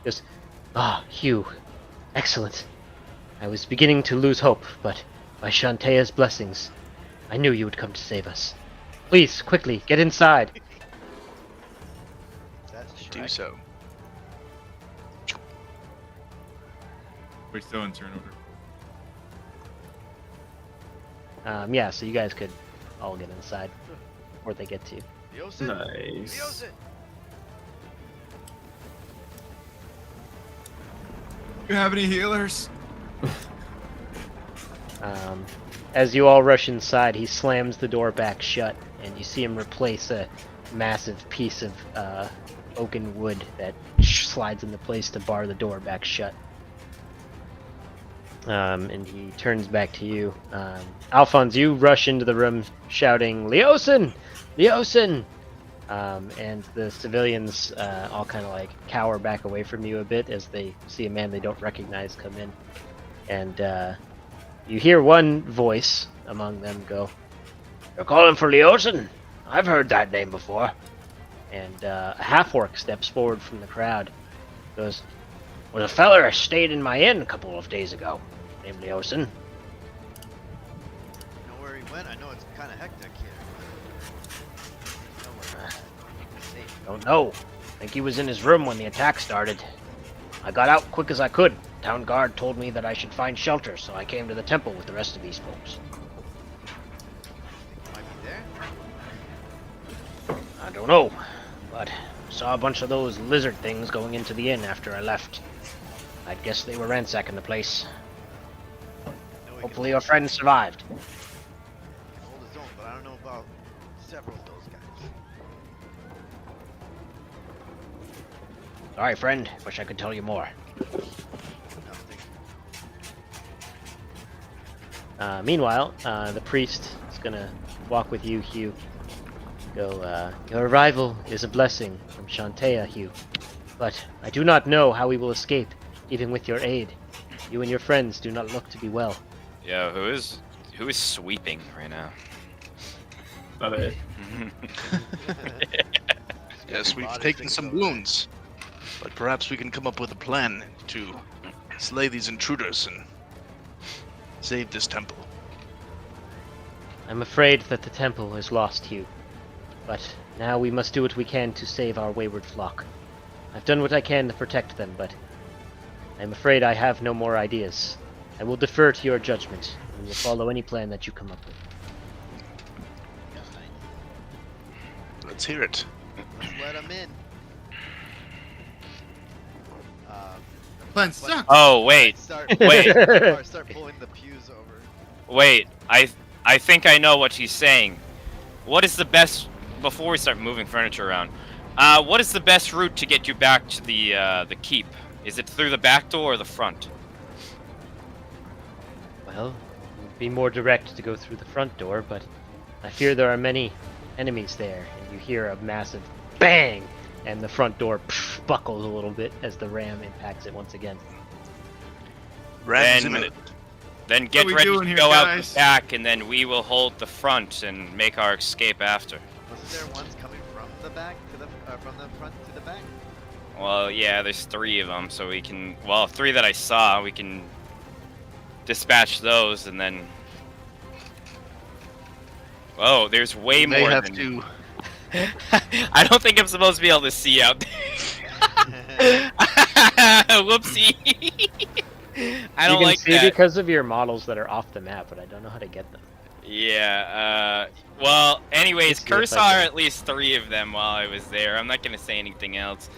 Just, Hugh, excellent. I was beginning to lose hope, but by Shantea's blessings, I knew you would come to save us. Please, quickly, get inside. That's Do Shrek. so. We're still in turn order. Yeah, so you guys could all get inside before they get to you. Leosin? Nice. Leosin! You have any healers? As you all rush inside, he slams the door back shut, and you see him replace a massive piece of oaken wood that slides into place to bar the door back shut. And he turns back to you. Alphonse, you rush into the room shouting, Leosin! Leosin! And the civilians all kind of like cower back away from you a bit as they see a man they don't recognize come in. And you hear one voice among them go, You're calling for Leosin? I've heard that name before. And a half-orc steps forward from the crowd. Goes, Well, a feller stayed in my inn a couple of days ago, named Leosin. You know where he went? I know it's kind of hectic here. You know where he's safe. Don't know. Think he was in his room when the attack started. I got out quick as I could. Town guard told me that I should find shelter, so I came to the temple with the rest of these folks. Think he might be there? I don't know, but saw a bunch of those lizard things going into the inn after I left. I'd guess they were ransacking the place. Know he Hopefully can your friend survived. hold his own, but I don't know about several of those guys. Sorry, friend. Wish I could tell you more. No, thank you. Meanwhile, the priest is gonna walk with you, Hugh. Go, your arrival is a blessing from Shantea, Hugh. But I do not know how we will escape, even with your aid. You and your friends do not look to be well. Yeah, who is sweeping right now? My bad. Yes, we've Bodies taken that some go there. wounds, but perhaps we can come up with a plan to slay these intruders and save this temple. I'm afraid that the temple is lost, Hugh. But now we must do what we can to save our wayward flock. I've done what I can to protect them, but I'm afraid I have no more ideas. I will defer to your judgment, and will follow any plan that you come up with. Yes, thank you. Let's hear it. Let's let him in. Plan sucks. Oh wait, Start, Wait. start pulling the pews over. wait. I think I know what he's saying. What is the best? Before we start moving furniture around, what is the best route to get you back to the keep? Is it through the back door or the front? Well, it would be more direct to go through the front door, but I fear there are many enemies there, and you hear a massive bang, and the front door buckles a little bit as the ram impacts it once again. Ram's Then- imminent. Then get we ready doing to here, go out guys? the back, and then we will hold the front and make our escape after. Wasn't there ones coming from the back to the from the front to the back? Well, yeah, there's 3 of them, so we can. Well, 3 that I saw, we can dispatch those, and then. Oh, there's way We may more have than. to. I don't think I'm supposed to be able to see out there. Whoopsie. I don't you can like see that. because of your models that are off the map, but I don't know how to get them. Yeah, well, anyways, Let's see if I Cursor can- at least 3 of them while I was there. I'm not gonna say anything else.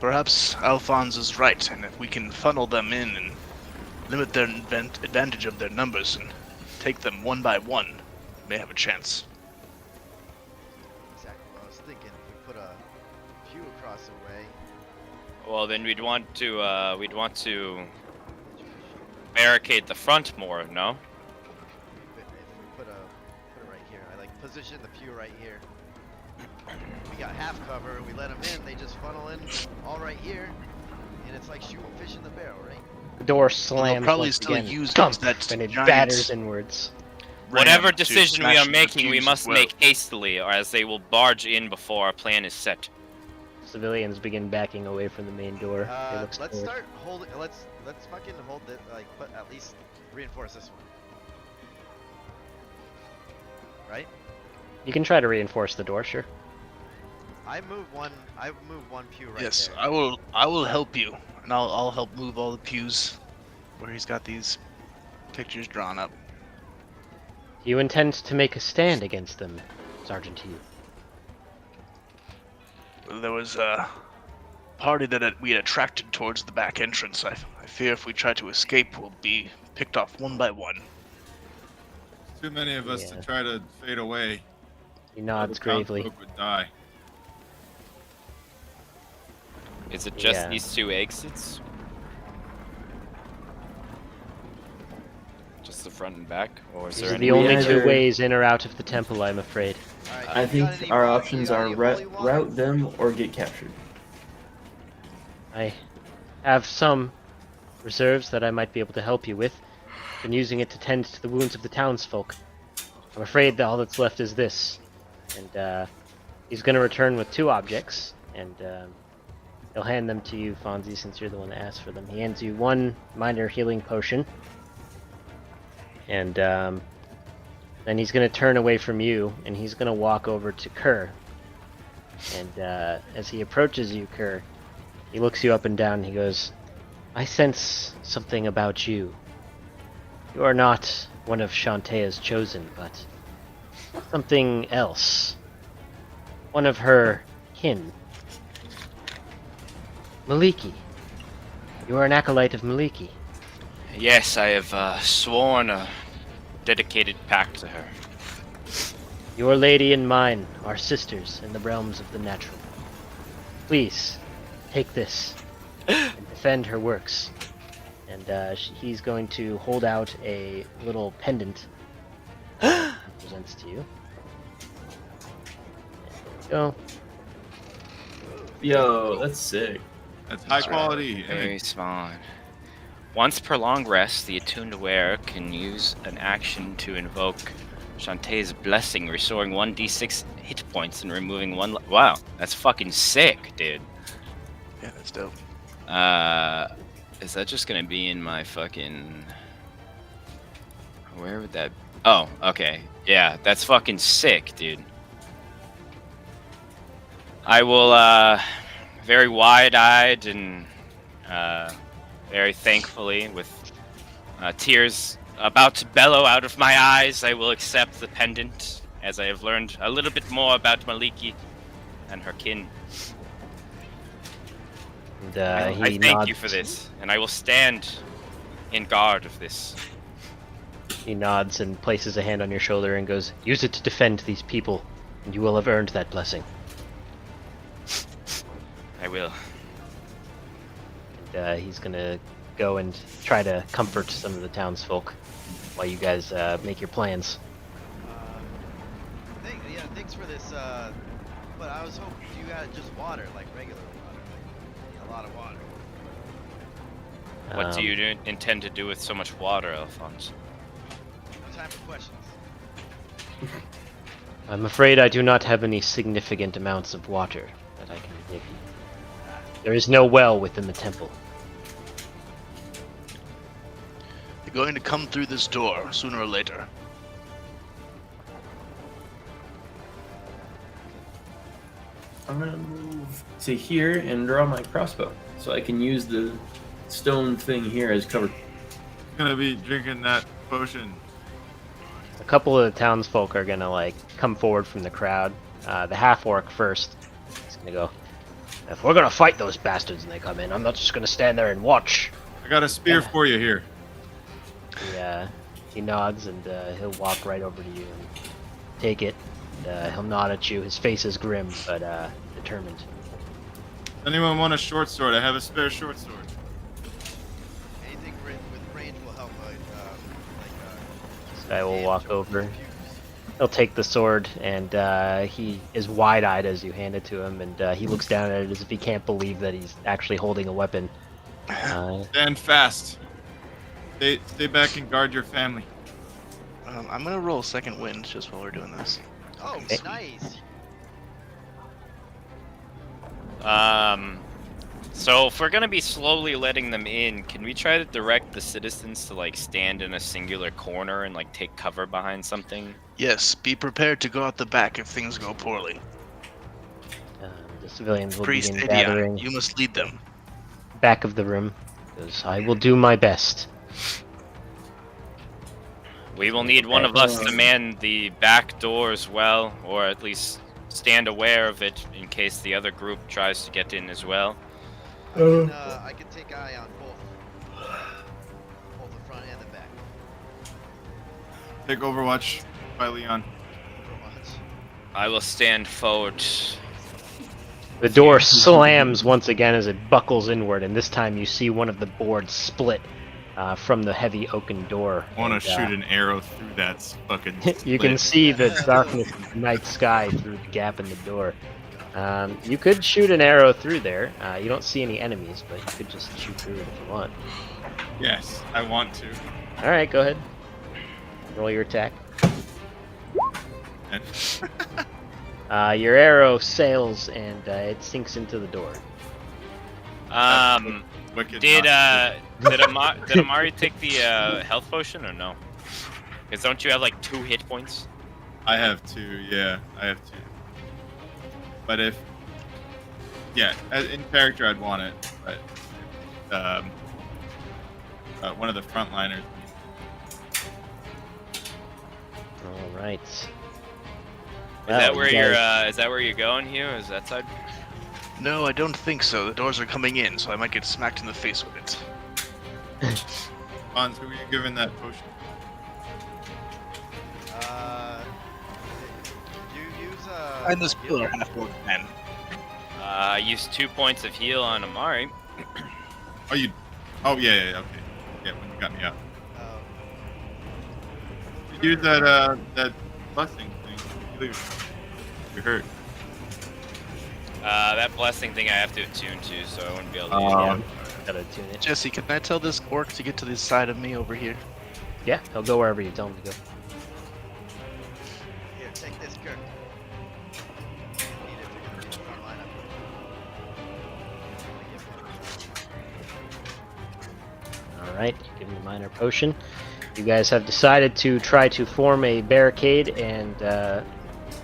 Perhaps Alphonse is right, and if we can funnel them in and limit their advantage of their numbers and take them one by one, we may have a chance. Exactly what I was thinking. If we put a few across the way. Well, then we'd want to barricade the front more, no? If we put it right here, I like position the few right here. We got half cover, we let them in, they just funnel in all right here, and it's like shooting fish in the barrel, right? The door slams probably once still again, use thump, that and it giant batters inwards. Whatever Ram to decision we smash are the making, we fuse must as well. make hastily, or as they will barge in before our plan is set. Civilians begin backing away from the main door. They look Let's forward. start holding. Let's fucking hold it. Like, but at least reinforce this one. Right? You can try to reinforce the door, sure. I move one pew right Yes, there. I will help you, and I'll help move all the pews where he's got these pictures drawn up. Do you intend to make a stand against them, Sergeant Hugh? There was a party that we had attracted towards the back entrance. I fear if we try to escape, we'll be picked off one by one. Too many of us Yeah. to try to fade away. He nods The gravely. townsfolk would die. Is it just Yeah. these 2 exits? Just the front and back, or is These there are any? the only either- two ways in or out of the temple, I'm afraid. Alright, I you think got any our water- options you got are any holy water? route them or get captured. I have some reserves that I might be able to help you with. Been using it to tend to the wounds of the townsfolk. I'm afraid that all that's left is this. And he's going to return with 2 objects, and he'll hand them to you, Fonzie, since you're the one that asked for them. He hands you 1 minor healing potion, and then he's going to turn away from you, and he's going to walk over to Kerr. And as he approaches you, Kerr, he looks you up and down and he goes, I sense something about you. You are not one of Shantaea's chosen, but something else. One of her kin. Maliki. You are an acolyte of Maliki. Yes, I have sworn a dedicated pact to her. Your lady and mine are sisters in the realms of the natural. Please, take this and defend her works. And he's going to hold out a little pendant he presents to you. There you go. Yo, that's sick. That's high quality. Very smart. Once per long rest, the attuned wearer can use an action to invoke Shantae's blessing, restoring 1d6 hit points and removing 1. Wow, that's fucking sick, dude. Yeah, that's dope. Is that just gonna be in my fucking? Where would that? Oh, okay. Yeah, that's fucking sick, dude. I will, very wide-eyed and very thankfully, with tears about to bellow out of my eyes, I will accept the pendant, as I have learned a little bit more about Maliki and her kin. And I he thank nods, you for this, and I will stand in guard of this. He nods and places a hand on your shoulder and goes, use it to defend these people, and you will have earned that blessing. I will. And he's gonna go and try to comfort some of the townsfolk while you guys make your plans. Thanks for this. But I was hoping you had just water, like regular water, like a lot of water. What do you intend to do with so much water, Alphonse? No time for questions. I'm afraid I do not have any significant amounts of water that I can give you. There is no well within the temple. You're going to come through this door sooner or later. I'm gonna move to here and draw my crossbow, so I can use the stone thing here as cover. Gonna be drinking that potion. A couple of the townsfolk are gonna like come forward from the crowd. The half-orc first. He's gonna go, if we're gonna fight those bastards and they come in, I'm not just gonna stand there and watch. I got a spear for you here. He nods and he'll walk right over to you and take it. He'll nod at you. His face is grim but determined. Anyone want a short sword? I have a spare short sword. Anything with range will help. This guy will walk over. He'll take the sword and he is wide-eyed as you hand it to him, and he looks down at it as if he can't believe that he's actually holding a weapon. Stand fast. Stay back and guard your family. I'm gonna roll second wind just while we're doing this. Oh, Okay. nice. So if we're gonna be slowly letting them in, can we try to direct the citizens to like stand in a singular corner and like take cover behind something? Yes, be prepared to go out the back if things go poorly. The civilians will Priest begin Idiot, gathering you must lead them. back of the room. Because I will do my best. We will need one of us to man the back door as well, or at least stand aware of it in case the other group tries to get in as well. I can take eye on both the front and the back. Take Overwatch by Leon. Overwatch. I will stand forward. The door slams once again as it buckles inward, and this time you see one of the boards split from the heavy oaken door. I want And, to shoot an arrow through that fucking. You can see the darkness of the night sky through the gap in the door. You could shoot an arrow through there. You don't see any enemies, but you could just shoot through it if you want. Yes, I want to. Alright, go ahead. Roll your attack. Your arrow sails and it sinks into the door. Wicked. Did Amari take the health potion or no? Because don't you have like 2 hit points? I have 2. Yeah, I have 2. But if, in character I'd want it, but one of the frontliners. All right. Is that where you're going, Hugh? Is that side? No, I don't think so. The doors are coming in, so I might get smacked in the face with it. Hans, who are you giving that potion? You use And this pillar half-orc man. Use 2 points of heal on Amari. Oh, you. Oh, yeah, okay. Yeah, when you got me up. You use that blessing thing. You hurt. That blessing thing I have to attune to, so I wouldn't be able to use it. Gotta tune it. Jesse, can I tell this orc to get to the side of me over here? Yeah, he'll go wherever you tell him to go. Here, take this, Kirk. Need it if you're gonna be in the front lineup. Alright, you give him a minor potion. You guys have decided to try to form a barricade and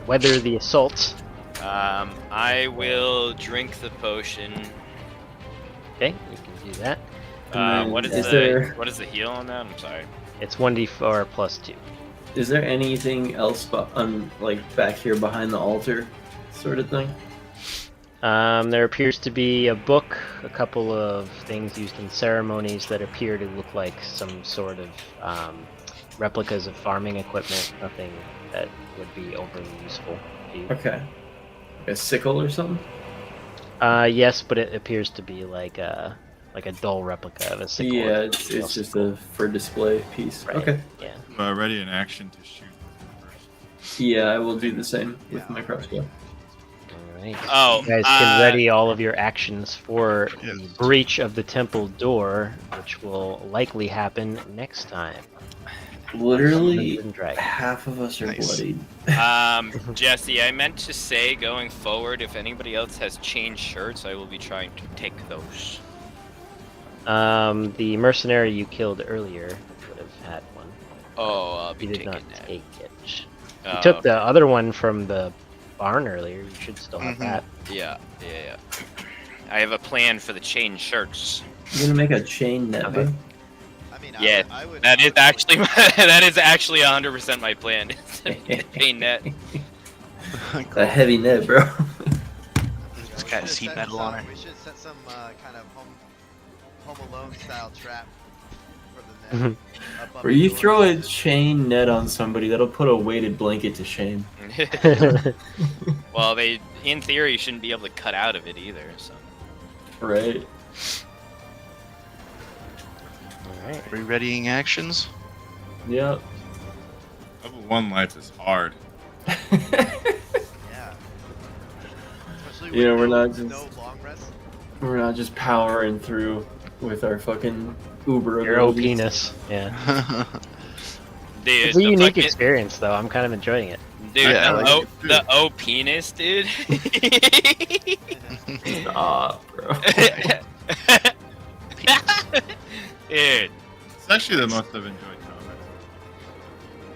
weather the assault. I will drink the potion. Okay, you can do that. What is the heal on that? I'm sorry. It's 1d4 plus 2. Is there anything else like back here behind the altar, sort of thing? There appears to be a book, a couple of things used in ceremonies that appear to look like some sort of replicas of farming equipment. Nothing that would be overly useful to you. Okay. A sickle or something? Yes, but it appears to be like a dull replica of a sickle. Yeah, it's just a for display piece. Right. Okay. Yeah. Ready in action to shoot first. Yeah, I will do the same with my crossbow. Alright. Oh, You guys can ready all of your actions for Yes. the breach of the temple door, which will likely happen next time. Literally, Dungeons and Dragons. half of us are Nice. bloodied. Jesse, I meant to say going forward, if anybody else has changed shirts, I will be trying to take those. The mercenary you killed earlier would have had one. Oh, I'll He be did taking not that. take it. Oh, You took the other one from the barn earlier. You should still have Mhm. that. Yeah. I have a plan for the chain shirts. You're gonna make a chain net, Okay. bud? I mean, Yeah, I would. That I is would actually like- that is actually 100% my plan. Is to make a chain net. A heavy net, bro. You know, It's we got should seat set metal on some- it. We should set some kind of Home Alone style trap for the net. above Where the you door. throw a chain net on somebody, that'll put a weighted blanket to shame. Well, they in theory shouldn't be able to cut out of it either. So Right? Alright. Are we readying actions? Yep. Level 1 life is hard. Yeah. Especially Yeah, with we're no, not just- no long rest. We're not just powering through with our fucking Uber Your O abilities. penis. Yeah. dude, It's a the unique fucking- experience, though. I'm kind of enjoying it. Dude, Yeah, I like the, it too. the O penis, dude. Stop, bro. Dude, It's actually the most I've enjoyed combat.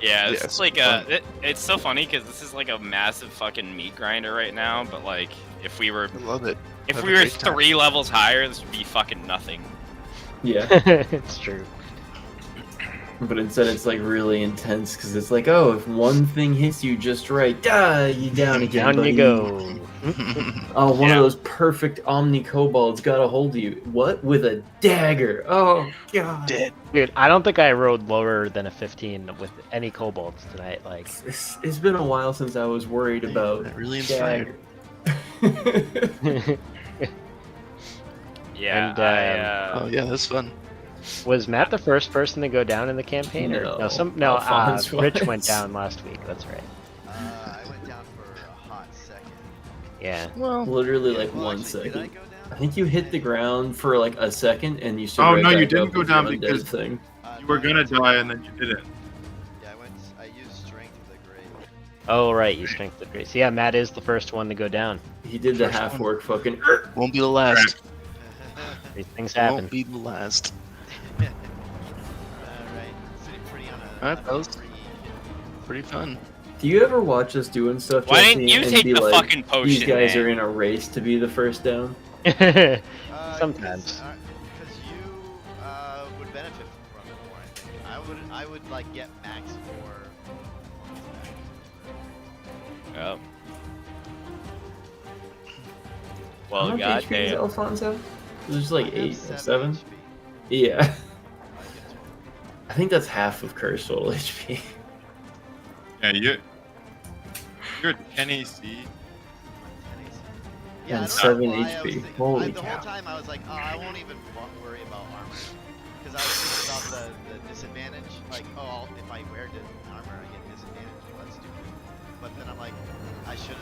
yeah, it's Yes, like fun. it's so funny because this is like a massive fucking meat grinder right now. But like, if we were I love it. if Have we a were great time. 3 levels higher, this would be fucking nothing. Yeah. It's true. But instead it's like really intense because it's like, oh, if one thing hits you just right, you down again, Down buddy. you go. Oh, one Yeah. of those perfect Omni Kobolds got a hold of you. What? With a dagger. Oh, God. Dead. Dude, I don't think I rolled lower than a 15 with any kobolds tonight. Like, It's been a while since I was worried about That really inspired. dagger. Yeah, And, Oh yeah, that's fun. was Matt the first person to go down in the campaign? Or No, Alphonse Rich was. went down last week. That's right. I went down for a hot second. Yeah. Well, Literally like Well, 1 actually, did I second. go I down? think you hit the ground for like a second and you stood Oh, right no, you back didn't up go with your down undead because- thing. You were gonna die and then you didn't. Yeah, I used strength of the grave. Oh, right. You strength the grace. Yeah, Matt is the first one to go down. He did the First half one. work fucking. won't be the last. These things happen. Won't be the last. Alright, sitting pretty on a. Alright, on a fellas. tree. Pretty fun. Do you ever watch us doing stuff? Why Jesse, didn't you and take be the like, fucking potion? These guys man? are in a race to be the first down. Sometimes. Because you would benefit from it more. I think. I would like get max for. Oh. How Well, much HP does goddamn. Alphonse have? It was just like I have 8 or 7 7? HP. Yeah. I get 20. I think that's half of Curse total HP. Yeah, you're 10 AC. Yeah, And I don't 7 know why I was HP. thinking- Holy the cow. whole time I was like, oh, I won't even worry about armor. Because I was thinking about the disadvantage. Like, oh, if I wear armor, I get disadvantage. Well, that's stupid. But then I'm like, I should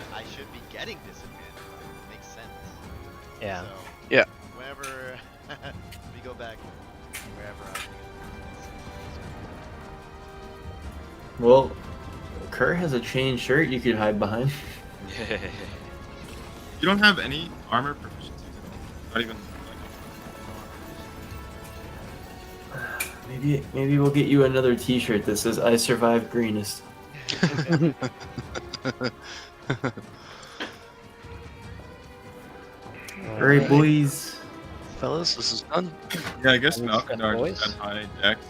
be getting disadvantage. It makes sense. Yeah. So, Yeah. Whenever we go back, wherever I was Well, Kerr has a chain shirt you could hide behind. You don't have any armor proficiencies at all. Not even. Maybe we'll get you another T-shirt that says "I survived greenest." All right, boys. Fellas, this is fun. Yeah, I guess Any Malkadar boys? just had high dex.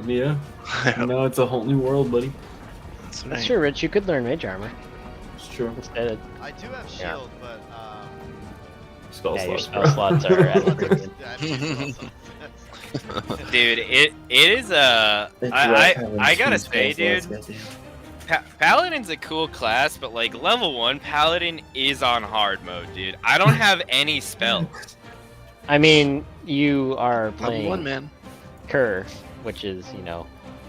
Yeah. Now it's a whole new world, buddy. That's That's right. true, Rich. You could learn mage armor It's true. instead. I do have Yeah. shield, but Spell Yeah, your slots, spell bro. slots are at a premium. I mean, also- Dude, it is a. I gotta say, dude, Paladin's a cool class, but like level 1 Paladin is on hard mode, dude. I don't have any spells. I mean, you are Level playing 1, man. Kerr, which is,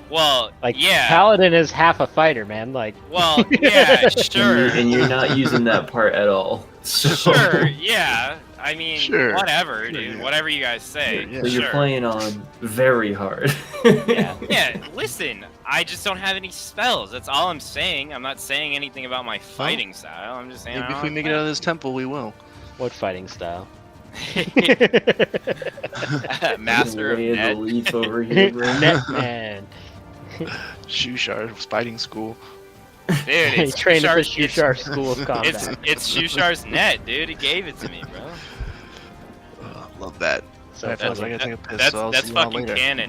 Well, like, yeah. Paladin is half a fighter, man. Like, Well, yeah, sure. And you're not using that part at all. So. Sure, yeah. I mean, Sure. whatever, Sure, dude. yeah. Whatever you guys say. Yeah, So you're sure. playing on very hard. Yeah. Yeah, listen, I just don't have any spells. That's all I'm saying. I'm not saying anything about my fighting style. I'm just saying. Maybe I if we don't make it out of this temple, we will. What fighting style? Master of Lay the net. leaf over here, bro. Net man. Shushar's fighting school. Dude, He it's trained at the Shushar- Shushar School of Combat. It's Shushar's net, dude. He gave it to me, bro. Love that. So Alright, fellas, I fucking- gotta take a piss, That's so I'll see you all fucking later. canon.